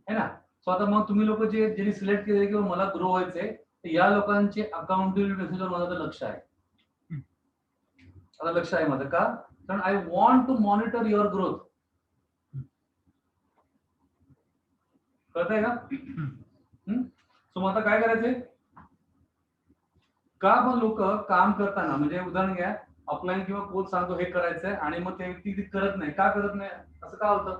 है ना. सो आता मग तुम्ही लोक जे ज्यांनी सिलेक्ट केले किंवा मला ग्रो व्हायचंय, या लोकांचे अकाउंटेबिलिटी मेसेजवर माझं लक्ष आहे. आता लक्ष आहे माझं का? कारण I want to monitor your growth. कळतंय का? सो मग आता काय करायचंय? का पण लोक काम करताना, म्हणजे उदाहरण घ्या, ऑफलाईन किंवा कोच सांगतो हे करायचंय आणि मग ते व्यक्ती करत नाही. का करत नाही? असं का होतं?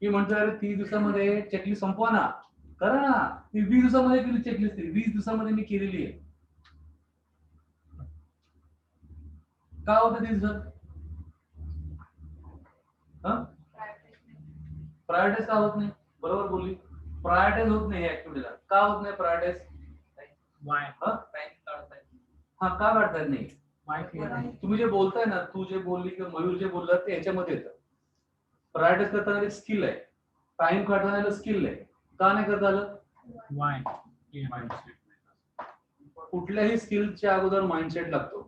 की म्हणतो अरे 30 दिवसामध्ये चेकलिस्ट संपवा ना. करा ना. ती 20 दिवसामध्ये केली चेकलिस्ट, 20 दिवसामध्ये मी केलेली आहे. का होतं 30 दिवसात? प्रायोरिटाईज का होत नाही? बरोबर बोलली. प्रायोरिटाईज होत नाही ऍक्टिव्हिटीला. का होत नाही प्रायोरिटाईज? हा, का काढतायत नाही? तुम्ही जे बोलताय ना, तू जे बोलली किंवा मयूर जे बोलला ते याच्यामध्ये येतं. प्रायोरिटाईज करताना एक स्किल आहे, टाइम काढताना स्किल आहे. का नाही करता आलं? कुठल्याही स्किलच्या अगोदर माइंडसेट लागतो.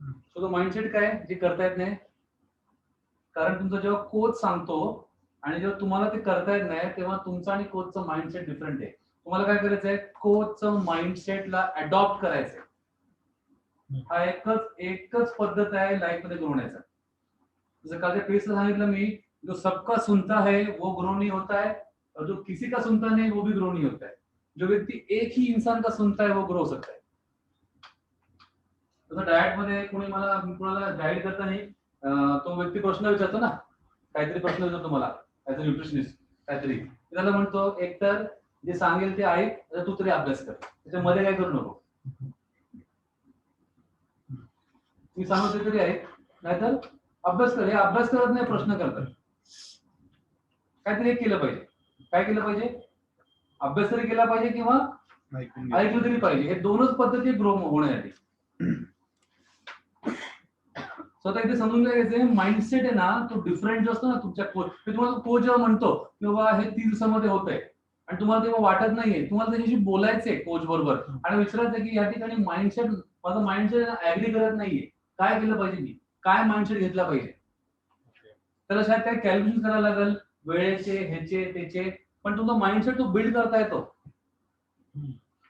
सो तो माइंडसेट काय जे करता येत नाही? कारण तुमचा जेव्हा कोच सांगतो आणि जेव्हा तुम्हाला ते करता येत नाही, तेव्हा तुमचा आणि कोचचं माइंडसेट डिफरंट आहे. तुम्हाला काय करायचंय? कोचचं माइंडसेटला अडॉप्ट करायचंय. हा एकच पद्धत आहे लाईफ मध्ये ग्रो होण्याचा. जसं कालच्या पेसला सांगितलं मी, जो सबका सुनता है वो ग्रो नहीं होता है, और जो किसी का सुनता नहीं वो भी ग्रो नहीं होता है. जो व्यक्ती एक ही इंसान का सुनता है वो ग्रो हो सकता है. जसं डाएट मध्ये कोणाला गाईड करता नाही, तो व्यक्ती प्रश्न विचारतो ना, काहीतरी प्रश्न विचारतो मला ऍज अ न्यूट्रिशनिस्ट काहीतरी, त्याला म्हणतो एकतर जे सांगेल ते ऐक, तू तरी अभ्यास कर, त्याच्यामध्ये काय करू नको. मी सांगतो तरी ऐक, नाहीतर अभ्यास कर. हे अभ्यास करत नाही, प्रश्न करतात. काहीतरी एक केलं पाहिजे. काय केलं पाहिजे? अभ्यास तरी केला पाहिजे किंवा ऐकलं तरी पाहिजे. हे दोनच पद्धती ग्रो होण्यासाठी. स्वतः इथे समजून घ्यायचं माइंडसेट आहे ना, तो डिफरंट जो असतो ना तुमच्या कोच. तुम्हाला कोच जेव्हा म्हणतो की बाबा हे 30 दिवसामध्ये होतंय आणि तुम्हाला तेव्हा वाटत नाहीये, तुम्हाला त्याच्याशी बोलायचंय कोच बरोबर आणि विचारायचं की या ठिकाणी माइंडसेट, माझं माइंडसेट ऍग्री करत नाहीये, काय केलं पाहिजे मी, काय माइंडसेट घेतला पाहिजे. त्याला शायद काही कॅल्क्युलेशन करायला लागेल, वेळेचे, ह्याचे, त्याचे, पण तुमचा माइंडसेट तो बिल्ड करता येतो.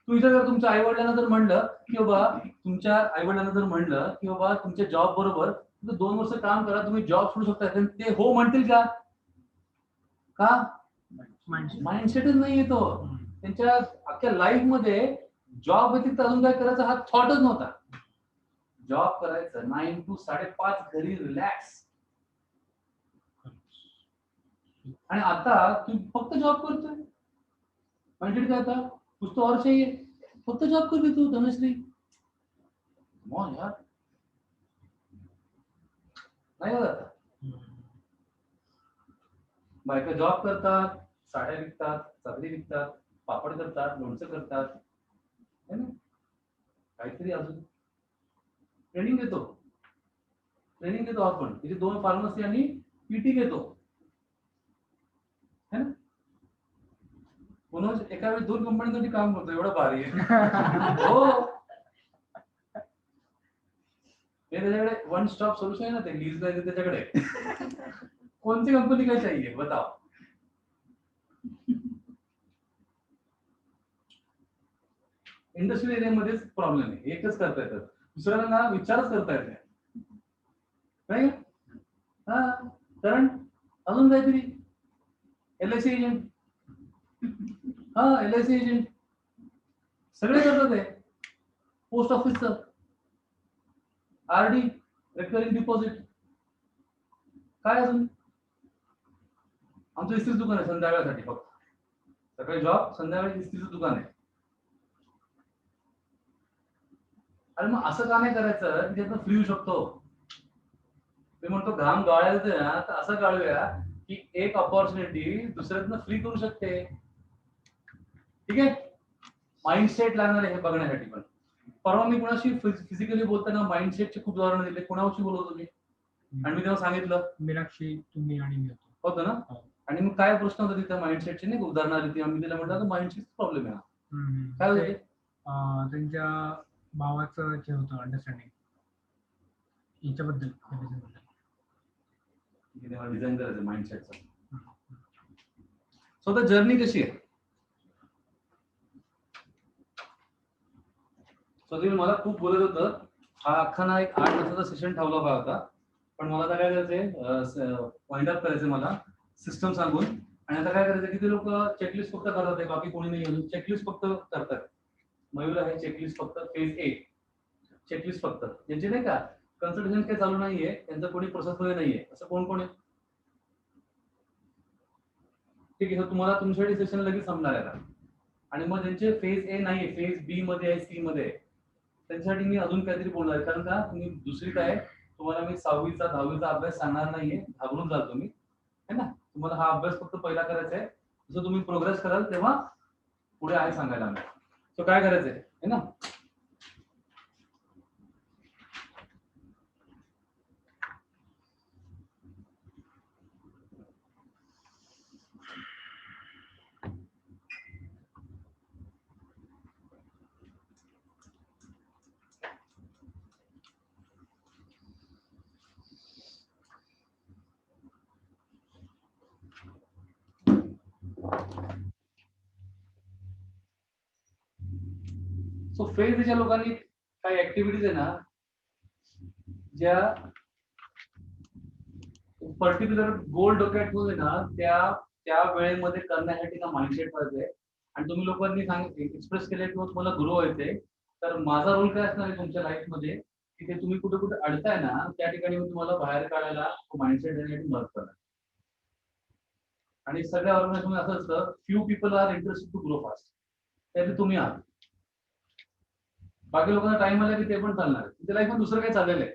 तू इथं जर तुमच्या आईवडिलांना जर म्हणलं की बाबा, तुमच्या आईवडिलांना जर म्हणलं की बाबा तुमच्या जॉब बरोबर तुम्ही 2 वर्ष काम करा, तुम्ही जॉब सोडू शकता, तर ते हो म्हणतील का? का? माइंडसेटच नाही येतो त्यांच्या अख्ख्या लाईफ मध्ये. जॉब व्यतिरिक्त अजून काय करायचं हा थॉटच नव्हता. जॉब करायचं 9 to 5:30 घरी रिलॅक्स. आणि आता तू फक्त जॉब करतोय. माइंडसेट काय आता? कुछ तो और चाहिए. फक्त जॉब करतोय तू धनश्री. मग यार नाही होत आता. बायका जॉब करतात, साड्या विकतात, चादरी विकतात, पापड करतात, लोणचं करतात, है ना, काहीतरी अजून ट्रेनिंग देतो आपण. तिथे 2 फार्मसी आणि पीटी घेतो, है ना. म्हणून एका वेळी 2 कंपन्यांसाठी काम करतो, एवढं भारी आहे. हो, त्याच्याकडे वन स्टॉप सोल्युशन आहे ना, ते लीज नाही त्याच्याकडे. कोणती कंपनी काय चाहिए बताओ. इंडस्ट्रियल एरियामध्येच प्रॉब्लेम आहे. एकच करता येतं, दुसऱ्यांना विचारच करता येत नाही. हा, कारण अजून काहीतरी LIC एजंट. हा, LIC एजंट सगळे करतात आहे. पोस्ट ऑफिसचं RD, रेकरिंग डिपॉझिट. काय अजून? आमचं इस्त्रीचं दुकान आहे संध्याकाळसाठी फक्त. सकाळी जॉब, संध्याकाळी इस्त्रीचं दुकान आहे. अरे मग असं का नाही करायचं की त्यातनं फ्री होऊ शकतो. मी म्हणतो घाम गाळायचं ना, तर असं गाळूया की एक अपॉर्च्युनिटी दुसऱ्यातनं फ्री करू शकते. ठीक आहे. माइंडसेट लागणार आहे हे बघण्यासाठी. पण परवा मी कुणाशी फिजिकली बोलताना माइंडसेटचे खूप उदाहरण दिले. कोणाशी बोलतो तुम्ही? आणि मी तेव्हा सांगितलं मीनाक्षी, तुम्ही आणि मी होतो. होतं ना. आणि मग काय प्रश्न होता तिथे माइंडसेटचे नाही उदाहरण आली ती. आम्ही तिला म्हटलं माइंडसेट प्रॉब्लेम आहे. काय होते? त्यांच्या भावाचं जे होतं अंडरस्टँडिंग याच्याबद्दल डिझाईन करायचं माइंडसेटचं. सो द जर्नी कशी आहे? सो तुम्ही मला खूप बोलत होतं. हा अख्खा ना एक 8 तासाचा सेशन ठेवला होता, पण मला आता काय करायचंय, वाइंड अप करायचंय मला सिस्टम सांगून. आणि आता काय करायचं, किती लोक चेकलिस्ट फक्त करतात आहे, बाकी कोणी नाही अजून चेकलिस्ट फक्त करतात. मयूर आहे चेकलिस्ट फक्त फेज 1 चेकलिस्ट फक्त. ज्यांचे नाही का कन्सल्टेशन काही चालू नाहीये, त्यांचं कोणी प्रोसेस मध्ये नाहीये, असं कोण आहे? ठीक आहे. तुम्हाला तुमच्यासाठी सेशन लगेच संपणार आहे. आणि मग ज्यांचे फेज A नाहीये, फेज B मध्ये आहे, C मध्ये आहे, त्यांच्यासाठी मी अजून काहीतरी बोलणार आहे. कारण का तुम्ही दुसरी काय तुम्हाला मी 6वीचा 10वीचा अभ्यास सांगणार नाहीये, घाबरून जाल तुम्ही, है ना. तुम्हाला हा अभ्यास फक्त पहिला करायचा आहे. जसं तुम्ही प्रोग्रेस कराल तेव्हा पुढे आहे सांगायला आम्ही. सो काय करायचंय, है ना. सो फेजच्या लोकांनी काही ऍक्टिव्हिटीज आहे ना, ज्या पर्टिक्युलर गोल डोक्यात ठेवून ना, त्या वेळेमध्ये करण्यासाठी ना माइंडसेट पाहिजे. आणि तुम्ही लोकांनी एक्सप्रेस केले किंवा तुम्हाला ग्रो व्हायचंय, तर माझा रोल काय असणार आहे तुमच्या लाईफ मध्ये, की ते तुम्ही कुठे कुठे अडताय ना, त्या ठिकाणी मी तुम्हाला बाहेर काढायला माइंडसेट देण्यासाठी मदत करणार. आणि सगळ्या ऑर्गनायझेशन असं असतं, few people are interested to grow fast, त्यात तुम्ही आहात. बाकी लोकांना टाइम आला की ते पण चालणार. तुमच्या लाईफ मध्ये दुसरं काही चाललेलं आहे,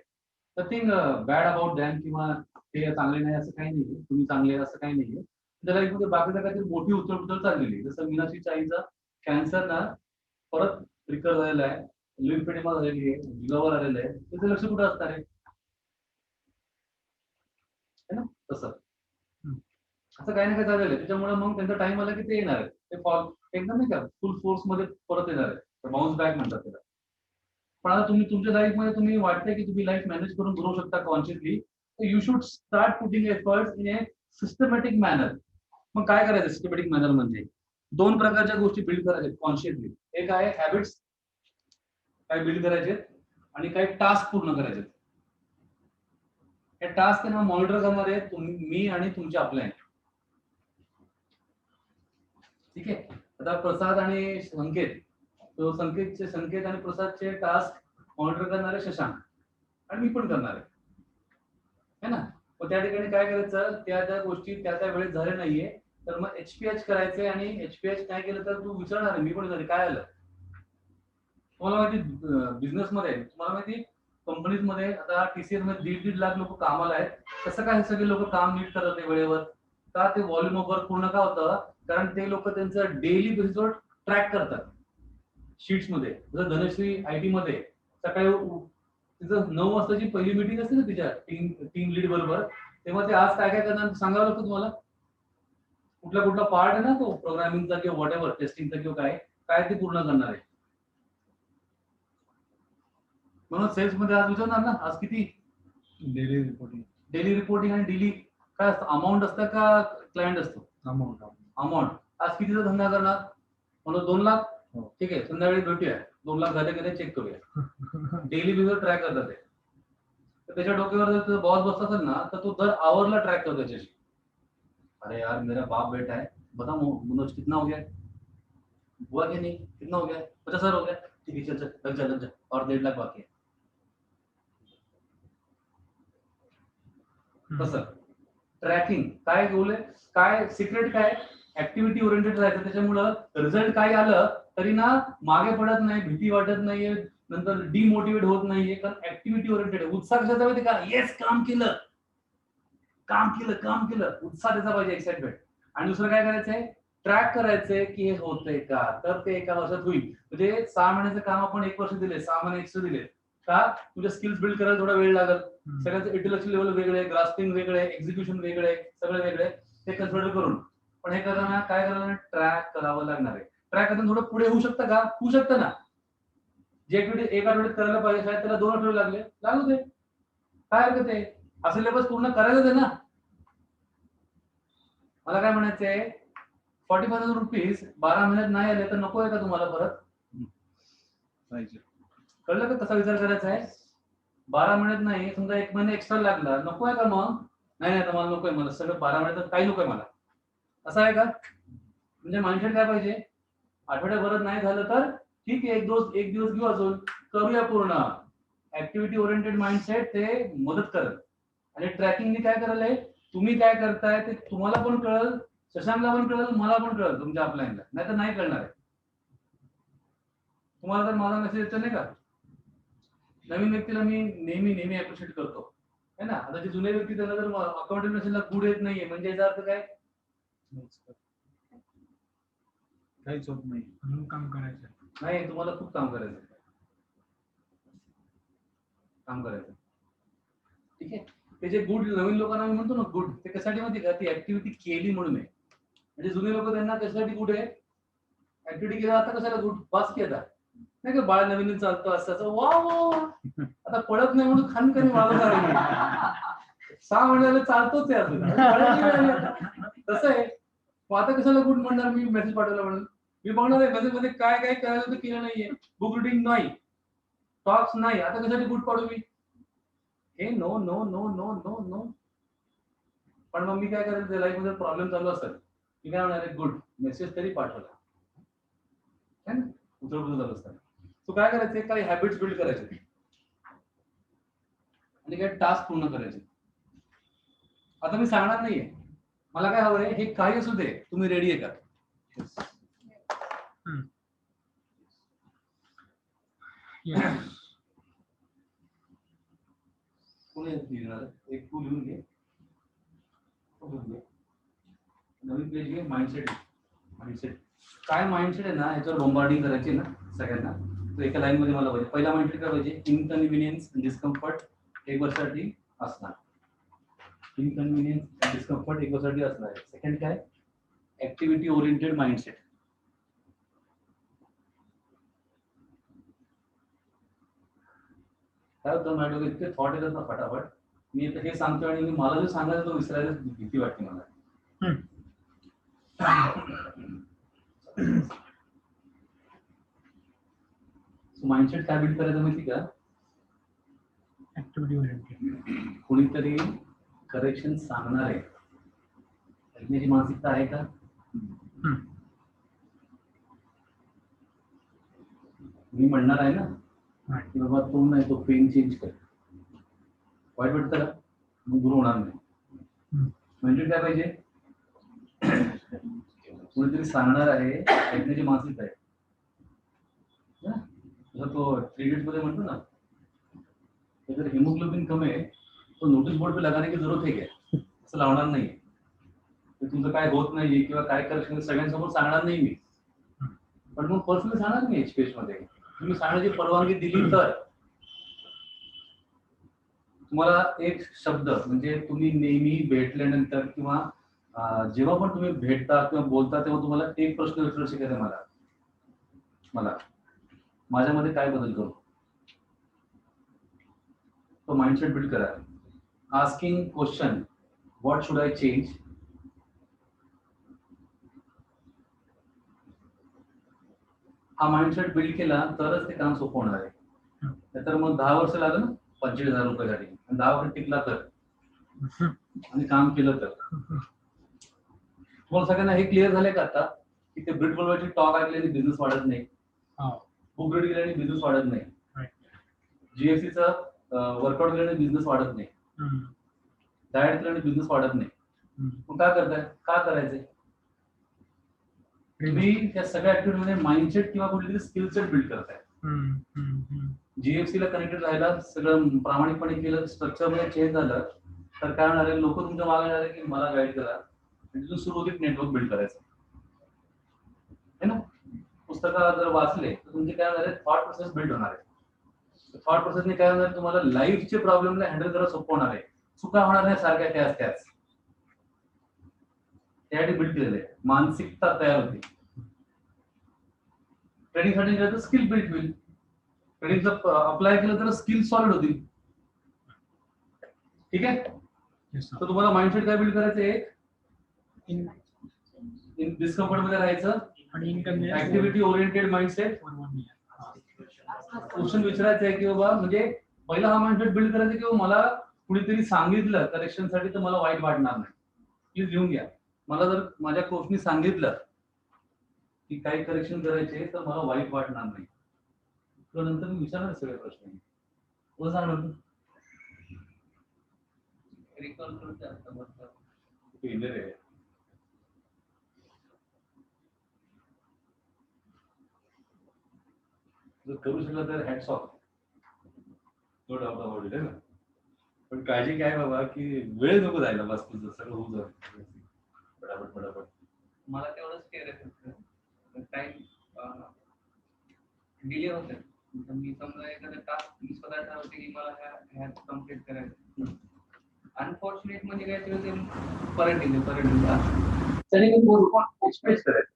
नथिंग बॅड अबाउट दॅम, किंवा ते चांगले नाही असं काही नाही, तुम्ही चांगले असं काही नाहीये. तुमच्या लाईफ मध्ये बाकीचं काहीतरी मोठी उतरपुतळ चाललेली. जसं मीनाक्षीच्या आईचा कॅन्सर ना परत रिकवर झालेला आहे, लिम्फेडिमा झालेली आहे, लिव्हर आलेलं आहे. त्याचं लक्ष कुठं असणार आहे ना. तसं असं काही ना काही झालेलं आहे. त्याच्यामुळे मग त्यांचा टाइम आला की ते येणार आहे, ते फॉल एकदम नाही का फुल फोर्स मध्ये परत येणार आहे. बाउन्स बॅक म्हणतात त्याला. पण आता तुम्ही तुमच्या लाईफमध्ये तुम्ही वाटतंय की तुम्ही लाईफ मॅनेज करून ग्रो शकता कॉन्शियसली, तर you should start putting efforts in A systematic manner. मग काय करायचं सिस्टमॅटिक मॅनर म्हणजे 2 प्रकारच्या गोष्टी बिल्ड करायच्या कॉन्शियसली. एक आहे हॅबिट्स काय बिल्ड करायचे आणि काही टास्क पूर्ण करायचे. हे टास्क ना मॉनिटर करणारे मी आणि तुमचे अपलायन. ठीक आहे. आता प्रसाद आणि संकेत, तो संकेत आणि प्रसादचे टास्क मॉनिटर करणारे शशांक आणि मी पण करणार आहे ना. मग त्या ठिकाणी काय करायचं, त्या गोष्टी त्या वेळेत झाल्या नाहीये तर मग HPH करायचे आणि HPH काय केलं तर तू विचारणार आहे मी पण झाले काय आलं. तुम्हाला माहिती बिझनेस मध्ये तुम्हाला माहिती कंपनीज मध्ये आता TCS मध्ये 1.5 लाख लोक कामाला आहेत. कसं काय हे सगळे लोक काम नीट करत नाही वेळेवर? का ते व्हॉल्यूम ऑफ वर्क पूर्ण का होतं? कारण ते लोक त्यांचं डेली बेसिसवर ट्रॅक करतात शीट्स मध्ये. जसं धनश्री IT मध्ये सकाळी तिचं 9 वाजताची पहिली मीटिंग असते ना तिच्या टीम लीड बरोबर, तेव्हा ते आज काय काय करणार सांगावं लागतं तुम्हाला. कुठला पार्ट आहे ना तो प्रोग्रामिंगचा किंवा व्हॉट एव्हर टेस्टिंगचा किंवा काय ते पूर्ण करणार आहे. म्हणून सेल्स मध्ये आज विचारणार ना आज किती डेली रिपोर्टिंग आणि डेली काय असतं, अमाऊंट असतं का क्लायंट असतो? अमाऊंट. आज कितीचा धंदा करणार? म्हणून 2 लाख. हो. ठीक आहे, संध्याकाळी भेटूया 2 लाख झाले का चेक करूया. डेली बेसवर ट्रॅक करतात ते. तर त्याच्या डोक्यावर जर बॉस बसत असेल ना तर तो दर आवरला ट्रॅक करतो त्याच्याशी. अरे यार मेरा बाप बेटा है, बता मनोज कितना हो गया, हुआ क्या नहीं, कितना हो गया, 50,000 हो गया, ठीक है चल लग जा और 1.5 लाख बाकी है. तसं ट्रॅकिंग काय गोल आहे, काय सिक्रेट काय, ऍक्टिव्हिटी ओरिएंटेड राहायचं. त्याच्यामुळं रिझल्ट काय आलं तरी ना मागे पडत नाही, भीती वाटत नाहीये, नंतर डिमोटिवेट होत नाहीये, कारण ऍक्टिव्हिटी ओरिएंटेड आहे. उत्साह कशाचा माहिती का, येस काम केलं, उत्साह त्याचा पाहिजे, एक्साइटमेंट. आणि दुसरं काय करायचंय, ट्रॅक करायचंय की हे होतंय का, तर ते एका वर्षात होईल. म्हणजे 6 महिन्याचं काम आपण 1 वर्ष दिले, 6 महिने एक्स्ट्रा दिले का तुझ्या स्किल्स बिल्ड करायला थोडा वेळ लागेल. सगळ्यांचं इंटेलेक्चुअल लेवल वेगळे, ग्रास्पिंग वेगळे, एक्झिक्युशन वेगळे, सगळे वेगळे, ते कन्सिडर करून. पण हे करताना काय करायला, ट्रॅक करावं लागणार आहे. ट्रॅक करताना थोडं पुढे होऊ शकतं का, होऊ शकतं ना. जे ऍक्टिव्हिटी 1 आठवड्यात करायला पाहिजे शायद त्याला 2 आठवडे लागू दे, काय हरकत आहे. हा सिलेबस पूर्ण करायलाच आहे ना. मला काय म्हणायचंय, 45,000 रुपीज 12 महिन्यात नाही आले तर नको आहे का तुम्हाला परत? पाहिजे. कळलं का कसा विचार करायचा आहे? 12 महिन्यात नाही, समजा 1 महिना एक्स्ट्रा लागला, नको आहे का मग? नाही तर मला नकोय, मला सगळं 12 महिन्यात काही नकोय मला, असं आहे का? म्हणजे माइंडसेट काय पाहिजे, आठवड्याभरात नाही झालं तर ठीक आहे, एक दिवस घेऊ, अजून करूया पूर्ण. ऍक्टिव्हिटी ओरिएंटेड माइंडसेट ते मदत करत. आणि ट्रॅकिंगने काय करायला आहे, तुम्ही काय करताय ते तुम्हाला पण कळेल, शशांकला पण कळेल, मला पण कळेल, तुमच्या अपलाईनला. नाही तर नाही कळणार आहे. तुम्हाला तर माझा मेसेज येतो नाही का, नवीन व्यक्तीला मी नेहमी अप्रिशिएट करतो है ना. आता जे जुने व्यक्ती त्यांना जर अकाउंटिंग गुड येत नाहीये म्हणजे याचा अर्थ काय, काहीच होत नाही. म्हणून काम करायचं नाही, तुम्हाला खूप काम करायचं. ठीक आहे. ते जे गुड नवीन लोकांना मी म्हणतो ना गुड, ते कशासाठी माहिती का, ती ऍक्टिव्हिटी केली म्हणून आहे. म्हणजे जुने लोक त्यांना कशासाठी गुड आहे, ऍक्टिव्हिटी केला, आता कशाला गुड, पास केला नाही का, बाळ नवीन चालतं असं वा आता पळत नाही म्हणून खानकरी वाजवणार आहे. 6 महिन्याला चालतोच आहे अजून, तसं आहे. मग आता कशाला गुड म्हणणार मी, मेसेज पाठवला म्हणून मी बघणार आहे मेसेज मध्ये काय काय करायचं ते केलं नाहीये, बुक रिडिंग नाही, टॉक्स नाही, आता कशासाठी गुड पाडू मी, हे no no no no no no. पण मग मी काय करायचं, लाईफ मध्ये प्रॉब्लेम चालू असतात, मी काय म्हणणार, गुड मेसेज तरी पाठवला, उतरपुतर चालू असतात. तू काय करायचे, काही हॅबिट्स बिल्ड करायचे आणि काही टास्क पूर्ण करायचे. आता मी सांगणार नाहीये मला काय हवंय, हे काही असू दे, तुम्ही रेडी आहे का? कोणी लिहिणार, एक तू लिहून घे, नवीन पेज घे, माइंडसेट काय माइंडसेट आहे ना, ह्याच्यावर बॉम्बार्डिंग करायची ना सगळ्यांना. तर एका लाईन मध्ये मला पाहिजे, पहिला माइंडसेट काय पाहिजे, इनकन्व्हिनियन्स डिस्कम्फर्ट 1 वर्षासाठी असणार. इनकन्व्हिनियन्स डिस्कम्फर्ट 1 वर्षासाठी असणार आहे. सेकंड काय, ऍक्टिव्हिटी ओरिएंटेड माइंडसेट. काय होतं माझ्या डोक्यात इतके थॉट येतात ना फटाफट. मी आता हे सांगतो आणि मला जो सांगायचं तो विसरायला भीती वाटते मला. माइंडसेट काय बिल्ड करायचं माहिती का? Activity oriented. कोणीतरी करेक्शन सांगणार आहे, ऐकण्याची मानसिकता आहे का? मी म्हणणार आहे ना की बाबा तो नाही, तो पेन चेंज कर. वाईट वाटतं का? मग गुरु होणार नाही. म्हणजे काय पाहिजे? कोणीतरी सांगणार आहे, ऐकण्याची मानसिकता आहे. जसं तो 3 Idiots मध्ये म्हणतो ना, अगर हिमोग्लोबिन कमी आहे तो नोटीस बोर्ड पे लगाने की जरूरत आहे काय? असं लावणार नाही. तुमचं काय होत नाहीये किंवा काय करेक्शन सगळ्यांसमोर सांगणार नाही मी, पण मग पर्सनली सांगणार मी HPH मध्ये. तुम्ही सांगण्याची परवानगी दिली तर तुम्हाला एक शब्द म्हणजे तुम्ही नेहमी भेटल्यानंतर किंवा जेव्हा पण तुम्ही भेटता किंवा बोलता तेव्हा तुम्हाला एक प्रश्न विचारू शिकायचा मला माझ्यामध्ये काय बदल करू. तो माइंडसेट बिल्ड करा. Asking question, what should I change. हा माइंडसेट बिल्ड केला तरच ते काम सोपं होणार आहे. नाहीतर मग 10 वर्ष लागलं ना 25,000 रुपयासाठी, आणि 10 वर्ष टिकला तर आणि काम केलं तर. तुम्हाला सगळ्यांना हे क्लिअर झालंय का आता की ते ब्रिट बोलवायची टॉक ऐकल्याने बिझनेस वाढत नाही, बुक रीड केल्याने बिझनेस वाढत नाही, GFCचा वर्कआउट केल्याने बिझनेस वाढत नाही, डाएट केल्याने बिझनेस वाढत नाही. मग काय करताय? का करायचंय? तुम्ही त्या सगळ्या ऍक्टिव्हिटीमध्ये माइंडसेट किंवा कुठली स्किल सेट बिल्ड करताय. GFC ला कनेक्टेड राहायला सगळं प्रामाणिकपणे केलं, स्ट्रक्चर मध्ये चेंज झालं तर काय होणार आहे? लोक तुमच्या मागे येणार आहे की मला गाईड करा, आणि तिथून सुरुवातीत नेटवर्क बिल्ड करायचं है ना. पुस्तकं जर वाचले तर तुमचे काय होणार आहे? थॉट प्रोसेस बिल्ड होणार आहे. थॉट प्रोसेसने काय होणार? तुम्हाला लाईफचे प्रॉब्लेमला हँडल करायला सोपं होणार आहे. चुका होणार नाही सारख्या त्याच त्यासाठी बिल्ड केलेलं आहे. मानसिकता तयार होते. ट्रेनिंगसाठी गेलं तर स्किल बिल्ड होईल. ट्रेनिंगचं अप्लाय केलं तर स्किल सॉलिड होतील. ठीक आहे. तर तुम्हाला माइंडसेट काय बिल्ड करायचं? एक डिस्कम्फर्ट मध्ये राहायचं आणि ऍक्टिव्हिटी ओरिएंटेड माइंडसेट. क्वेश्चन विचारायचं आहे की बाबा, म्हणजे पहिला हा माइंडसेट बिल्ड करायचा की मला कुणीतरी सांगितलं करेक्शनसाठी तर मला वाईट वाटणार नाही. प्लीज लिहून घ्या. मला जर माझ्या कोचनी सांगितलं की काही करेक्शन करायचे तर मला वाईट वाटणार नाही. नंतर मी विचारणार सगळे प्रश्न. तुला सांगणार रिकॉल करून आहे. जर करू शकलं तर hats off, no doubt about it आहे ना. पण काळजी काय बाबा की वेळ नको जायला, बस तुझं सगळं होऊन जाईल पटापट. मला तेवढंच केअर आहे. टाइम डिले होते. मी समजा एखादा टास्क मी स्वतः ठरवते की मला ह्या कम्प्लीट करायचं. अनफॉर्च्युनेट म्हणजे काय ते परत डिले त्याने एक्सप्रेस करायचं.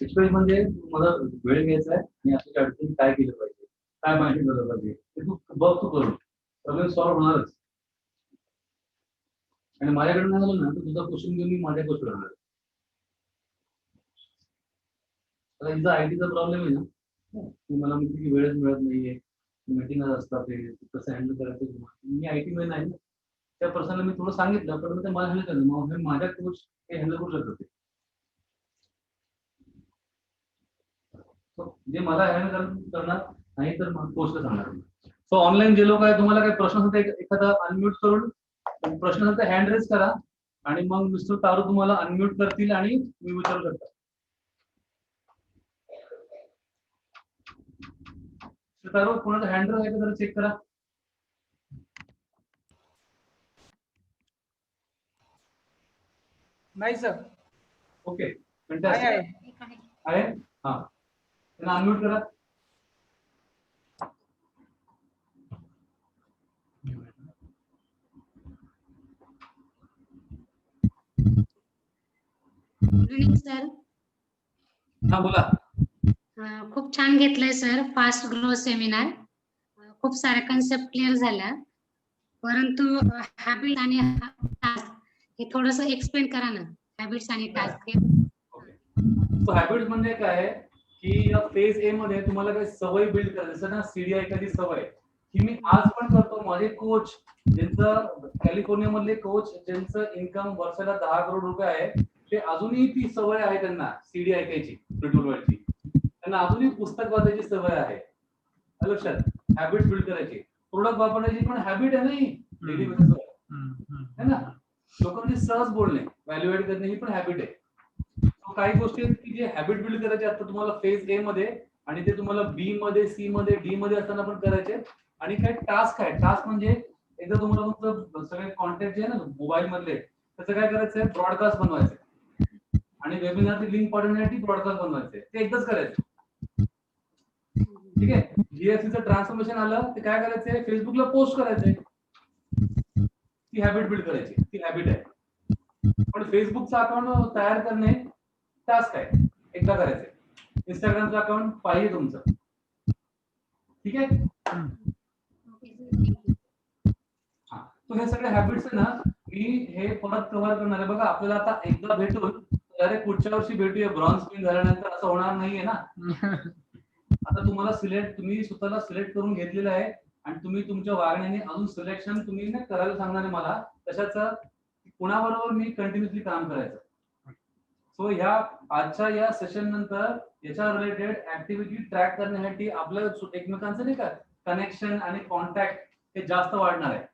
एक्सप्रेस म्हणजे मला वेळ घ्यायचा आहे आणि अशा अडचणी काय केलं पाहिजे, काय माहिती झालं पाहिजे ते तू बघ, तू करून प्रॉब्लेम सॉल्व्ह होणारच. आणि माझ्याकडे नाही झालं ना तर तुझा क्वेश्चन घेऊन मी माझ्या क्वेश्चन राहणार. आता हिचा IT चा प्रॉब्लेम आहे ना, की मला म्हणते की वेळच मिळत नाहीये, मीटिंग असतात, ते कसं हँडल करायचं. मी IT मध्ये नाही ना, त्या पर्सनला मी थोडं सांगितलं पण मग ते मला हँडल करणार, मग माझ्या कोच हे हँडल करू शकत होते. जे मला हँडल करणार नाही तर मग कोचला सांगणार. सो ऑनलाईन जे लोक आहे तुम्हाला काही प्रश्न होते एखादा अनम्यूट करून प्रश्न होता हँड रेज करा आणि मग मिस्टर तारू तुम्हाला अनम्यूट करतील आणि तुम्ही विचारू शकता. तारू कोणाचा हँड रेज आहे का जरा चेक करा. नाही सर. ओके, आहे. हा, त्यांना अनम्यूट करा. Good evening sir. हा बोला. खूप छान घेतलंय सर फास्ट ग्रो सेमिनार. खूप साऱ्या कन्सेप्ट क्लिअर झाल्या, परंतु हॅबिट आणि टास्क हे थोडस एक्सप्लेन करा ना. हॅबिट्स आणि टास्क हे सो हॅबिट्स म्हणजे काय आहे की या फेज ए मध्ये तुम्हाला काही सवय बिल्ड करायची, जसं ना सीडी एखादी सवय ही मी आज पण करतो. माझे कोच ज्यांचं कॅलिफोर्निया मधले कोच ज्यांचं इन्कम वर्षाला 10 करोड रुपये आहे, ते अजूनही ती सवय आहे त्यांना सीडी ऐकायची पेट्रोलवरची. त्यांना अजूनही पुस्तक वाचायची सवय आहे. लक्षात, हॅबिट बिल्ड करायची. प्रोडक्ट वापरण्याची पण हॅबिट आहे नाही डेली बेसिसवर, है ना. लोकांनी सहज बोलणे, व्हॅल्यू ऍड करणे ही पण हॅबिट आहे. काही गोष्टी आहेत की जे हॅबिट बिल्ड करायचे आता तुम्हाला फेज ए मध्ये, आणि ते तुम्हाला बी मध्ये, सी मध्ये, डी मध्ये असताना पण करायचे. आणि काही टास्क आहे. टास्क म्हणजे एकदा तुम्हाला तुमचं सगळे कॉन्टॅक्ट जे आहे ना मोबाईल मधले, त्याचं काय करायचंय, ब्रॉडकास्ट बनवायचं आणि वेबिनारची लिंक पाठवण्यासाठी ब्रॉडकास्ट बनवायचे. ते एकदाच करायचं. ठीक आहे. जीएससीचं ट्रान्सफॉर्मेशन आलं ते काय करायचंय, फेसबुकला पोस्ट करायचंय. ती हॅबिट बिल्ड करायची, ती हॅबिट आहे. पण फेसबुकचं अकाउंट तयार करणे टास्क आहे, एकदा करायचंय. इंस्टाग्रामचं अकाउंट पाहिजे तुमचं. ठीक आहे. हा, तो हे सगळे हॅबिट्स आहे ना, मी हे परत कव्हर करणार आहे. बघा, आपल्याला आता एकदा भेटून डायरेक्ट पुढच्या वर्षी भेटूया ब्रॉन्झ पिन झाल्यानंतर, असं होणार नाहीये ना. आता तुम्हाला तुम्ही स्वतःला सिलेक्ट करून घेतलेलं आहे आणि तुम्ही तुमच्या वागण्याने अजून सिलेक्शन तुम्ही ना करायला सांगणार आहे मला. तशाच कुणाबरोबर मी कंटिन्युअसली काम करायचं. सो ह्या आजच्या या सेशन नंतर याच्या रिलेटेड ऍक्टिव्हिटी ट्रॅक करण्यासाठी आपलं एकमेकांचं नाही का कनेक्शन आणि कॉन्टॅक्ट हे जास्त वाढणार आहे.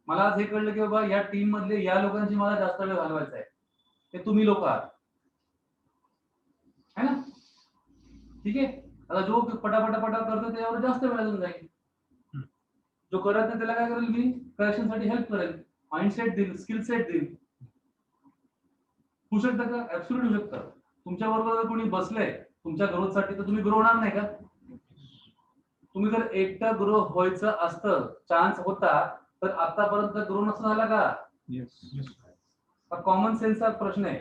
मला आज हे कळलं की बाबा या टीम मधले या लोकांची मला जास्त वेळ घालवायचा आहे. ते तुम्ही लोक आहात, है ना. ठीक आहे. आता जो पटापटा करतो त्यावर जास्त वेळ लागून जाईल. जो करत नाही त्याला काय करेल, मी करेक्शन साठी हेल्प करेल, माइंडसेट देईल, स्किल सेट देईल. होऊ शकतं का? ऍब्सोल्युट होऊ शकतं. तुमच्या बरोबर जर कोणी बसलंय तुमच्या ग्रोथ साठी, तर तुम्ही ग्रो होणार नाही का? तुम्ही जर एकटं ग्रो व्हायचं असतं, चान्स होता, तर आतापर्यंत ग्रो नसता झाला का? हा कॉमन सेन्सचा प्रश्न आहे.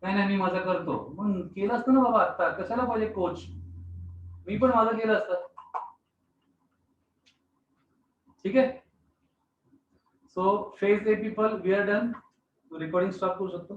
नाही मी माझा करतो, मग केलं असतं ना बाबा. आता कशाला पाहिजे कोच? मी पण माझं केलं असतं. ठीक आहे. So phase A people, we are done. Recording stop करू शकतो.